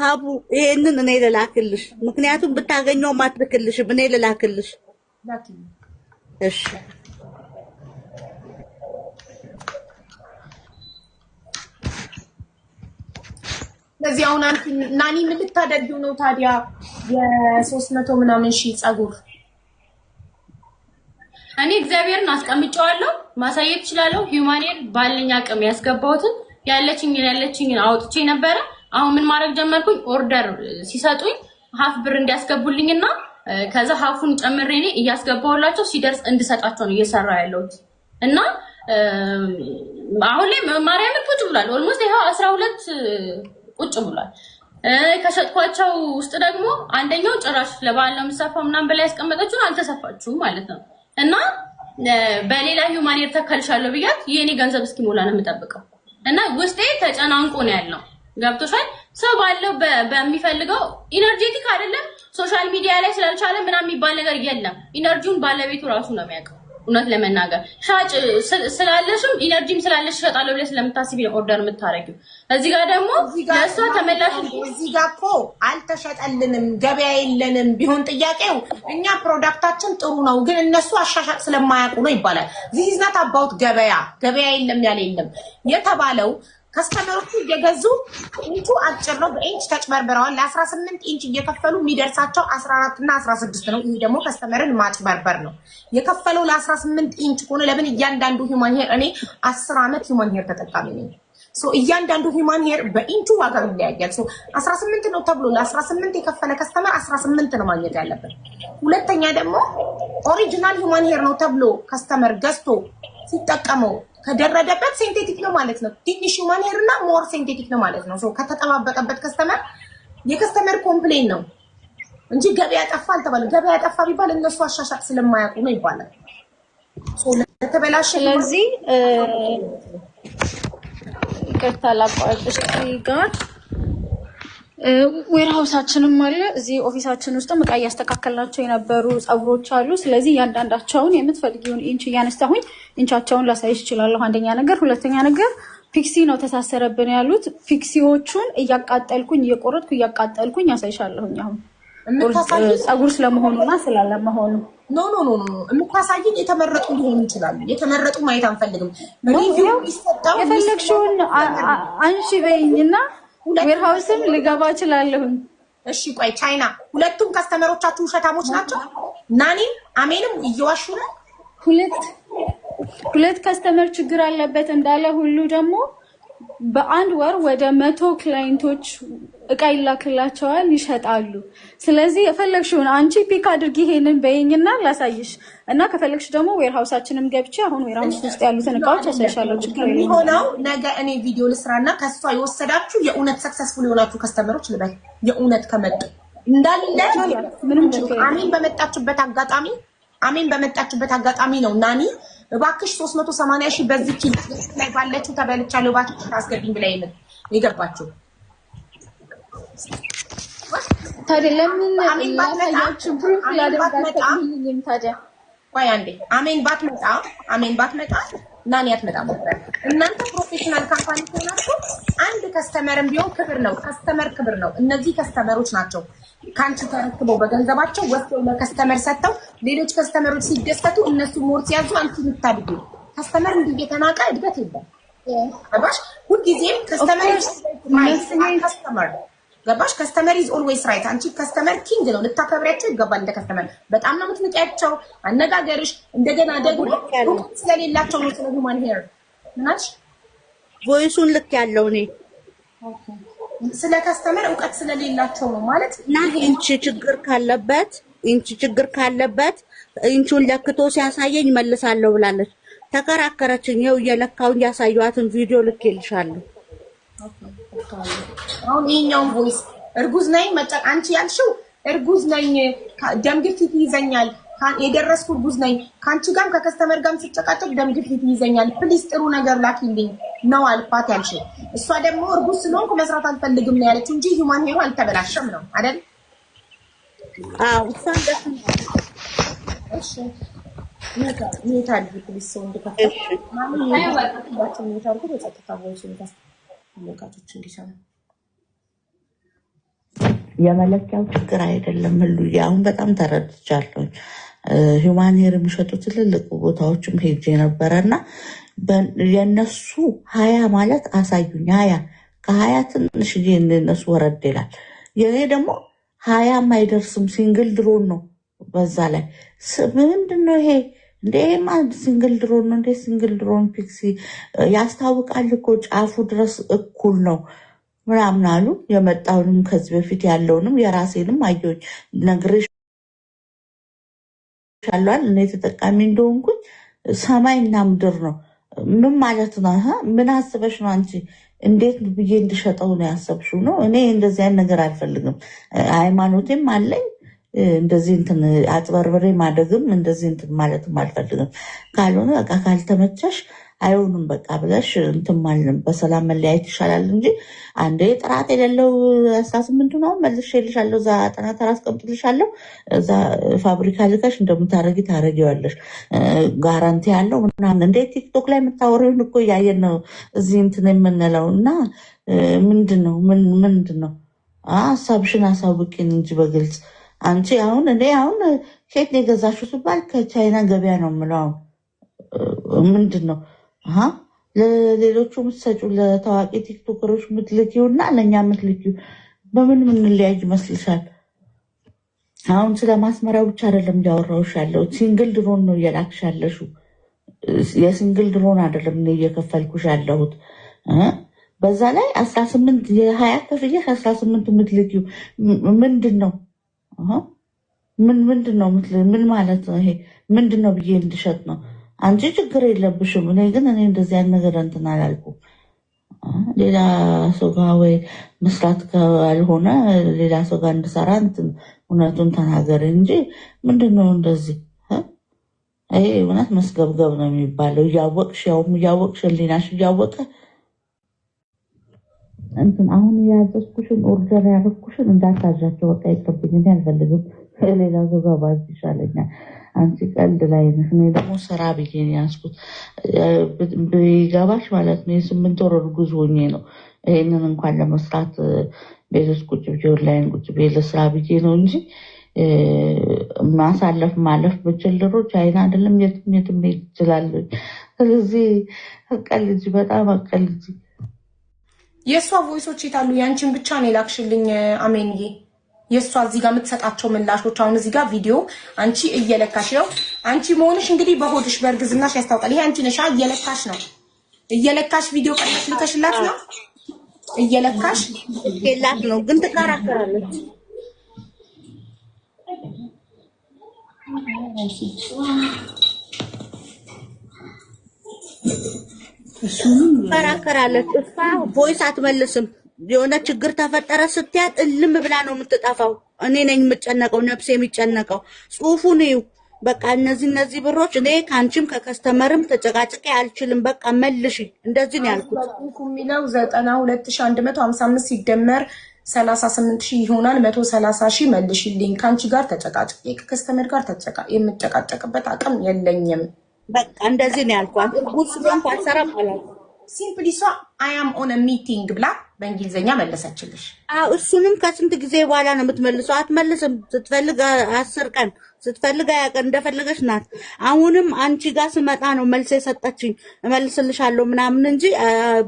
አቡ ይሄንን እኔ ልላክልሽ፣ ምክንያቱም ብታገኘው ማትልክልሽ እኔ ልላክልሽ። እሺ ስለዚህ አሁን አንቺ ናኒ ምን ልታደርጊው ነው ታዲያ? የ300 ምናምን ሺህ ፀጉር እኔ እግዚአብሔርን አስቀምጨዋለሁ፣ ማሳየት እችላለሁ። ሂዩማኔር ባለኝ አቅም ያስገባሁትን ያለችኝን አውጥቼ ነበረ። አሁን ምን ማድረግ ጀመርኩኝ? ኦርደር ሲሰጡኝ ሀፍ ብር እንዲያስገቡልኝና ከዛ ሀፉን ጨምሬ እኔ እያስገባሁላቸው ሲደርስ እንድሰጣቸው ነው እየሰራ ያለሁት። እና አሁን ላይ ማርያምን ቁጭ ብሏል። ኦልሞስት ይሄው 12 ቁጭ ብሏል። ከሸጥኳቸው ውስጥ ደግሞ አንደኛው ጭራሽ ለባል ነው የምሰፋው ምናምን በላይ ያስቀመጠችውን አልተሰፋችሁም ማለት ነው። እና በሌላ ሂውማን ሄር ተከልሻለሁ ብያት የኔ ገንዘብ እስኪሞላ ነው የምጠብቀው። እና ውስጤ ተጨናንቆ ነው ያለው። ገብቶሻል? ሰው ባለው በሚፈልገው ኢነርጄቲክ አይደለም ሶሻል ሚዲያ ላይ ስላልቻለ ምናምን የሚባል ነገር የለም። ኢነርጂውን ባለቤቱ ራሱ ነው የሚያውቀው። እውነት ለመናገር ሻጭ ስላለሽም ኢነርጂም ስላለሽ ይሸጣለሁ ብለሽ ስለምታስቢ ነው ኦርደር የምታረጊው። እዚህ ጋር ደግሞ ለእሷ ተመላሽ እዚህ ጋር እኮ አልተሸጠልንም ገበያ የለንም ቢሆን ጥያቄው እኛ ፕሮዳክታችን ጥሩ ነው ግን እነሱ አሻሻጥ ስለማያውቁ ነው ይባላል። this is not about ገበያ የለም ያለ የለም የተባለው ከስተመሮቹ እየገዙ ኢንቹ አጭር ነው በኢንች ተጭበርብረዋል። ለ18 ኢንች እየከፈሉ የሚደርሳቸው 14 እና 16 ነው። ይሄ ደግሞ ከስተመርን ማጭበርበር ነው። የከፈለው ለ18 ኢንች ከሆነ ለምን እያንዳንዱ ሂውማን ሄር እኔ 10 አመት ሂውማን ሄር ተጠቃሚ ነኝ። ሶ እያንዳንዱ ሂውማን ሄር በኢንቹ ዋጋው ይለያያል። ሶ 18 ነው ተብሎ ለ18 የከፈለ ከስተመር 18 ነው ማግኘት ያለበት። ሁለተኛ ደግሞ ኦሪጂናል ሂውማን ሄር ነው ተብሎ ከስተመር ገዝቶ ሲጠቀመው ከደረደበት ሴንቴቲክ ነው ማለት ነው። ትንሽ ሂውማን ሄር እና ሞር ሴንቴቲክ ነው ማለት ነው። ሶ ከተጠባበቀበት ከስተመር የከስተመር ኮምፕሌን ነው እንጂ ገበያ ጠፋ አልተባለም። ገበያ ጠፋ ቢባል እነሱ አሻሻጥ ስለማያውቁ ነው ይባላል። ሶ ለተበላሸ ስለዚህ ይቅርታ ላቋርጥሽ ጋር ዌርሃውሳችንም አለ እዚህ ኦፊሳችን ውስጥ ዕቃ እያስተካከልናቸው የነበሩ ፀጉሮች አሉ። ስለዚህ እያንዳንዳቸውን የምትፈልጊውን ኢንች እያነሳሁኝ ኢንቻቸውን ላሳይሽ እችላለሁ። አንደኛ ነገር። ሁለተኛ ነገር ፒክሲ ነው ተሳሰረብን ያሉት። ፒክሲዎቹን እያቃጠልኩኝ እየቆረጥኩ እያቃጠልኩኝ ያሳይሻለሁኝ። አሁን ፀጉር ስለመሆኑና ስላለመሆኑ ኖ የምታሳይኝ የተመረጡ ሊሆኑ ይችላሉ። የተመረጡ ማየት አንፈልግም። ሪቪው ይሰጣው የፈለግሽውን አንሺ በይኝና ዌርሃውስም ልገባ እችላለሁ። እሺ ቆይ ቻይና ሁለቱም ከስተመሮቻችሁ ውሸታሞች ናቸው? ናኒም አሜንም እየዋሹ ነው። ሁለት ከስተመር ችግር አለበት እንዳለ ሁሉ ደግሞ በአንድ ወር ወደ 100 ክላይንቶች እቃ ይላክላቸዋል ይሸጣሉ። ስለዚህ የፈለግሽውን አንቺ ፒክ አድርጊ ይሄንን በይኝና ላሳይሽ እና ከፈለግሽ ደግሞ ዌርሃውሳችንም ገብቼ አሁን ዌርሃውስ ውስጥ ያሉትን እቃዎች አሳይሻለሁ። ችግር የለም። የሚሆነው ነገ እኔ ቪዲዮ ልስራና ከሷ የወሰዳችሁ የእውነት ሰክሰስፉል የሆናችሁ ከስተመሮች ልበል የእውነት ከመጡ እንዳለ ምንም ችግር አሜን በመጣችበት አጋጣሚ ነው ናኒ እባክሽ 380 ሺህ በዚህ ኪሎ ላይ ባለችው ተበልቻለሁ እባክሽ ታስገቢኝ ብላ የገባችሁ። ታዲያ ለምን ያያችሁ ብሩክ ያደርጋችሁ ታዲያ? ቆይ አንዴ አሜን ባትመጣ ናኒ አትመጣም ነበር። እናንተ ፕሮፌሽናል ካምፓኒ ሆናችሁ አንድ ከስተመርም ቢሆን ክብር ነው። ከስተመር ክብር ነው። እነዚህ ከስተመሮች ናቸው ካንቺ ተረክበው በገንዘባቸው ወስደው ለከስተመር ሰጥተው ሌሎች ከስተመሮች ሲደሰቱ እነሱ ሞር ሲያዙ አንቺ ልታድጉ። ከስተመር እንዲህ እየተናቀ እድገት የለም። ገባሽ? ሁልጊዜም ከስተመር ገባሽ? ከስተመር ኢዝ ኦልዌይስ ራይት። አንቺ ከስተመር ኪንግ ነው። ልታከብሪያቸው ይገባል። እንደ ከስተመር በጣም ነው የምትንቂያቸው። አነጋገርሽ እንደገና ደግሞ ስለሌላቸው ነው። ስለ ሁማን ሄር ምናች ቮይሱን ልክ ያለው እኔ ስለ ከስተመር እውቀት ስለሌላቸው ነው ማለት እና ኢንች ችግር ካለበት ኢንቹን ለክቶ ሲያሳየኝ መልሳለሁ ብላለች። ተከራከረችኝ። ይኸው እየለካውን ያሳየዋትን ቪዲዮ ልኬልሻለሁ። አሁን ይሄኛውን ቮይስ እርጉዝ ነኝ አንቺ ያልሽው እርጉዝ ነኝ ደም ግፊት ይዘኛል የደረስኩ እርጉዝ ነኝ ካንቺ ጋርም ከከስተመር ጋርም ሲጨቃጨቅ ደም ግፊት ይዘኛል ፕሊዝ ጥሩ ነገር ላኪልኝ ነው አልኳት ያልሽው። እሷ ደግሞ እርጉዝ ስለሆንኩ መስራት አልፈልግም ነው ያለችው እንጂ ሂውማን ሄሩ አልተበላሸም ነው አይደል? አዎ እሷን ደስ እሺ ሜታ ፕሊዝ ሰው እንደከፈተ ማለት ነው ሜታ አድርጎ በጸጥታ ቮይሱን ለቃቶች እንዲሰሙ የመለኪያው ችግር አይደለም። ሁሉ አሁን በጣም ተረድቻለሁ። ሂውማን ሄር የሚሸጡ ትልልቅ ቦታዎችም ሄጄ ነበረና የነሱ 20 ማለት አሳዩኝ። 20 ከ20 ትንሽዬ እነሱ ወረድ ይላል። የኔ ደግሞ 20 አይደርስም። ሲንግል ድሮን ነው። በዛ ላይ ምንድነው ይሄ እንዴ? ማለት ሲንግል ድሮን ነው እንዴ? ሲንግል ድሮን ፒክሲ ያስታውቃል እኮ ጫፉ ድረስ እኩል ነው ምናምን አሉ። የመጣውንም ከዚህ በፊት ያለውንም የራሴንም አየሁኝ። ነግሬሻለሁ እኔ ተጠቃሚ እንደሆንኩኝ። ሰማይና ምድር ነው። ምን ማለት ነው? ምን አስበሽ ነው አንቺ? እንዴት ብዬ እንድሸጠው ነው ያሰብሽው? ነው እኔ እንደዚህ አይነት ነገር አልፈልግም። ሃይማኖቴም አለኝ። እንደዚህ እንትን አጥበርብሬ ማደግም እንደዚህ እንትን ማለትም አልፈልግም። ካልሆነ በቃ ካልተመቸሽ አይሆንም በቃ ብለሽ እንትን ማለት በሰላም መለያየት ይሻላል እንጂ አንዴ ጥራት የሌለው 18 ነው መልሼልሻለሁ፣ እዛ ጥናት አስቀምጥልሻለሁ፣ እዛ ፋብሪካ ልከሽ እንደምታረጊ ታረጊዋለሽ፣ ጋራንቲ ያለው ምናምን። እንደ ቲክቶክ ላይ የምታወሪውን እኮ እያየን ነው እዚህ እንትን የምንለው እና ምንድን ነው ሀሳብሽን አሳውቂን እንጂ በግልጽ አንቺ አሁን እኔ አሁን ከየት ነው የገዛሽው ሲባል ከቻይና ገበያ ነው የምለው። ምንድን ነው ለሌሎቹ የምትሰጪው ለታዋቂ ቲክቶከሮች የምትልኪውና ለእኛ የምትልኪው በምን ምንለያይ ይመስልሻል? አሁን ስለ ማስመሪያው ብቻ አይደለም እያወራሁሽ ያለው፣ ሲንግል ድሮን ነው እየላክሽ ያለሽው። የሲንግል ድሮን አይደለም እኔ እየከፈልኩሽ ያለሁት። በዛ ላይ 18 የ20 ከፍዬሽ 18 የምትልኪው ምንድን ነው? ምንድን ነው ምን ማለት ነው ይሄ? ምንድን ነው ብዬ እንድሸጥ ነው? አንቺ ችግር የለብሽም። እኔ ግን እንደዚህ አይነት ነገር እንትን አላልኩም። ሌላ ሰው ጋር ወይ መስራት ካልሆነ ሌላ ሰው ጋር እንድሰራ እንትን እውነቱን ተናገር እንጂ ምንድን ነው እንደዚህ? ይሄ እውነት መስገብገብ ነው የሚባለው። እያወቅሽ እያወቅሽ ህሊናሽ እያወቀ እንትን አሁን ያዘዝኩሽን ኦርደር ያደረኩሽን እንዳታዣቸው በቃ ይቅርብኝ። እኔ አልፈልግም። ሌላ ሰው ጋር ባዝ ይሻለኛል። አንቺ ቀልድ ላይ ነሽ። እኔ ደግሞ ስራ ብዬ ነው ያዝኩት። ቢገባሽ ማለት ነው 8 ወር እርጉዝ ሆኜ ነው ይሄንን እንኳን ለመስራት ቤት ቁጭ ብዬ ኦንላይን ቁጭ ብዬ ለስራ ብዬ ነው እንጂ ማለፍ ብችል ድሮ ቻይና አይደለም የትም ሄድ እችላለሁ። ስለዚህ አቀልጂ፣ በጣም አቀልጂ። የእሷ ቮይሶች የታሉ? ያንቺን ብቻ ነው የላክሽልኝ አሜንዬ። የእሷ እዚህ ጋር የምትሰጣቸው ምላሾች አሁን እዚህ ጋር ቪዲዮ አንቺ እየለካሽ ነው። አንቺ መሆንሽ እንግዲህ በሆድሽ በእርግዝናሽ ያስታውቃል። ይሄ አንቺ ነሽ። እየለካሽ ቪዲዮ ቀርጸሽ ልከሽላት ነው። እየለካሽ ኬላት ነው ግን ትከራከራለች። ትከራከራለች። እሷ ቮይስ አትመልስም። የሆነ ችግር ተፈጠረ ስትያት እልም ብላ ነው የምትጠፋው። እኔ ነኝ የምጨነቀው፣ ነፍሴ የሚጨነቀው። ጽሁፉን እዩ በቃ እነዚህ ብሮች እኔ ከአንቺም ከከስተመርም ተጨቃጭቄ አልችልም፣ በቃ መልሽ። እንደዚህ ነው ያልኩት። የሚለው 92155 ሲደመር 38,000 ይሆናል። 130,000 መልሽልኝ። ከአንቺ ጋር ተጨቃጭቄ ከከስተመር ጋር የምጨቃጨቅበት አቅም የለኝም። በቃ እንደዚህ ነው ያልኳት። እርጉዝ ስለሆንኩ አልሰራም አላልኩም። ሲምፕሊ ሷ አይ አም ኦን ሚቲንግ ብላ በእንግሊዝኛ መለሰችልሽ። እሱንም ከስንት ጊዜ በኋላ ነው የምትመልሰው። አትመልስም። ስትፈልግ 10 ቀን ስትፈልግ 20 ቀን እንደፈለገች ናት። አሁንም አንቺ ጋር ስመጣ ነው መልስ የሰጠችኝ። እመልስልሻለሁ ምናምን እንጂ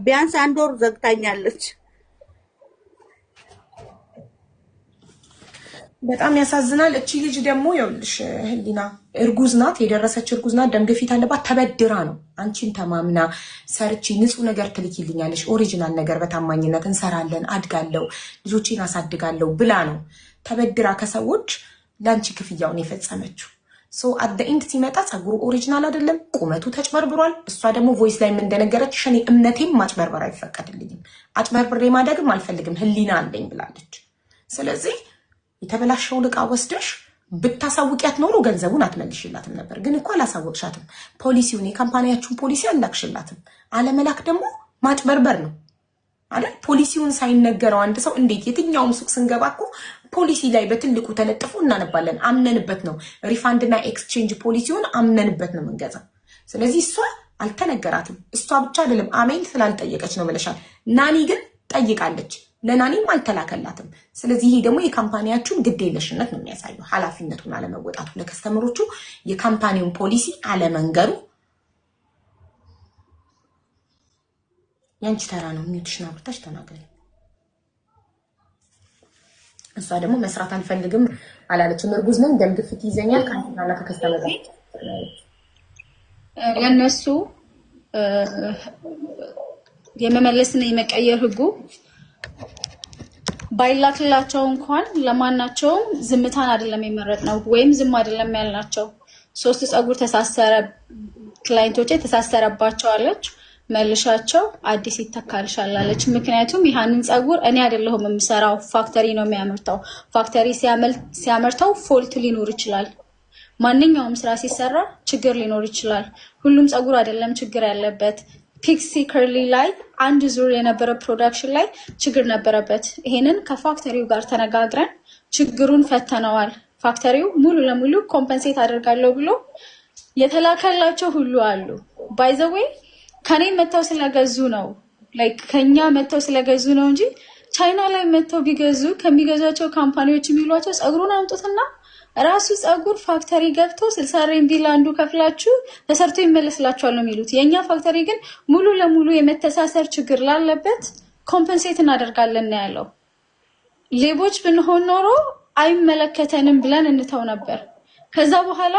ቢያንስ 1 ወር ዘግታኛለች። በጣም ያሳዝናል። እቺ ልጅ ደግሞ ይኸውልሽ ህሊና እርጉዝ ናት፣ የደረሰች እርጉዝ ናት። ደም ግፊት አለባት። ተበድራ ነው አንቺን ተማምና ሰርቺ ንጹህ ነገር ትልኪልኛለሽ፣ ኦሪጂናል ነገር በታማኝነት እንሰራለን፣ አድጋለሁ፣ ልጆቼን አሳድጋለሁ ብላ ነው ተበድራ ከሰዎች ለአንቺ ክፍያውን የፈጸመችው። ሶ አት ኢንድ ሲመጣ ጸጉሩ ኦሪጂናል አይደለም፣ ቁመቱ ተጭበርብሯል። እሷ ደግሞ ቮይስ ላይ እንደነገረች እኔ እምነቴም ማጭበርበር አይፈቀድልኝም፣ አጭበርብሬ ማደግም አልፈልግም፣ ህሊና አለኝ ብላለች። ስለዚህ የተበላሸውን ዕቃ ወስደሽ ብታሳውቂያት ኖሮ ገንዘቡን አትመልሽላትም ነበር። ግን እኮ አላሳወቅሻትም። ፖሊሲውን የካምፓኒያችሁን ፖሊሲ አላክሽላትም። አለመላክ ደግሞ ማጭበርበር ነው አይደል? ፖሊሲውን ሳይነገረው አንድ ሰው እንዴት? የትኛውም ሱቅ ስንገባ እኮ ፖሊሲ ላይ በትልቁ ተለጥፎ እናነባለን። አምነንበት ነው ሪፋንድና ኤክስቼንጅ ፖሊሲውን አምነንበት ነው የምንገዛው። ስለዚህ እሷ አልተነገራትም። እሷ ብቻ አይደለም አሜን ስላልጠየቀች ነው ብለሻል። ናኒ ግን ጠይቃለች። ለናኒም አልተላከላትም። ስለዚህ ይሄ ደግሞ የካምፓኒያችሁን ግዴለሽነት ነው የሚያሳየው፣ ኃላፊነቱን አለመወጣቱ፣ ለከስተመሮቹ የካምፓኒውን ፖሊሲ አለመንገሩ። ያንቺ ተራ ነው። ሚውትሽን አብርተሽ ተናገሪ። እሷ ደግሞ መስራት አልፈልግም አላለችም። እርጉዝ ነኝ፣ ደም ግፊት ይዘኛል፣ ካንተና ከከስተመር ጋር ለነሱ የመመለስና የመቀየር ህጉ ባይላክላቸው እንኳን ለማናቸውም ዝምታን አይደለም የመረጥነው፣ ወይም ዝም አይደለም ያልናቸው። 3 ጸጉር ተሳሰረ ክላይንቶቼ ተሳሰረባቸው አለች። መልሻቸው አዲስ ይተካልሻል አለች። ምክንያቱም ይህንን ፀጉር እኔ አይደለሁም የምሰራው፣ ፋክተሪ ነው የሚያመርተው። ፋክተሪ ሲያመርተው ፎልት ሊኖር ይችላል። ማንኛውም ስራ ሲሰራ ችግር ሊኖር ይችላል። ሁሉም ፀጉር አይደለም ችግር ያለበት። ፒክሲ ከርሊ ላይ አንድ ዙር የነበረ ፕሮዳክሽን ላይ ችግር ነበረበት። ይሄንን ከፋክተሪው ጋር ተነጋግረን ችግሩን ፈተነዋል። ፋክተሪው ሙሉ ለሙሉ ኮምፐንሴት አደርጋለሁ ብሎ የተላከላቸው ሁሉ አሉ። ባይ ዘ ዌይ ከኔ መተው ስለገዙ ነው፣ ላይክ ከኛ መተው ስለገዙ ነው እንጂ ቻይና ላይ መተው ቢገዙ ከሚገዛቸው ካምፓኒዎች የሚሏቸው ፀጉሩን አምጡትና ራሱ ፀጉር ፋክተሪ ገብቶ 60 RMB ለአንዱ ከፍላችሁ ተሰርቶ ይመለስላችኋል ነው የሚሉት። የኛ ፋክተሪ ግን ሙሉ ለሙሉ የመተሳሰር ችግር ላለበት ኮምፐንሴት እናደርጋለን ያለው። ሌቦች ብንሆን ኖሮ አይመለከተንም ብለን እንተው ነበር። ከዛ በኋላ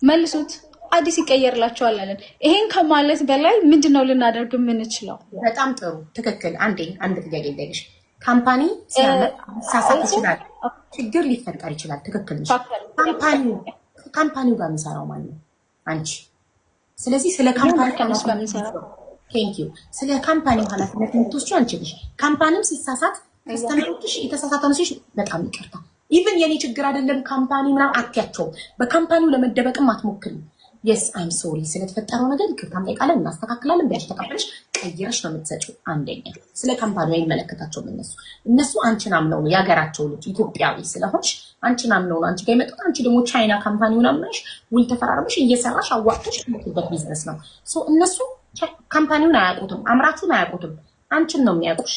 መልሱት አዲስ ይቀየርላችኋል አለን። ይሄን ከማለት በላይ ምንድነው ልናደርግ የምንችለው? በጣም ጥሩ ትክክል። አንድ ጥያቄ ልጠይቅሽ። ካምፓኒ ሲሳሳት ይችላል፣ ችግር ሊፈጠር ይችላል። ትክክል ነሽ። ካምፓኒው ጋር የሚሰራው ማለት ነው አንቺ። ስለዚህ ስለ ካምፓኒ ከነሱ ጋር የምንሰራው ቴንክ ዩ ስለ ካምፓኒው ኃላፊነት የምትወስጂው አንቺ ነሽ። ካምፓኒም ሲሳሳት ከስተመሮችሽ የተሳሳተ ነው ሲሽ በጣም ይቅርታ። ኢቭን የኔ ችግር አይደለም ካምፓኒ ምናምን አትያቸውም። በካምፓኒው ለመደበቅም አትሞክሪ። የስ አይም ሶሪ ስለተፈጠረው ነገር ይቅርታ እንጠይቃለን፣ እናስተካክላለን ብለሽ ተቀበለሽ ቀይረሽ ነው የምትሰጪው። አንደኛ ስለ ካምፓኒው አይመለከታቸውም እነሱ አንቺን አምነው ነው የሀገራቸው ልጅ ኢትዮጵያዊ ስለሆንሽ አንቺን አምነው ነው አንቺ ጋር የመጡት። አንቺ ደግሞ ቻይና ካምፓኒውን አምነሽ ውል ተፈራርመሽ እየሰራሽ አዋጥተሽ የምትበት ቢዝነስ ነው። ሶ እነሱ ካምፓኒውን አያውቁትም፣ አምራቹን አያውቁትም። አንቺን ነው የሚያውቁሽ።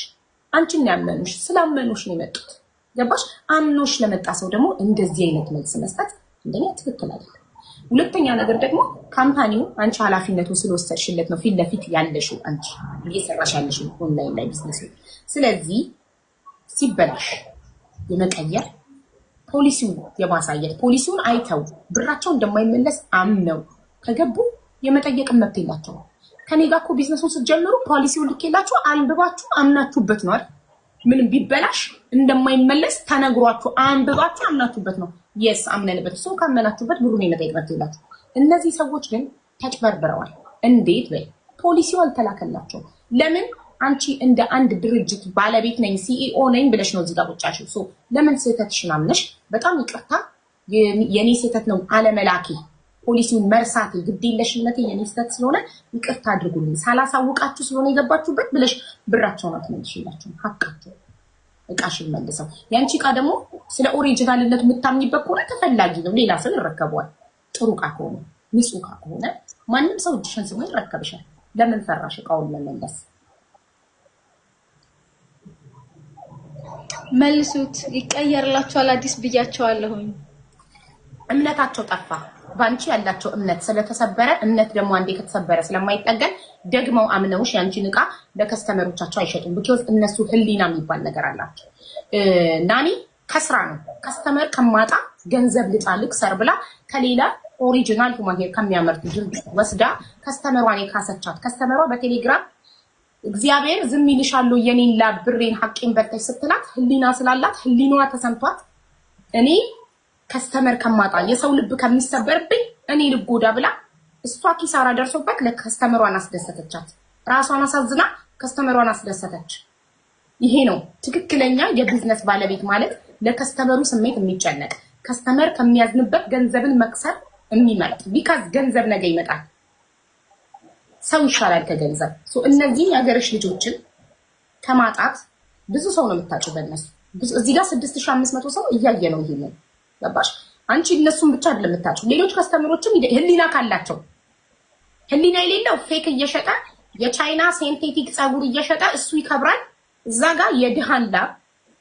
አንቺን ነው ያመኑሽ። ስላመኑሽ ነው የመጡት። ገባሽ? አምኖሽ ለመጣ ሰው ደግሞ እንደዚህ አይነት መልስ መስጠት እንደኛ ትክክል አይደለም። ሁለተኛ ነገር ደግሞ ካምፓኒው አንቺ ኃላፊነቱን ስለወሰድሽለት ነው ፊት ለፊት ያለሽው አንቺ እየሰራሽ ያለሽው ኦንላይን ላይ ቢዝነስ ነው። ስለዚህ ሲበላሽ የመቀየር ፖሊሲውን የማሳየት ፖሊሲውን አይተው ብራቸው እንደማይመለስ አምነው ከገቡ የመጠየቅ መብት የላቸውም። ከኔ ጋር እኮ ቢዝነሱን ስትጀምሩ ፖሊሲውን ልኬላችሁ አንብባችሁ አምናችሁበት ነው አይደል? ምንም ቢበላሽ እንደማይመለስ ተነግሯችሁ አንብባችሁ አምናችሁበት ነው። የስ አምነንበት ሰው ካመናችሁበት ብሩን የመጠየቅ መብት የላችሁ። እነዚህ ሰዎች ግን ተጭበርብረዋል። እንዴት በይ ፖሊሲው አልተላከላቸውም። ለምን አንቺ እንደ አንድ ድርጅት ባለቤት ነኝ ሲኢኦ ነኝ ብለሽ ነው እዚህ ጋር ቁጭ ያልሽው። ሶ ለምን ስህተትሽን አምነሽ በጣም ይቅርታ የኔ ስህተት ነው አለመላኬ ፖሊሲውን መርሳቴ ግዴለሽነቴ የኔ ስህተት ስለሆነ ይቅርታ አድርጉልኝ ሳላሳውቃችሁ ስለሆነ የገባችሁበት ብለሽ ብራቸውን አትመልሽላችሁ። ሀቃቸው እቃሽን መልሰው ያንቺ እቃ ደግሞ ስለ ኦሪጂናልነት የምታምኝበት ከሆነ ተፈላጊ ነው። ሌላ ሰው ይረከበዋል። ጥሩ እቃ ከሆነ ንጹህ እቃ ከሆነ ማንም ሰው እጅሽን ስሞ ይረከብሻል። ለምን ፈራሽ እቃውን ለመመለስ? መልሱት፣ ይቀየርላችኋል። አዲስ ብያቸዋለሁኝ። እምነታቸው ጠፋ። ባንቺ ያላቸው እምነት ስለተሰበረ፣ እምነት ደግሞ አንዴ ከተሰበረ ስለማይጠገን ደግመው አምነውሽ ያንቺን እቃ ለከስተመሮቻቸው አይሸጡም። ቢኮዝ እነሱ ህሊና የሚባል ነገር አላቸው። ናኒ ከስራ ነው ከስተመር ከማጣ ገንዘብ ልጣልቅ ሰር ብላ ከሌላ ኦሪጂናል ሁማን ሄር ከሚያመርቱ ድርጅት ወስዳ ከስተመሯን የካሰቻት። ከስተመሯ በቴሌግራም እግዚአብሔር ዝም ይልሻል የኔን ላብ ብሬን ሐቄን በልተሽ ስትላት ህሊና ስላላት ህሊናዋ ተሰምቷት እኔ ከስተመር ከማጣ የሰው ልብ ከሚሰበርብኝ እኔ ልጎዳ ብላ እሷ ኪሳራ ደርሶበት ለከስተመሯን አስደሰተቻት። ራሷን አሳዝና ከስተመሯን አስደሰተች። ይሄ ነው ትክክለኛ የቢዝነስ ባለቤት ማለት፣ ለከስተመሩ ስሜት የሚጨነቅ ከስተመር ከሚያዝንበት ገንዘብን መክሰር የሚመርጥ። ቢካዝ ገንዘብ ነገ ይመጣል። ሰው ይሻላል ከገንዘብ። እነዚህ የሀገርሽ ልጆችን ከማጣት ብዙ ሰው ነው የምታጭው በእነሱ። እዚህ ጋር 6500 ሰው እያየ ነው ይሄንን። ገባሽ? አንቺ እነሱን ብቻ አይደለም የምታጭው፣ ሌሎች ከስተመሮችም ህሊና ካላቸው። ህሊና የሌለው ፌክ እየሸጠ የቻይና ሴንቴቲክ ፀጉር እየሸጠ እሱ ይከብራል። እዛ ጋር የድሃን ላብ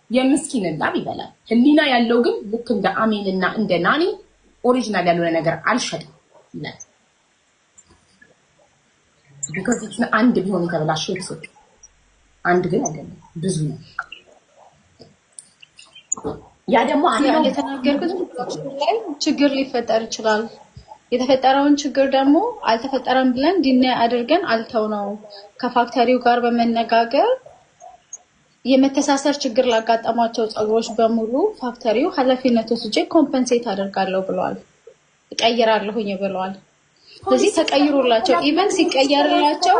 የምስኪንን ላብ ይበላል። ህሊና ያለው ግን ልክ እንደ አሜንና እንደ ናኒ ኦሪጂናል ያልሆነ ነገር አልሸጥም ይላል። ቢኮዝ ኢትስ አንድ ቢሆን የተበላሸው ይስጥ፣ አንድ ግን አይደለም ብዙ ነው። ያ ደግሞ አሁን የተናገርኩት ላይ ችግር ሊፈጠር ይችላል። የተፈጠረውን ችግር ደግሞ አልተፈጠረም ብለን ዲናይ አድርገን አልተውነው። ከፋክተሪው ጋር በመነጋገር የመተሳሰር ችግር ላጋጠማቸው ፀጉሮች በሙሉ ፋክተሪው ኃላፊነት ወስጄ ኮምፐንሴት አደርጋለሁ ብለዋል። እቀይራለሁኝ ብለዋል። ስለዚህ ተቀይሮላቸው ኢቨን ሲቀየርላቸው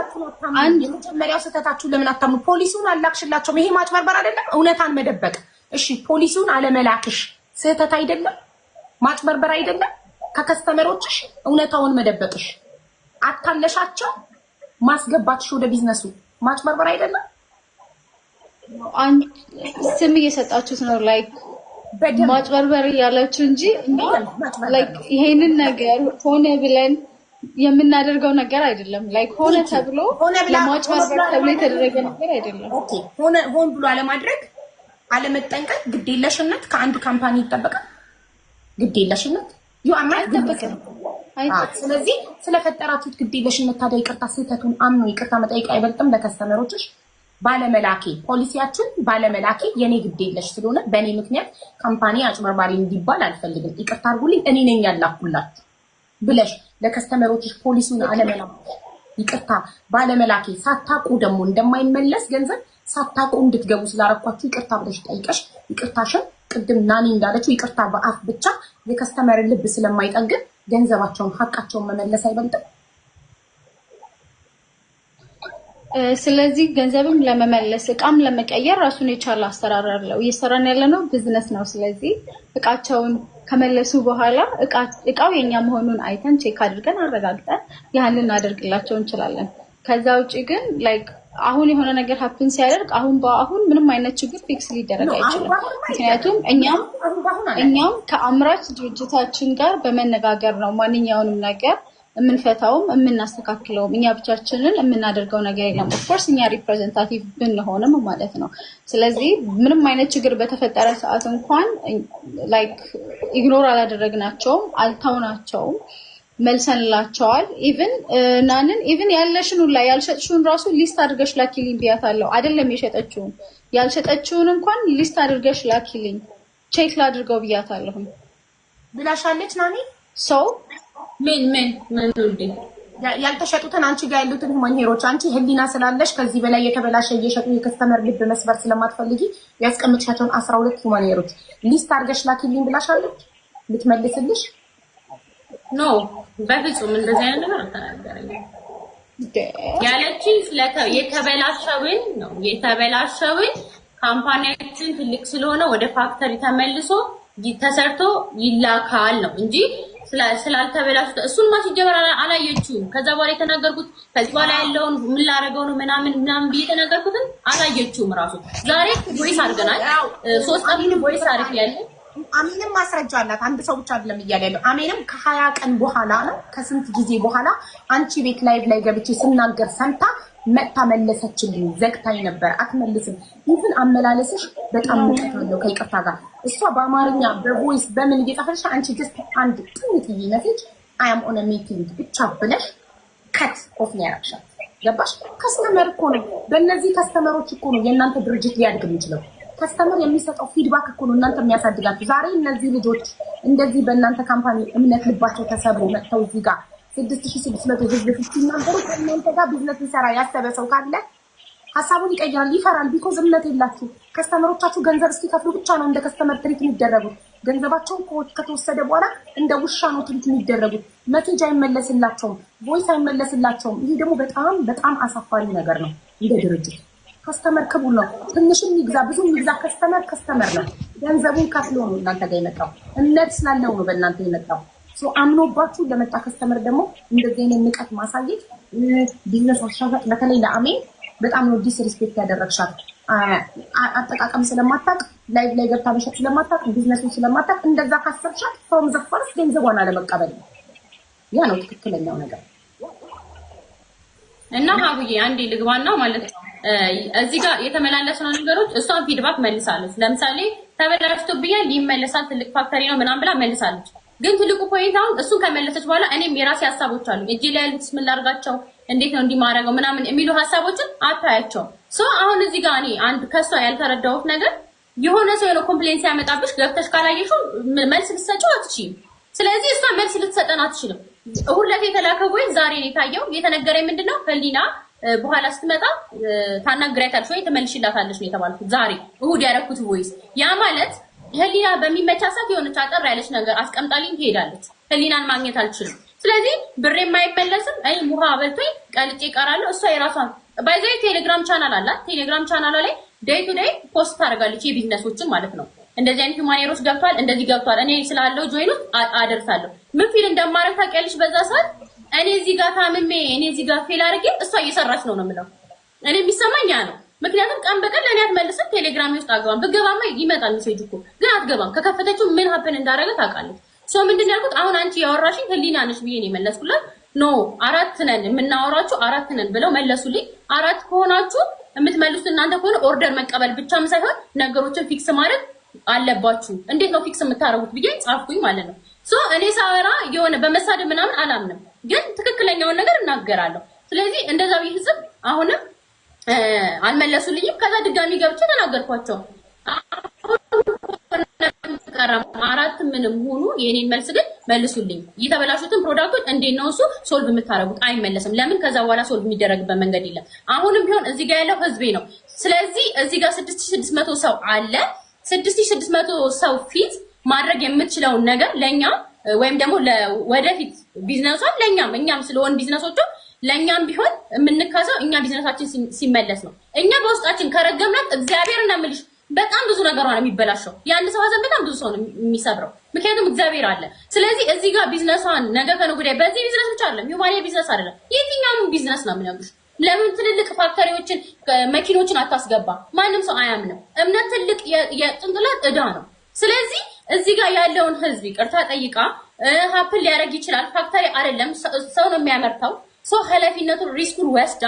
አንድ የመጀመሪያው ስህተታችሁ ለምን አታምኑ? ፖሊሱን አላክሽላቸው። ይሄ ማጭበርበር አይደለም? እውነታን መደበቅ። እሺ ፖሊሱን አለመላክሽ ስህተት አይደለም? ማጭበርበር አይደለም? ከከስተመሮችሽ እውነታውን መደበቅሽ አታለሻቸው ማስገባትሽ ወደ ቢዝነሱ ማጭበርበር አይደለም? አንድ ስም እየሰጣችሁት ነው ላይክ ማጭበርበር ያላችሁ እንጂ ላይክ ይሄንን ነገር ሆነ ብለን የምናደርገው ነገር አይደለም። ላይክ ሆነ ተብሎ ለማጭበርበር ተብሎ የተደረገ ነገር አይደለም። ኦኬ ሆን ብሎ አለማድረግ አለመጠንቀቅ ግዴለሽነት ከአንድ ካምፓኒ ይጠበቃል። ግዴለሽነት አይጠበቅም። ስለዚህ ስለፈጠራችሁት ግዴለሽነት ታዲያ ይቅርታ ስህተቱን አምኖ ይቅርታ መጠየቅ አይበልጥም? ለከስተመሮችሽ ባለመላኬ ፖሊሲያችን ባለመላኬ የኔ ግዴለሽ ስለሆነ በእኔ ምክንያት ካምፓኒ አጭበርባሪ እንዲባል አልፈልግም፣ ይቅርታ አድርጉልኝ፣ እኔ ነኝ ያላኩላችሁ ብለሽ ለከስተመሮችሽ ፖሊሲውን አለመላክ ይቅርታ ባለመላኬ ሳታቁ ደግሞ እንደማይመለስ ገንዘብ ሳታቁ እንድትገቡ ስላረኳችሁ ይቅርታ ብለሽ ጠይቀሽ ይቅርታሽን ቅድም ናኒ እንዳለችው ይቅርታ በአፍ ብቻ የከስተመር ልብ ስለማይጠግን ገንዘባቸውን ሀቃቸውን መመለስ አይበልጥም? ስለዚህ ገንዘብም ለመመለስ እቃም ለመቀየር ራሱን የቻለ አሰራር አለው። እየሰራን ያለነው ቢዝነስ ነው። ስለዚህ እቃቸውን ከመለሱ በኋላ እቃው የኛ መሆኑን አይተን ቼክ አድርገን አረጋግጠን ያንን እናደርግላቸው እንችላለን። ከዛ ውጪ ግን ላይክ አሁን የሆነ ነገር ሀፕን ሲያደርግ አሁን ምንም አይነት ችግር ፊክስ ሊደረግ አይችልም። ምክንያቱም እኛም ከአምራች ድርጅታችን ጋር በመነጋገር ነው ማንኛውንም ነገር የምንፈታውም የምናስተካክለውም። እኛ ብቻችንን የምናደርገው ነገር የለም። ኦፍኮርስ እኛ ሪፕሬዘንታቲቭ ብንሆንም ማለት ነው። ስለዚህ ምንም አይነት ችግር በተፈጠረ ሰዓት እንኳን ላይክ ኢግኖር አላደረግናቸውም፣ አልተውናቸውም፣ መልሰንላቸዋል። ኢቭን ያለሽን ሁላ ያልሸጥሽውን ራሱ ሊስት አድርገሽ ላኪልኝ ብያታለሁ። አይደለም የሸጠችውን ያልሸጠችውን እንኳን ሊስት አድርገሽ ላኪልኝ ቼክ ላድርገው ብያታለሁ ብላሻለች ናኒ። ሰው ምን ያልተሸጡትን አንቺ ጋር ያሉትን ማንሄሮች አንቺ ህሊና ስላለሽ ከዚህ በላይ የተበላሸ እየሸጡ የከስተመር ልብ መስበር ስለማትፈልጊ ያስቀምጥሻቸውን 12 ማንሄሮች ሊስት አድርገሽ ላኪልኝ ብላሻለች። ልትመልስልሽ ኖ በፍጹም እንደዚህ አይነት ነገር አልተናገረኝም። ያለችኝ የተበላሸውን ካምፓኒያችን ትልቅ ስለሆነ ወደ ፋክተሪ ተመልሶ ተሰርቶ ይላካል ነው እንጂ ስላልተበላሸ እሱን ማስጀመር አላየችውም። ከዛ በኋላ የተናገርኩት ከዚህ በኋላ ያለውን ምን ላደርገው ነው ምናምን ቢተናገርኩትን አላየችውም። ራሱ ዛሬ ቮይስ አድርገናል። 3 ቀን ቮይስ አድርግ ያለ አሜንም ማስረጃ አላት። አንድ ሰው ብቻ አይደለም እያለ ያለው። አሜንም ከ20 ቀን በኋላ ነው ከስንት ጊዜ በኋላ አንቺ ቤት ላይቭ ላይ ገብቼ ስናገር ሰምታ መጣ መለሰችልኝ። ዘግታኝ ነበር አትመልስም። ይሁን አመላለስሽ በጣም ምንቀታለው ከይቅርታ ጋር እሷ በአማርኛ በቮይስ በምን እየጻፈች አንቺ ጀስት አንድ ጥንጥዬ ሜሴጅ አይ አም ኦን አ ሚቲንግ ብቻ ብለሽ ከት ኦፍ ነው ያረግሻል። ገባሽ? ከስተመር እኮ ነው። በእነዚህ ከስተመሮች እኮ ነው የእናንተ ድርጅት ሊያድግ የሚችለው። ከስተመር የሚሰጠው ፊድባክ እኮ ነው እናንተ የሚያሳድጋችሁ። ዛሬ እነዚህ ልጆች እንደዚህ በእናንተ ካምፓኒ እምነት ልባቸው ተሰብሮ መጥተው እዚህ ጋር 6600 ህዝብ ፊት ሲናገሩ ከእናንተ ጋር ቢዝነስ ሊሰራ ያሰበ ሰው ካለ ሀሳቡን ይቀይራል፣ ይፈራል። ቢኮዝ እምነት የላችሁ። ከስተመሮቻችሁ ገንዘብ እስኪከፍሉ ብቻ ነው እንደ ከስተመር ትሪት የሚደረጉት። ገንዘባቸውን ከተወሰደ በኋላ እንደ ውሻ ነው ትሪት የሚደረጉት። መሴጅ አይመለስላቸውም፣ ቮይስ አይመለስላቸውም። ይሄ ደግሞ በጣም በጣም አሳፋሪ ነገር ነው። እንደ ድርጅት ከስተመር ክቡር ነው። ትንሽም ይግዛ ብዙም ይግዛ ከስተመር ነው። ገንዘቡን ከፍሎ ነው እናንተ ጋር የመጣው። እምነት ስላለው ነው በእናንተ የመጣው። አምኖባችሁ ለመጣ ከስተመር ደግሞ እንደዚህ አይነት ንቀት ማሳየት ቢዝነስ አሻጋጥ በተለይ ለአሜን በጣም ነው ዲስሪስፔክት ያደረግሻት። አጠቃቀም ስለማታውቅ ላይቭ ላይ ገብታ መሸጥ ስለማታውቅ ቢዝነሱን ስለማታውቅ እንደዛ ካሰብሻት ፍሮም ዘ ፈርስት ገንዘቧን አለመቀበል ያ ነው ትክክለኛው ነገር። እና ሀቡዬ አንዴ ልግባና ማለት ነው እዚህ ጋር የተመላለሰው ነገሮች እሷን ፊድባክ መልሳለች። ለምሳሌ ተበላሽቶብኛል ይመለሳል ትልቅ ፋክተሪ ነው ምናምን ብላ መልሳለች። ግን ትልቁ ፖይንት አሁን እሱን ከመለሰች በኋላ እኔም የራሴ ሀሳቦች አሉ። እጄ ላይ ያሉት ምን ላድርጋቸው፣ እንዴት ነው እንዲማረገው ምናምን የሚሉ ሀሳቦችን አታያቸውም። አሁን እዚህ ጋር እኔ አንድ ከሷ ያልተረዳሁት ነገር የሆነ ሰው የሆነ ኮምፕሌንት ሲያመጣብሽ ገብተሽ ካላየሽው መልስ ልትሰጪው አትችይም። ስለዚህ እሷ መልስ ልትሰጠን አትችልም። ሁለት የተላከ ወይ ዛሬ ነው የታየው። የተነገረኝ ምንድነው ህሊና በኋላ ስትመጣ ታናግሪያታለሽ ወይ ተመልሽላታለሽ ነው የተባልኩት። ዛሬ እሁድ ያደረኩት ቮይስ ያ ማለት ህሊና በሚመቻሳት የሆነች አጠር ያለች ነገር አስቀምጣልኝ ትሄዳለች። ህሊናን ማግኘት አልችልም። ስለዚህ ብሬ የማይመለስም አይ ሙሃ በልቶኝ ቀልጬ እቀራለሁ። እሷ የራሷን ባይዘይ ቴሌግራም ቻናል አላት። ቴሌግራም ቻናሏ ላይ ዴይ ቱ ዴይ ፖስት ታደርጋለች የቢዝነሶችን ማለት ነው። እንደዚህ አይነት ሁማኔሮች ገብቷል፣ እንደዚህ ገብቷል፣ እኔ ስላለው ጆይኑ አደርሳለሁ። ምን ፊል እንደማረግ ታውቂያለሽ? በዛ ሰዓት እኔ እዚህ ጋር ታምሜ እኔ እዚህ ጋር ፌል አድርጌ እሷ እየሰራች ነው የምለው። እኔ የሚሰማኝ ያ ነው። ምክንያቱም ቀን በቀን ለኔ አትመልስም። ቴሌግራም ውስጥ አገባም ብገባማ ይመጣል ሜሴጅ እኮ ግን አትገባም። ከከፈተችው ምን ሀፕን እንዳደረገ ታውቃለች። ሶ ምንድን ያልኩት አሁን አንቺ ያወራሽኝ ህሊና ነሽ ብዬ ነው የመለስኩላት። ኖ 4 ነን የምናወራችሁ 4 ነን ብለው መለሱልኝ። 4 ከሆናችሁ የምትመልሱት እናንተ ከሆነ ኦርደር መቀበል ብቻም ሳይሆን ነገሮችን ፊክስ ማድረግ አለባችሁ። እንዴት ነው ፊክስ የምታረጉት ብዬ ጻፍኩኝ ማለት ነው። ሶ እኔ ሳወራ የሆነ በመሳደብ ምናምን አላምንም፣ ግን ትክክለኛውን ነገር እናገራለሁ። ስለዚህ እንደዛ ብዬ ህዝብ አሁንም አልመለሱልኝም። ከዛ ድጋሚ ገብቼ ተናገርኳቸው። 4 ምንም ሆኑ የኔን መልስ ግን መልሱልኝ። የተበላሹትን ፕሮዳክቶች እንዴት ነው እሱ ሶልቭ የምታረጉት? አይመለስም። ለምን ከዛ በኋላ ሶልቭ የሚደረግበት መንገድ የለም። አሁንም ቢሆን እዚህ ጋር ያለው ህዝቤ ነው። ስለዚህ እዚህ ጋር 6600 ሰው አለ። 6600 ሰው ፊት ማድረግ የምትችለውን ነገር ለኛ ወይም ደግሞ ወደፊት ቢዝነሷን ለኛም እኛም ስለሆን ቢዝነሶቹ ለኛም ቢሆን የምንካሰው እኛ ቢዝነሳችን ሲመለስ ነው። እኛ በውስጣችን ከረገምናት እግዚአብሔር እናምልሽ በጣም ብዙ ነገር ነው የሚበላሸው። ያን ሰው ሀዘን በጣም ብዙ ሰው ነው የሚሰብረው፣ ምክንያቱም እግዚአብሔር አለ። ስለዚህ እዚህ ጋር ቢዝነሷን ነገ ከነገ ወዲያ በዚህ ቢዝነስ ብቻ አይደለም ዩማኔ ቢዝነስ አይደለም የትኛውም ቢዝነስ ነው የሚነግሩሽ። ለምን ትልልቅ ፋክተሪዎችን መኪኖችን አታስገባ? ማንም ሰው አያምንም። እምነት ትልቅ የጭንቅላት ዕዳ ነው። ስለዚህ እዚህ ጋር ያለውን ህዝብ ይቅርታ ጠይቃ ሀፕል ሊያደርግ ይችላል። ፋክተሪ አይደለም ሰው ነው የሚያመርተው። ሰው ኃላፊነቱን ሪስኩን ወስዳ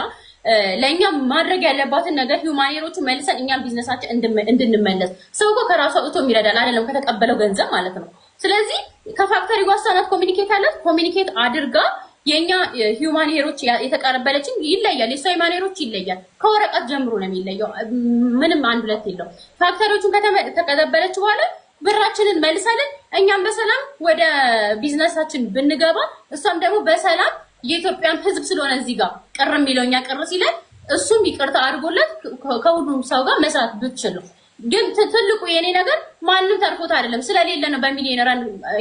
ለኛ ማድረግ ያለባትን ነገር ሂውማኒሮቹ መልሰን እኛም ቢዝነሳችን እንድንመለስ። ሰው እኮ ከራሱ አውጥቶ የሚረዳል አይደለም ከተቀበለው ገንዘብ ማለት ነው። ስለዚህ ከፋክተሪ ጋር ሳናት ኮሚኒኬት አድርጋ የኛ ሂውማን ሄሮች የተቀበለችን ይለያል። የሷ ሂውማን ሄሮች ይለያል። ከወረቀት ጀምሮ ነው የሚለየው። ምንም አንድ ሁለት የለው። ፋክተሪዎቹን ከተቀበለች በኋላ ብራችንን መልሰልን እኛም በሰላም ወደ ቢዝነሳችን ብንገባ እሷም ደግሞ በሰላም የኢትዮጵያን ህዝብ ስለሆነ እዚህ ጋር ቅር የሚለውኛ ቅር ሲለን እሱም ይቅርታ አድርጎለት ከሁሉም ሰው ጋር መስራት ብትችሉ። ግን ትልቁ የኔ ነገር ማንንም ተርፎት አይደለም ስለሌለ ነው በሚሊዮነር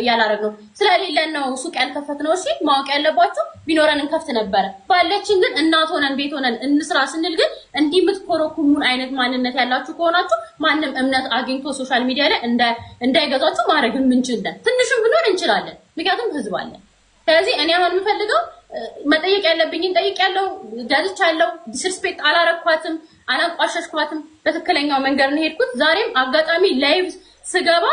ያላረግነው ስለሌለ ነው ሱቅ ያልከፈትነው። እሺ ማወቅ ያለባችሁ ቢኖረን እንከፍት ነበር። ባለችን ግን እናት ሆነን ቤት ሆነን እንስራ ስንል ግን እንዲህ የምትኮረኩሙን አይነት ማንነት ያላችሁ ከሆናችሁ ማንም እምነት አግኝቶ ሶሻል ሚዲያ ላይ እንዳይገዛችሁ ማድረግ የምንችልለን ትንሽም ብኖር እንችላለን፣ ምክንያቱም ህዝብ አለ። ስለዚህ እኔ አሁን የምፈልገው መጠየቅ ያለብኝን ጠይቄያለሁ፣ ገዝቻለሁ። ዲስሪስፔክት አላረኳትም፣ አላንቋሸሽኳትም። በትክክለኛው መንገድ ነው ሄድኩት። ዛሬም አጋጣሚ ላይቭ ስገባ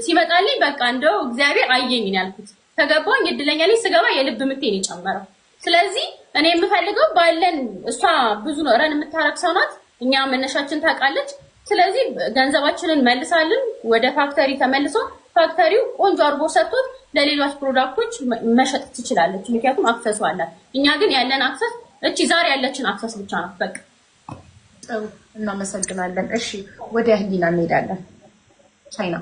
ሲመጣልኝ በቃ እንደው እግዚአብሔር አየኝ ነው ያልኩት። ተገባኝ እድለኛ ነኝ። ስገባ የልብ ምቴን የጨመረው። ስለዚህ እኔ የምፈልገው ባለን እሷ ብዙ ነው ረን የምታረግ ሰው ናት። እኛ መነሻችን ታውቃለች። ስለዚህ ገንዘባችንን መልሳልን ወደ ፋክተሪ ተመልሶ ፋክተሪው ቆንጆ አድርጎ ሰጥቶት ለሌሎች ፕሮዳክቶች መሸጥ ትችላለች። ምክንያቱም አክሰስ አላት። እኛ ግን ያለን አክሰስ እቺ ዛሬ ያለችን አክሰስ ብቻ ነው። በቃ እናመሰግናለን። እሺ ወደ ህሊና እንሄዳለን። ቻይና